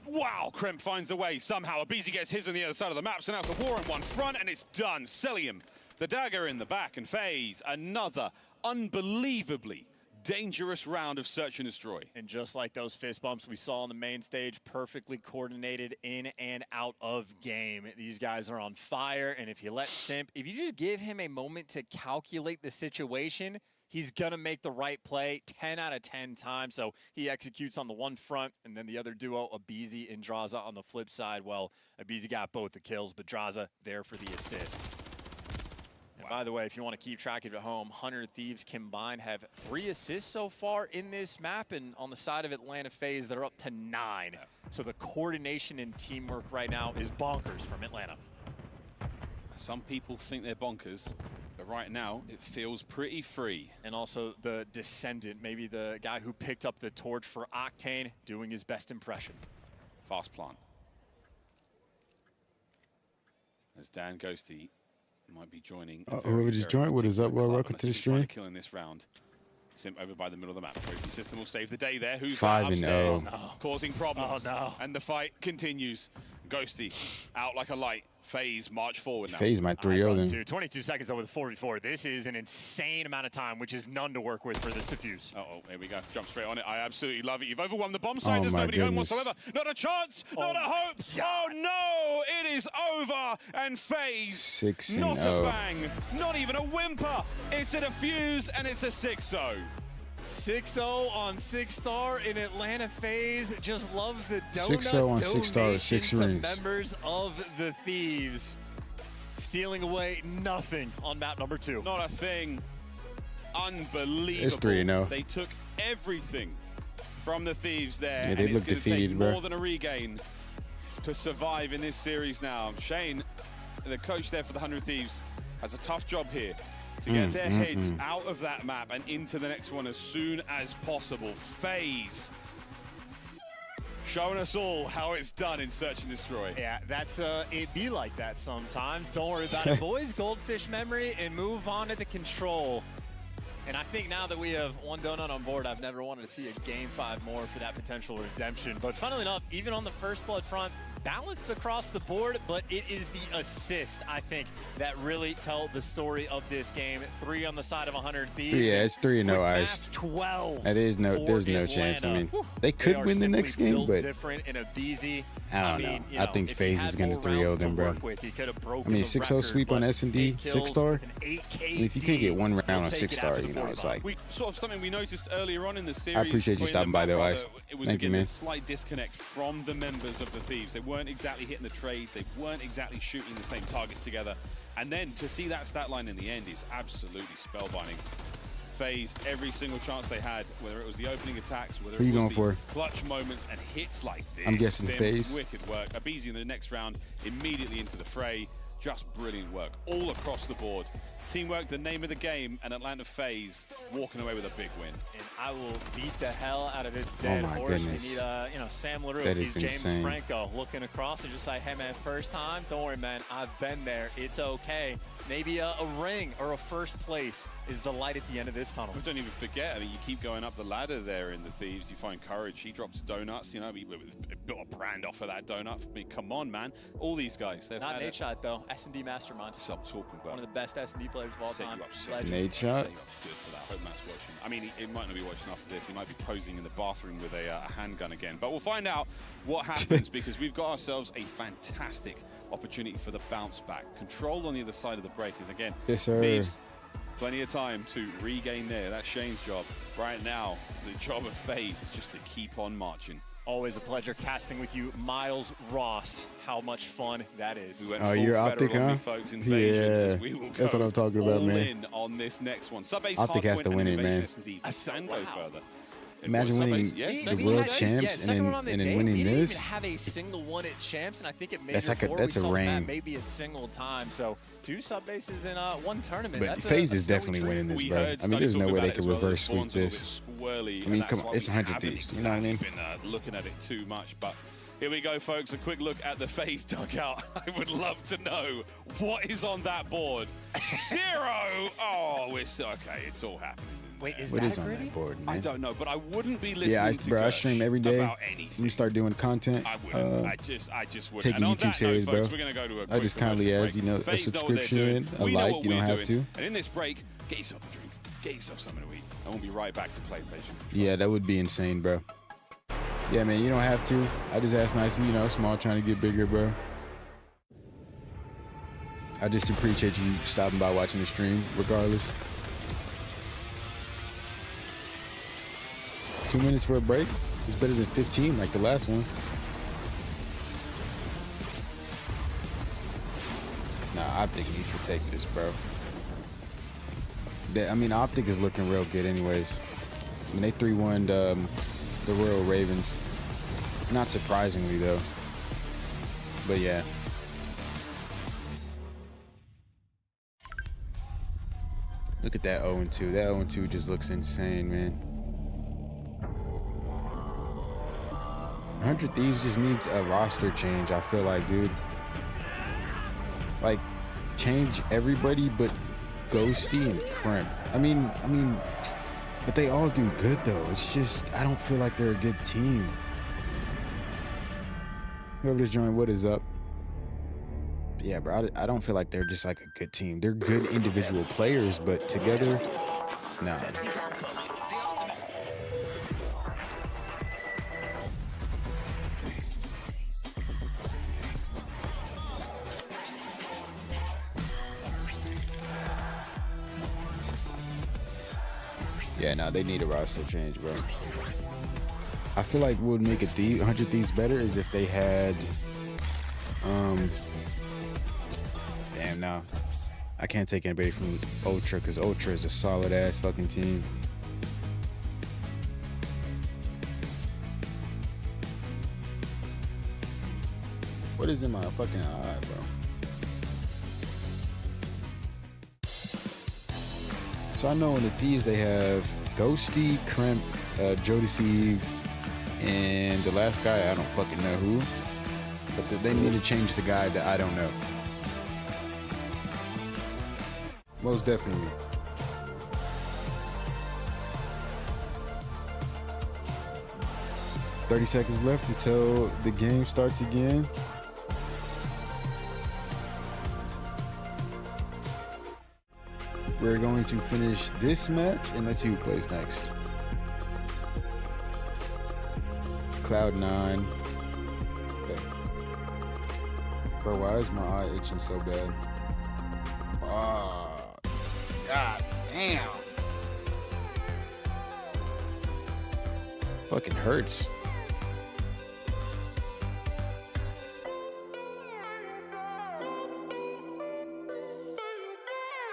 Wow, Kremp finds a way somehow. Abizi gets his on the other side of the map, so now it's a war on one front, and it's done. Selim, the dagger in the back, and FaZe, another unbelievably dangerous round of Search and Destroy. And just like those fist bumps we saw on the main stage, perfectly coordinated in and out of game. These guys are on fire, and if you let Simp, if you just give him a moment to calculate the situation, he's going to make the right play 10 out of 10 times. So he executes on the one front, and then the other duo, Abizi and Draza on the flip side. Well, Abizi got both the kills, but Draza there for the assists. And by the way, if you want to keep track of it at home, 100 Thieves combined have 3 assists so far in this map, and on the side of Atlanta FaZe, they're up to 9. So the coordination and teamwork right now is bonkers from Atlanta. Some people think they're bonkers, but right now it feels pretty free. And also the descendant, maybe the guy who picked up the torch for Octane, doing his best impression. Fast plant. As Dan Ghosty might be joining. Whoever just joined, what is up? Welcome to the stream. Killing this round. Simp over by the middle of the map. Trophy system will save the day there. Who's 5-0. Causing problems. Oh, no. And the fight continues. Ghosty out like a light. FaZe march forward now. FaZe might 3-0 then. 22 seconds over the 4v4. This is an insane amount of time, which is none to work with for this defuse. Uh-oh, here we go. Jump straight on it. I absolutely love it. You've overwhelmed the bomb site. There's nobody home whatsoever. Not a chance. Not a hope. God. Oh, no. It is over. And FaZe, 6-0. not a bang. Not even a whimper. It's a defuse, and it's a 6-0. 6-0 on 6-star in Atlanta FaZe. Just love the donut 6-0 on 6-star with 6 donation to rings. members of the Thieves. Stealing away nothing on map number 2. Not a thing. Unbelievable. It's 3-0. They took everything from the Thieves there. Yeah, they and look it's going to defeated, take bro. more than a regain to survive in this series now. Shane, the coach there for the 100 Thieves, has a tough job here to get their heads out of that map and into the next one as soon as possible. FaZe showing us all how it's done in Search and Destroy. Yeah, that's it be like that sometimes. Don't worry about it, boys. Goldfish memory and move on to the control. And I think now that we have one donut on board, I've never wanted to see a game 5 more for that potential redemption. But funnily enough, even on the first blood front, balanced across the board, but it is the assist, I think, that really tell the story of this game. 3 on the side of 100 Thieves. Yeah, it's 3-0 iced. 12. That is there's no chance. I mean, they could win the next game, but different in a BZ. I don't know. I think FaZe is going to 3-0 them, bro. I mean, 6-0 sweep on S&D, 6-star. If you can't get one round on 6-star, you know, it's like. Sort of something we noticed earlier on in the series. I appreciate you stopping by, though, Ice. It was, Thank you, again, man. a slight disconnect from the members of the Thieves. They weren't exactly hitting the trade. They weren't exactly shooting the same targets together. And then to see that stat line in the end is absolutely spellbinding. FaZe, every single chance they had, whether it was the opening attacks, whether Who it you was going the for? clutch moments and hits like this. I'm guessing Sim, FaZe. Wicked work. Abizi in the next round, immediately into the fray. Just brilliant work all across the board. Teamwork, the name of the game, and Atlanta FaZe walking away with a big win. And I will beat the hell out of this dead my horse. goodness. We need, Sam LaRue. That He's is James insane. Franco looking across and just like, hey, man, first time? Don't worry, man. I've been there. It's okay. Maybe a ring or a first place is the light at the end of this tunnel. But don't even forget, I mean, you keep going up the ladder there in the Thieves. You find Courage. He drops donuts. You know, we built a brand off of that donut. I mean, come on, man. All these guys. They've Not had Nate Shot, though. S&D mastermind. That's what I'm talking about. One of the best S&D players of all Set time. you up so Legend. Nate Shot? Set you up good for that. Hope Matt's watching. I mean, he might not be watching after this. He might be posing in the bathroom with a handgun again. But we'll find out what happens because we've got ourselves a fantastic opportunity for the bounce back. Control on the other side of the breakers again. Yes, sir. Thieves, plenty of time to regain there. That's Shane's job. Right now, the job of FaZe is just to keep on marching. Always a pleasure casting with you, Miles Ross. How much fun that is. We went Oh, full you're federal Optic, on huh? me, folks. Invasion, Yeah, as we will that's go what I'm talking about, all man. in on this next one. Sub-Ace Optic has to hardpoint win and it, man. Invasion S&D can go further. Imagine winning the world champs and then winning we didn't this. even have a single one at champs, and I think it made That's like a- before that's we a saw reign. that maybe a single time. So 2 sub bases in one tournament. But That's FaZe a is snowy definitely dream. winning this, We bro. heard I mean, Study there's no talk way about they it could as well. The reverse sweep Swans are a bit this. swirly, I and mean, that's come on, why it's we 100 haven't Thieves. You know what I mean? exactly been looking at it too much, but here we go, folks. A quick look at the FaZe dugout. I would love to know what is on that board. 0. Oh, it's okay. It's all happening. Wait, is What that is on gritty? that board, I man? don't know, but I wouldn't be listening Yeah, to bro, I Gersh stream every day. about Let me anything. start doing content. I wouldn't. I just wouldn't. Take And a on YouTube that series, note, folks, bro. we're going to go to a I just quick kindly commercial ask, break. you know, a FaZe know what they're doing. subscription, a We know like, what you don't we're have doing. to. And in this break, get yourself a drink. get yourself something to eat, and we'll be right back to play Invasion. Yeah, that would be insane, bro. Yeah, man, you don't have to. I just asked nicely, you know, small trying to get bigger, bro. I just appreciate you stopping by watching the stream, regardless. 2 minutes for a break is better than 15 like the last one. Nah, Optic needs to take this, bro. I mean, Optic is looking real good anyways. I mean, they 3-1'd the Royal Ravens. Not surprisingly, though. But yeah. Look at that 0-2. That 0-2 just looks insane, man. 100 Thieves just needs a roster change, I feel like, dude. Like, change everybody but Ghosty and Crimp. I mean, but they all do good, though. It's just, I don't feel like they're a good team. Whoever just joined, what is up? Yeah, bro, I don't feel like they're just like a good team. They're good individual players, but together, nah. Yeah, nah, they need a roster change, bro. I feel like what would make 100 Thieves better is if they had, damn, no. I can't take anybody from Ultra because Ultra is a solid ass fucking team. What is in my fucking eye, bro? So I know in the Thieves they have Ghosty, Crimp, Jodeci, and the last guy, I don't fucking know who. But they need to change the guy that I don't know. Most definitely. $30 seconds left until the game starts again. We're going to finish this match and let's see who plays next. Cloud9. Okay. Bro, why is my eye itching so bad? Oh, God damn. Fucking hurts.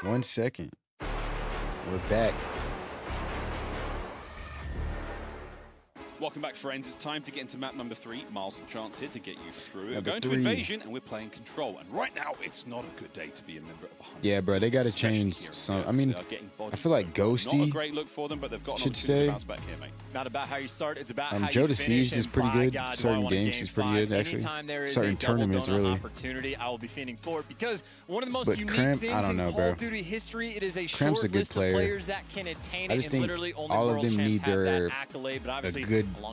One second. We're back. Welcome back, friends. It's time to get into map number 3. Miles and Chance here to get you through. We're Number going 3. to Invasion, and we're playing Control. And right now, it's not a good day to be a member of 100. Yeah, bro, they got to change some. I mean, I feel like Ghosty not a great look for them, but they've got an should opportunity stay. to bounce back here, mate. Not about how you start, it's about how you Jodeci finish. is And pretty by good. God, do I Certain want a games game she's pretty 5. good, actually. Anytime there is Certain a double tournaments, donut really. opportunity, I will be fiending for it because one of the most But unique Crimp, things I don't in know, Call bro. of Duty history, it is a Crimp's short a good list player. of players that can attain I it, just and think literally only all of world them champs need have their that accolade, but obviously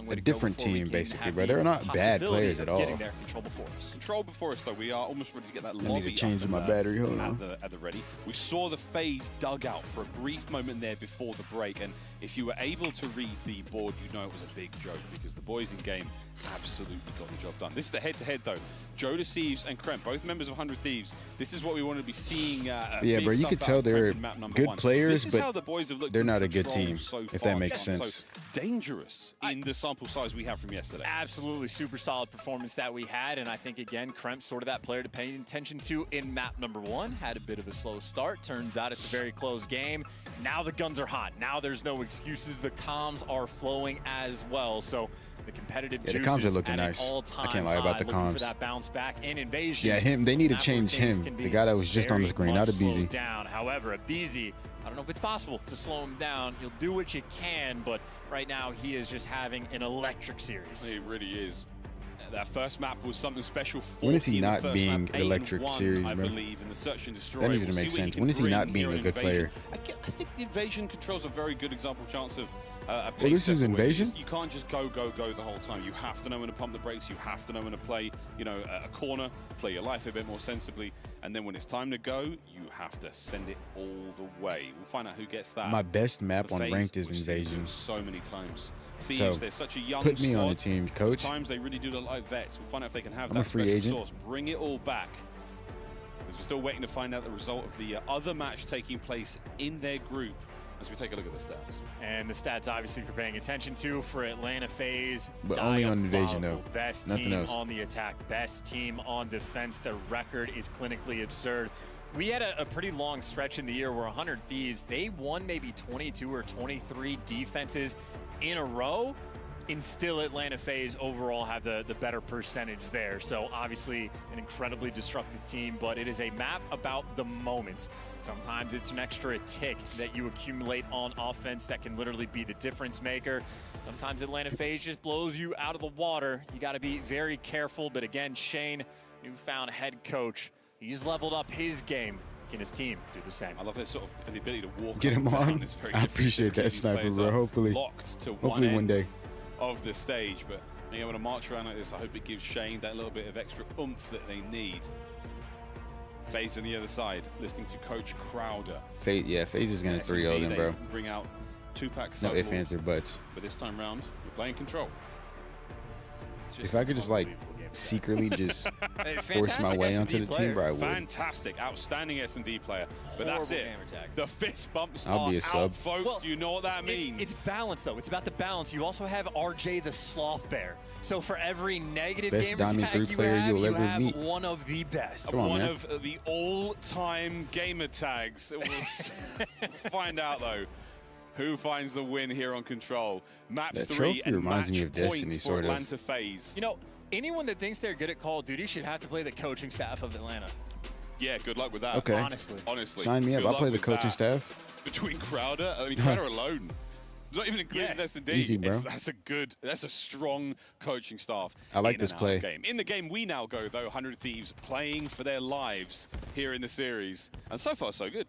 a different team, basically, bro. They're not bad players at all. There. Control before us. Control before us, though. We are almost ready to get that I need lobby to change up my and, battery. Hold on. at the ready. We saw the phase dugout for a brief moment there before the break, and if you were able to read the board, you know it was a big joke because the boys in game absolutely got the job done. This is the head-to-head, though. Jodeci and Kremp, both members of 100 Thieves. This is what we want to be seeing. Yeah, bro, you could tell they're good players, but they're not a good team, if that makes sense. So dangerous in the sample size we have from yesterday. Absolutely super solid performance that we had, and I think, again, Kremp sort of that player to pay attention to in map number 1. Had a bit of a slow start. Turns out it's a very close game. Now the guns are hot. Now there's no excuses. The comms are flowing as well. So the competitive Yeah, the comms are juices looking at an nice. all-time I can't lie about the high, looking for comms. that bounce back in Invasion. Yeah, him. They need to That's where change things him. can The be guy that was just on the very screen, not a much slowed BZ. down. However, a BZ, I don't know if it's possible to slow him down. You'll do what you can, but right now he is just having an electric series. It really is. That first map was something special. When is he 40 in the not first being map, 8 and electric 1, series, I bro? believe, in the Search and Destroy. That needed We'll to make see what he sense. can When is he bring not being here a in good Invasion. player? I think the Invasion controls a very good example chance of a pace Well, this is setter where Invasion? You can't just go the whole time. You have to know when to pump the brakes. You have to know when to play, you know, a corner, play your life a bit more sensibly. And then when it's time to go, you have to send it all the way. We'll find out who gets that. My best map on FaZe, ranked is we've seen Invasion. them so many times. Thieves, So, they're such a young put me squad. on the team, coach. Sometimes they really do look like vets. We'll find out if they can have I'm a that free special agent. sauce. Bring it all back. Because we're still waiting to find out the result of the other match taking place in their group as we take a look at the stats. And the stats, obviously, for paying attention to for Atlanta FaZe. But only on Invasion, diabolical. though. Best Nothing team else. on the attack, best team on defense. The record is clinically absurd. We had a pretty long stretch in the year where 100 Thieves, they won maybe 22 or 23 defenses in a row, and still Atlanta FaZe overall have the better percentage there. So obviously an incredibly disruptive team, but it is a map about the moments. Sometimes it's an extra tick that you accumulate on offense that can literally be the difference maker. Sometimes Atlanta FaZe just blows you out of the water. You got to be very careful. But again, Shane, newfound head coach, he's leveled up his game. Can his team do the same? I love this sort of the ability to walk Get him up and down on. is very I different. appreciate that These sniper, players bro. are Hopefully. locked to Hopefully one day. of the stage, but being able to march around like this, I hope it gives Shane that little bit of extra oomph that they need. FaZe on the other side, listening to Coach Crowder. FaZe is going to 3-0 them, they bro. bring out Tupac No Thug ifs, Lord, ands, or buts. but this time round, we're playing control. If I could just, like, secretly just force my way onto the team, bro, I would. Fantastic, outstanding S&D player. But that's Horrible it. game attack. The fist bumps I'll are be a out, sub. folks. Well, you know what that means. It's balance, though. It's about the balance. You also have RJ the Sloth Bear. So for every negative Best game Diamond attack 3 you player have, you'll you ever have meet. one of the best. Come on, one man. of the all-time gamer tags. We'll find out, though, who finds the win here on Control. Map That 3 trophy and reminds match me of point Destiny, for sort of. Atlanta FaZe. You know, anyone that thinks they're good at Call of Duty should have to play the coaching staff of Atlanta. Yeah, good luck with that. Okay. Honestly. Sign me up. Good I'll luck play the with coaching that. staff. Between Crowder, I mean, Crowder alone. Not even including S&D. Easy, bro. That's a strong coaching staff. I like in this and out play. of game. In the game we now go, though, 100 Thieves playing for their lives here in the series. And so far, so good.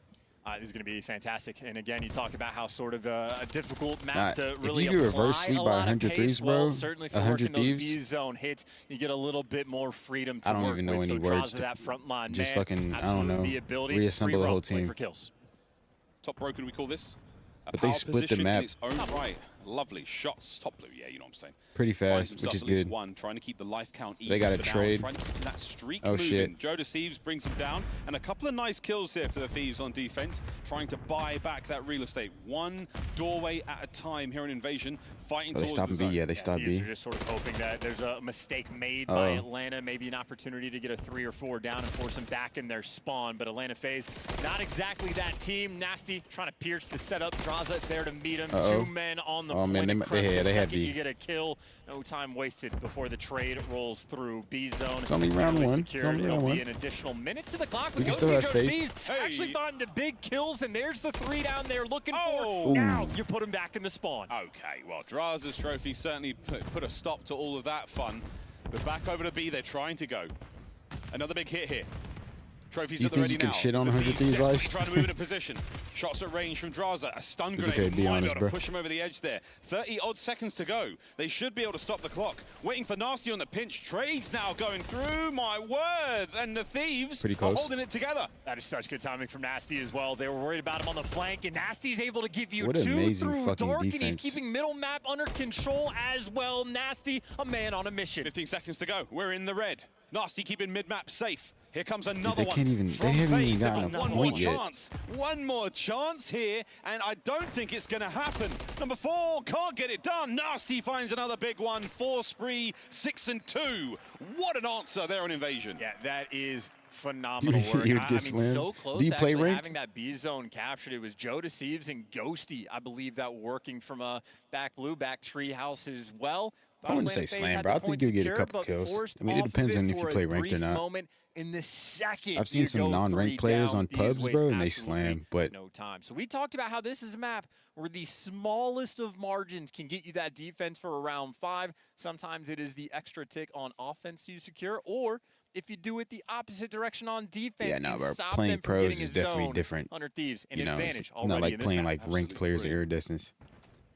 This is going to be fantastic. And again, you talk about how sort of a difficult map to if really you do apply reverse sweep a by lot of 100 pace. threes, Well, bro, certainly for 100 working those thieves. B zone hits, you get a little bit more freedom to I don't work even know with. any So words. Draza that front line, Just man, fucking, I don't absolutely know, the ability reassemble free the whole roam, play team. for kills. Top broken, we call this. A But they power split the position map. in its own right. Lovely shots. Top blue, yeah, you know what I'm saying. Pretty Finds fast, which himself is at least good. one, trying to keep the life count even They got a for now, trade. trying to keep that streak Oh, moving. shit. Joe Deceives brings him down, and a couple of nice kills here for the Thieves on defense, trying to buy back that real estate. One doorway at a time here in Invasion, fighting Oh, they towards stop the in B. zone. Yeah, they stop These B. are just sort of hoping that there's a mistake made by Uh-oh. Atlanta, maybe an opportunity to get a 3 or 4 down and force them back in their spawn. But Atlanta FaZe, not exactly that team. Nasty trying to pierce the setup. Draza there to meet him. Uh-oh. 2 men on the Oh, point. man, of crunch. they The had second B. you get a kill, no time wasted before the trade rolls through. B zone. It's only round clearly one. secured. It's only It'll round be one. an additional minute to the clock. We can Goes still to have Joe faith. Deceives, actually finding the big kills, and there's the 3 down there looking for. Ooh. Now you put him back in the spawn. Okay, well, Draza's trophy certainly put a stop to all of that fun. But back over to B, they're trying to go. Another big hit here. Trophies You at the think ready you can now. shit on The 100 Thieves Thieves desperately Ice? trying to move into position. Shots at range from Draza. A stun It's grenade okay, be might honest, be able bro. to push him over the edge there. 30-odd seconds to go. They should be able to stop the clock. Waiting for Nasty on the pinch. Trades now going through. My word. And the Thieves Pretty are close. holding it together. That is such good timing from Nasty as well. They were worried about him on the flank, and Nasty's able to give you What 2 amazing through fucking dark, and he's defense. keeping middle map under control as well. Nasty, a man on a mission. 15 seconds to go. We're in the red. Nasty keeping mid-map safe. Here comes another they one. can't even- from they haven't even FaZe. They've gotten got a one more point yet. chance. One more chance here, and I don't think it's going to happen. Number 4 can't get it done. Nasty finds another big one. 4 spree, 6 and 2. What an answer there on Invasion. Yeah, that is phenomenal You- work. you would I get mean, slammed. so close Do you to play actually ranked? having that B zone captured. It was Joe Deceives and Ghosty, I believe, that working from a back blue, back treehouse as well. I wouldn't say slam, bro. I think you'll get a couple kills. I mean, it depends on if you play ranked or not. Moment in the second, I've seen you some go non-ranked 3 players down on with these pubs, ways, bro, and they absolutely slam, but no time. So we talked about how this is a map where the smallest of margins can get you that defense for a round 5. Sometimes it is the extra tick on offense you secure, or if you do it the opposite direction on defense, yeah, no, and bro. stop Playing them from pros getting is a definitely zone. different. 100 Thieves, an You know, advantage it's already not like in this playing map. like ranked players at Absolutely air distance.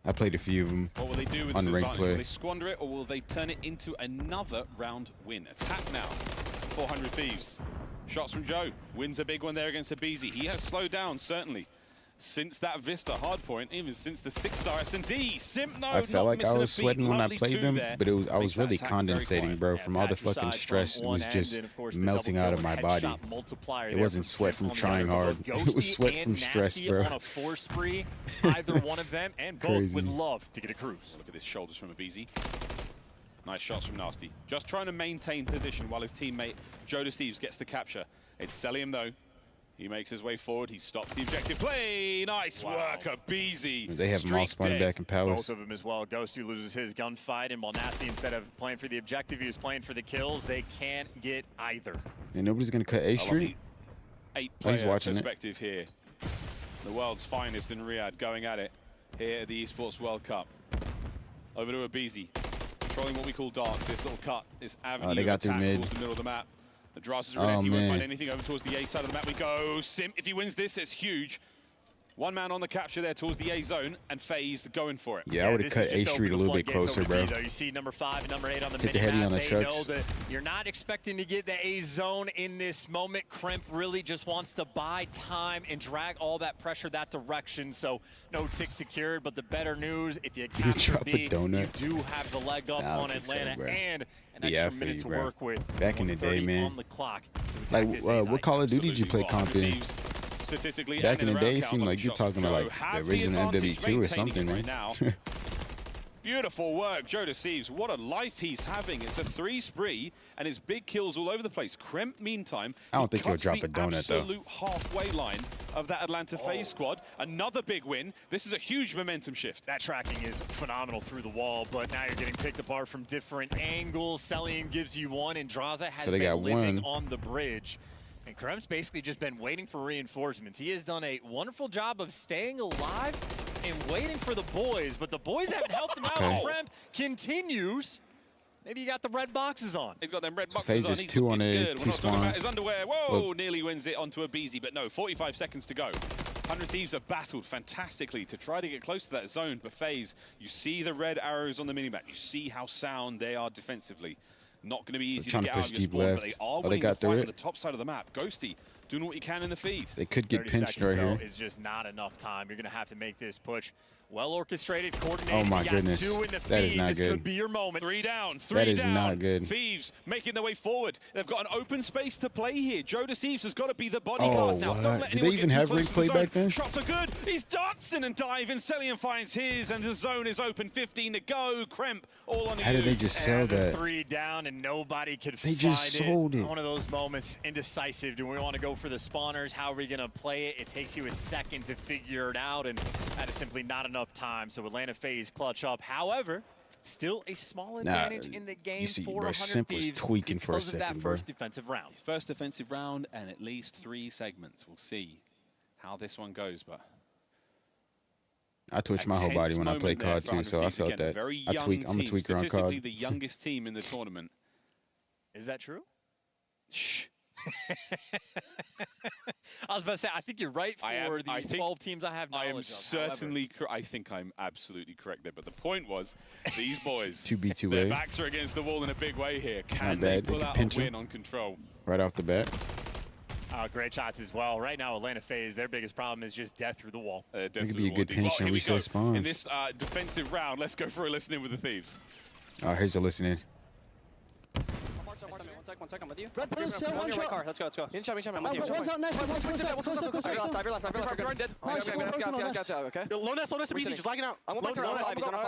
I played a few of them What will they do with on this ranked advantage? Will play. they squander it, or will they turn it into another round win? Attack now, 400 Thieves. Shots from Joe. Wins a big one there against Abizi. He has slowed down, certainly, since that Vista hardpoint, even since the 6-star S&D. Simp, no, I felt like I was sweating when I Lovely played two them, there. but I was Makes that really attack very condensating, quiet. bro. From all the fucking stress, it was just melting out of my body. It wasn't sweat from trying hard. It was sweat from stress, bro. On a 4 spree, either one of them, and both would love to get a cruise. Look at this shoulders from Abizi. Nice shots from Nasty. Just trying to maintain position while his teammate Joe Deceives gets the capture. It's Celium though. He makes his way forward. He stops the objective play. Nice work, Abizi. They have them all spawning back in palace. Both of them as well. Ghosty loses his gunfight, and while Nasty, instead of playing for the objective, he was playing for the kills. They can't get either. And nobody's gonna cut A Street. Eight-player watching it. perspective here. The world's finest in Riyadh going at it here at the Esports World Cup. Over to Abizi. Controlling what we call dark. This little cut, this avenue they of got through attack mid. towards the middle of the map. The Draz's Oh, Reneti won't find man. anything. Over towards the A side of the map we go. Simp, if he wins this, it's huge. One man on the capture there towards the A zone, and FaZe going for it. Yeah, I would have cut A Street a little bit closer, bro. You see number 5 and number 8 on the Hit the heady on the They know trucks. that you're not expecting to get the A zone in this moment. Kremp really just wants to buy time and drag all that pressure that direction. So no tick secured, but the better news, if you You capture drop a B, you donut. do have the leg up Nah, I don't on think so, Atlanta bro. and an Yeah, I extra feel minute you, to bro. work with. Back in the day, 1:30 man. on the clock to attack Like, this A what Call of Duty did you play comp in? Thieves, statistically, Back and in the round day, it count seemed on like you're shots from talking about Joe. like the Have original advantage, MW2 or maintaining something, it man. right now. Beautiful work, Joe Deceives. What a life he's having. It's a 3 spree, and it's big kills all over the place. Kremp, meantime, I don't think he'll cuts drop the a donut, though. absolute halfway line of that Atlanta FaZe squad. Another big win. This is a huge momentum shift. That tracking is phenomenal through the wall, but now you're getting picked apart from different angles. Celium gives you one, and Draza has So they been got living one. on the bridge. And Kremp's basically just been waiting for reinforcements. He has done a wonderful job of staying alive and waiting for the boys, but the boys haven't helped him out. Okay. Kremp continues. Maybe you got the red boxes on. He's got them red boxes FaZe on. is He's 2 on looking A, good. We're 2 not talking spawn. about his underwear. Whoa, Well- nearly wins it onto Abizi, but no, 45 seconds to go. 100 Thieves have battled fantastically to try to get close to that zone, but FaZe, you see the red arrows on the minimap. You see how sound they are defensively. Not going to be easy to trying to get out push of your deep spawn, but left. they are Oh, they winning got the fight through on the it. top side of the map. Ghosty, doing what you can in the feed. They could get 30 pinched seconds, right though, here. is just not enough time. You're going to have to make this push. Well orchestrated, coordinated. Oh my You got goodness. 2 in the That is feed. not This good. could be your moment. 3 down, 3 That is down. not good. Thieves making their way forward. They've got an open space to play here. Joe Deceives has got to be the Oh, bodyguard now. what? Don't let Did anyone they even get too have close rig to the play zone. back then? Shots are good. He's dancing and diving. Celium finds his, and the zone is open. 15 to go. Kremp all on How did they just sell And the that? 3 down, and nobody could They find just sold it. One of those moments, indecisive. Do we want to go for the spawners? How are we going to play it? It takes you a second to figure it out, and that is simply not enough time. So Atlanta FaZe clutch up. However, still a small advantage in the game you see, for bro, 100 Simp was Thieves tweaking for a because of that second, bro. first defensive round. First defensive round and at least 3 segments. We'll see how this one goes, but I twitch my whole body when I play COD too, so I felt that. Very I young tweak. I'm a team, tweaker on statistically COD. the youngest team in the tournament. Is that true? Shh. I was about to say, I think you're right for I the think 12 teams I have knowledge I am of. certainly, I think I'm absolutely correct there. But the point was, these boys, 2B2A. their backs are against the wall in a big way here. Can Not they bad. They pull can out pinch a win him. on control? Right off the bat. Great shots as well. Right now, Atlanta FaZe, their biggest problem is just death through the wall. It could be a good pinch and here we reset go. spawns. In this defensive round, let's go for a listen in with the Thieves. Oh, here's a listening. One sec, I'm with you. Red pillars, Get on one your shot. right car. Let's go. One's out next. Okay. Low nest, easy, just lagging out. I'm going to red. He's on a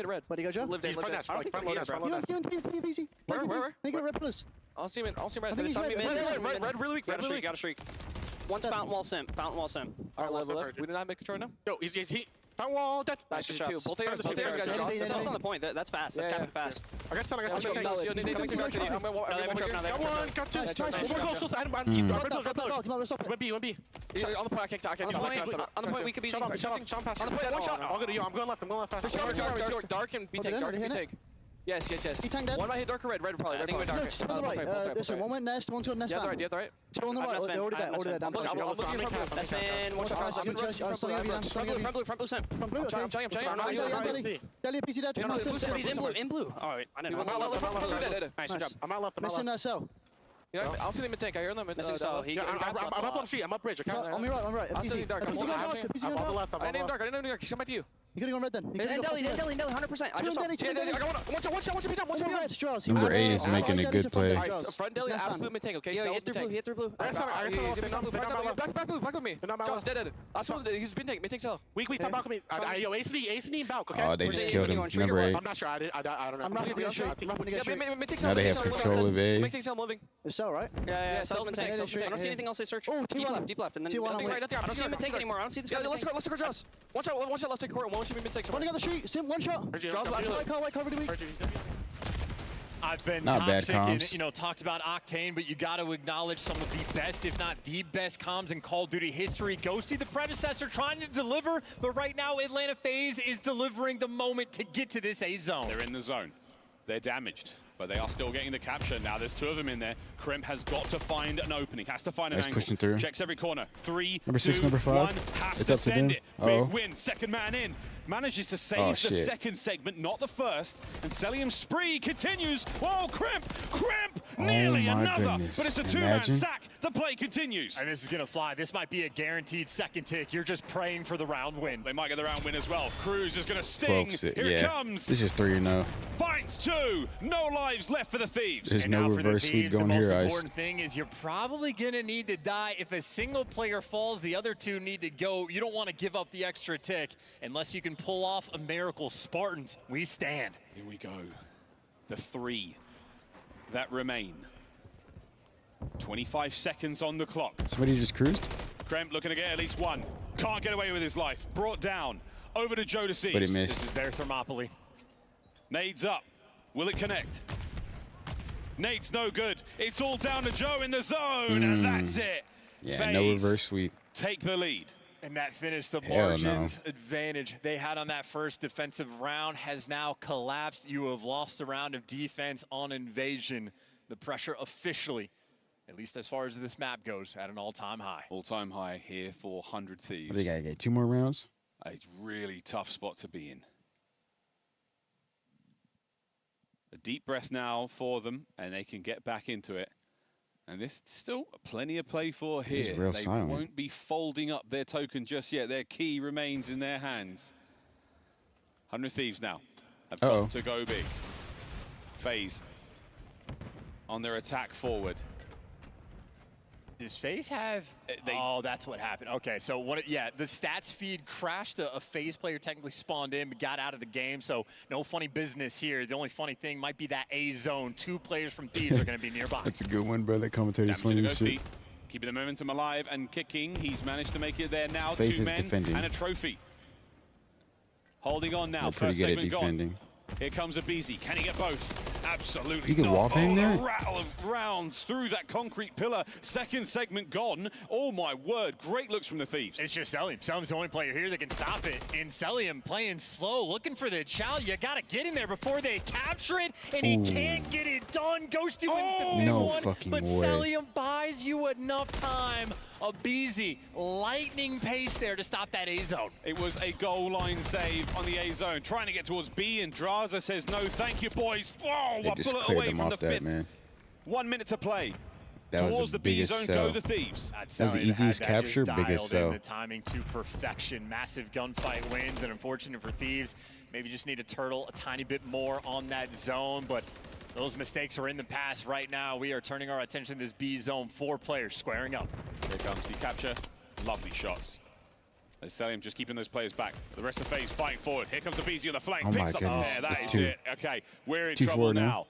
red. Where'd he go, Joe? Live days. Front nest, I don't front think low nest, he is, front low nest. Easy. Where? Make it red pillars. I'll see him red. I think he's Red really weak. Got a streak. One's fountain wall sim. Alright, left. We do not have mid-control now? Yo, he's fountain wall dead. Nice shots. Both areas got shots. That's on the point. That's fast. That's capping fast. I got stun. Got one. Got two. One B. On the point, I can't. On the point, we could be. Shut up. On the point, one shot. I'm going left fast. Dark and B take. Yes. He tanked dead. One might hit dark or red. Red probably. I think we're dark. No, just on the right. This one went nest. One's got nest. Yeah, right. Right. Two on the right. They're already there. Already there. Down. I'm looking at front blue. That's man. Watch out. Front blue. Okay. I'm telling. Deli, PC dead. He's in blue. All right. I didn't know. Nice job. I'm out left. Missing that cell. Yeah, I'll see them in tank. I hear them. Missing cell. I'm up on street. I'm up bridge. On me right. I'm sitting dark. I'm on the left. I didn't dark. He's coming back to you. You gotta go on red then. And Deli, 100%. I just saw. I got one shot. One shot. Number 8 is making a good play. Front Deli, absolute mid tank. Okay, hit through blue. Back with me. Josh, dead. He's mid tank. Mid tank cell. Weak, top balcony. Yo, ace me and Balk, okay? Oh, they just killed him. Number 8. I'm not sure. I don't know. I'm not gonna shoot. Now they have control of A. Mid tank cell moving. The cell, right? Yeah, cell's mid tank. I don't see anything else I search. Oh, deep left. And then I don't see him mid tank anymore. I don't see this guy. Let's go, Josh. One shot left tank court. One shoot mid tank. Running on the street. Sim, one shot. White cover to me. I've been not toxic bad and, talked about Octane, but you got to acknowledge some of the best, if not the best comms in Call of Duty history. Ghosty, the predecessor, trying to deliver, but right now Atlanta FaZe is delivering the moment to get to this A zone. They're in the zone. They're damaged, but they are still getting the capture. Now there's 2 of them in there. Crimp has got to find an opening, has to find an angle. Pushing through. Checks every corner. 3, number 6, 2, number 5. 1, has it's to up to send them. it. Big win, second man in. Manages to save the second segment, not the first. And Celium's spree continues. Whoa, Crimp! Nearly another! Goodness. But it's a 2-man stack. The play continues. And this is going to fly. This might be a guaranteed second tick. You're just praying for the round win. They might get the round win as well. Cruz is going to sting. Here it comes. This is 3-0. Finds 2. No lives left for the Thieves. There's no reverse sweep going here, The most Ice. important thing is you're probably going to need to die. If a single player falls, the other 2 need to go. You don't want to give up the extra tick unless you can pull off a miracle. Spartans, we stand. Here we go. The 3 that remain. 25 seconds on the clock. Somebody just cruised? Kremp looking to get at least 1. Can't get away with his life. Brought down. Over to Joe to see. But he missed. This is their Thermopylae. Nades up. Will it connect? Nade's no good. It's all down to Joe in the zone, and that's it. Yeah, FaZe no reverse sweep. Take the lead. And that finished the margins advantage they had on that first defensive round has now collapsed. You have lost a round of defense on Invasion. The pressure officially, at least as far as this map goes, at an all-time high. All-time high here for 100 Thieves. What do they gotta get? 2 more rounds? A really tough spot to be in. A deep breath now for them, and they can get back into it. And there's still plenty of play for here. They won't be folding up their token just yet. Their key remains in their hands. 100 Thieves now have got to go big. FaZe on their attack forward. Does FaZe have? Oh, that's what happened. Okay, so the stats feed crashed. A FaZe player technically spawned in, but got out of the game. So no funny business here. The only funny thing might be that A zone. 2 players from Thieves are going to be nearby. That's a good one, bro. That commentator's funny as shit. Keeping the momentum alive and kicking. He's managed to make it there now. FaZe 2 is men defending. and a trophy. Holding on now. They're pretty First good at segment defending. gone. Here comes a BZ. Can he get both? Absolutely You can not. wall bang there? A rattle of rounds through that concrete pillar. Second segment gone. Oh my word. Great looks from the Thieves. It's just Celium. Celium's the only player here that can stop it. And Celium playing slow, looking for the challenge. You got to get in there before they capture it. And he can't get it done. Ghosty wins the big one. But Celium buys you enough time. A BZ lightning pace there to stop that A zone. It was a goal line save on the A zone. Trying to get towards B, and Draza says, no, thank you, boys. Oh, They a just bullet cleared away them from off the that, fifth. man. 1 minute to play. That was Towards the the B biggest zone sell. go the Thieves. That was the easiest capture, biggest sell. The timing to perfection. Massive gunfight wins, and unfortunate for Thieves. Maybe just need to turtle a tiny bit more on that zone, but those mistakes are in the past. Right now, we are turning our attention to this B zone. 4 players squaring up. Here comes the capture. Lovely shots. As Celium just keeping those players back. The rest of FaZe fighting forward. Here comes the BZ on the flank. Oh Picks my up goodness. there. That It's is 2. it. Okay, we're in 2-4 trouble now. now.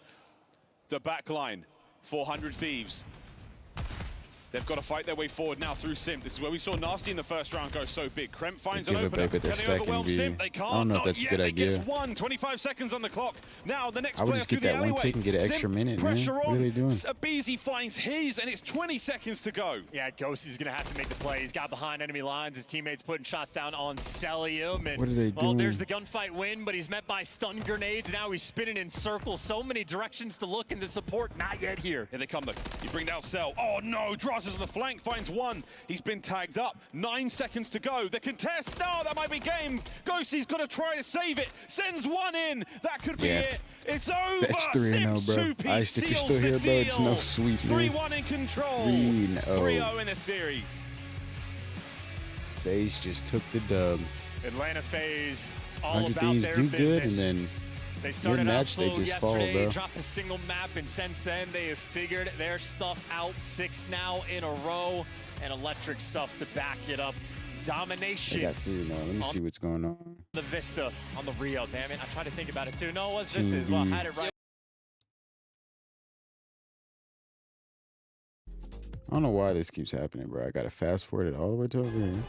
The back line, 400 Thieves. They've got to fight their way forward now through Simp. This is where we saw Nasty in the first round go so big. Kremp finds an Give it opener. back, but they're Can they stacking overwhelm B. Simp? They can't. I don't know if Not that's a yet. good They idea. gets one. 25 seconds on the clock. Now the next I would player just through get the that one alleyway. tick and get an extra Simp, minute, man. pressure What on. are they doing? Beezy finds his, and it's 20 seconds to go. Yeah, Ghosty's going to have to make the play. He's got behind enemy lines. His teammates putting shots down on Celium. And, What are they well, doing? there's the gunfight win, but he's met by stun grenades. Now he's spinning in circles. So many directions to look, and the support not yet here. Here they come, though. You bring down Cell. Oh, no. Draz is on the flank, finds one. He's been tagged up. 9 seconds to go. The contest. No, that might be game. Ghosty's got to try to save it. Sends one in. That could be it. It's over. That's 3-0, bro. Simps 2P If you're seals still here, the bro, it's no deal. sweep, man. 3-1 in control. 3-0. 3-0 in the series. FaZe just took the dub. Atlanta FaZe all 100 about Thieves their do business. good, and then They started out mid-match, they slow just fall, yesterday, bro. dropped a single map, and since then they have figured their stuff out. 6 now in a row, and electric stuff to back it up. They Domination got 3 now. Let me see what's going on. the Vista on the Rio. Damn it, I tried to think about it too. No, it was Vista as well. I had it right. I don't know why this keeps happening, bro. I gotta fast forward it all the way to over here.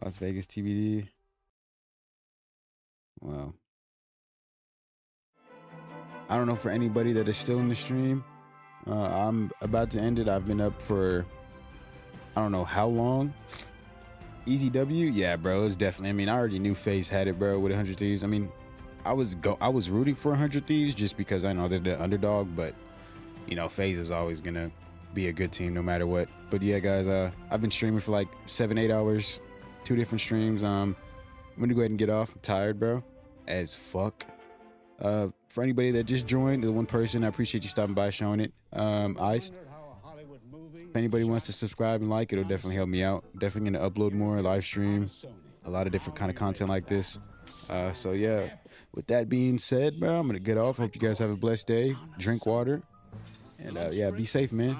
Las Vegas TBD. Wow. I don't know for anybody that is still in the stream. I'm about to end it. I've been up for I don't know how long. Easy W? Yeah, bro. It's definitely. I mean, I already knew FaZe had it, bro, with 100 Thieves. I mean, I was rooting for 100 Thieves just because I know they're the underdog, but you know, FaZe is always gonna be a good team no matter what. But yeah, guys, I've been streaming for like 7-8 hours, 2 different streams. I'm gonna go ahead and get off. I'm tired, bro, as fuck. For anybody that just joined, the one person, I appreciate you stopping by, showing it. Ice. If anybody wants to subscribe and like, it'll definitely help me out. Definitely gonna upload more, live stream, a lot of different kind of content like this. So yeah, with that being said, bro, I'm gonna get off. Hope you guys have a blessed day. Drink water, and yeah, be safe, man.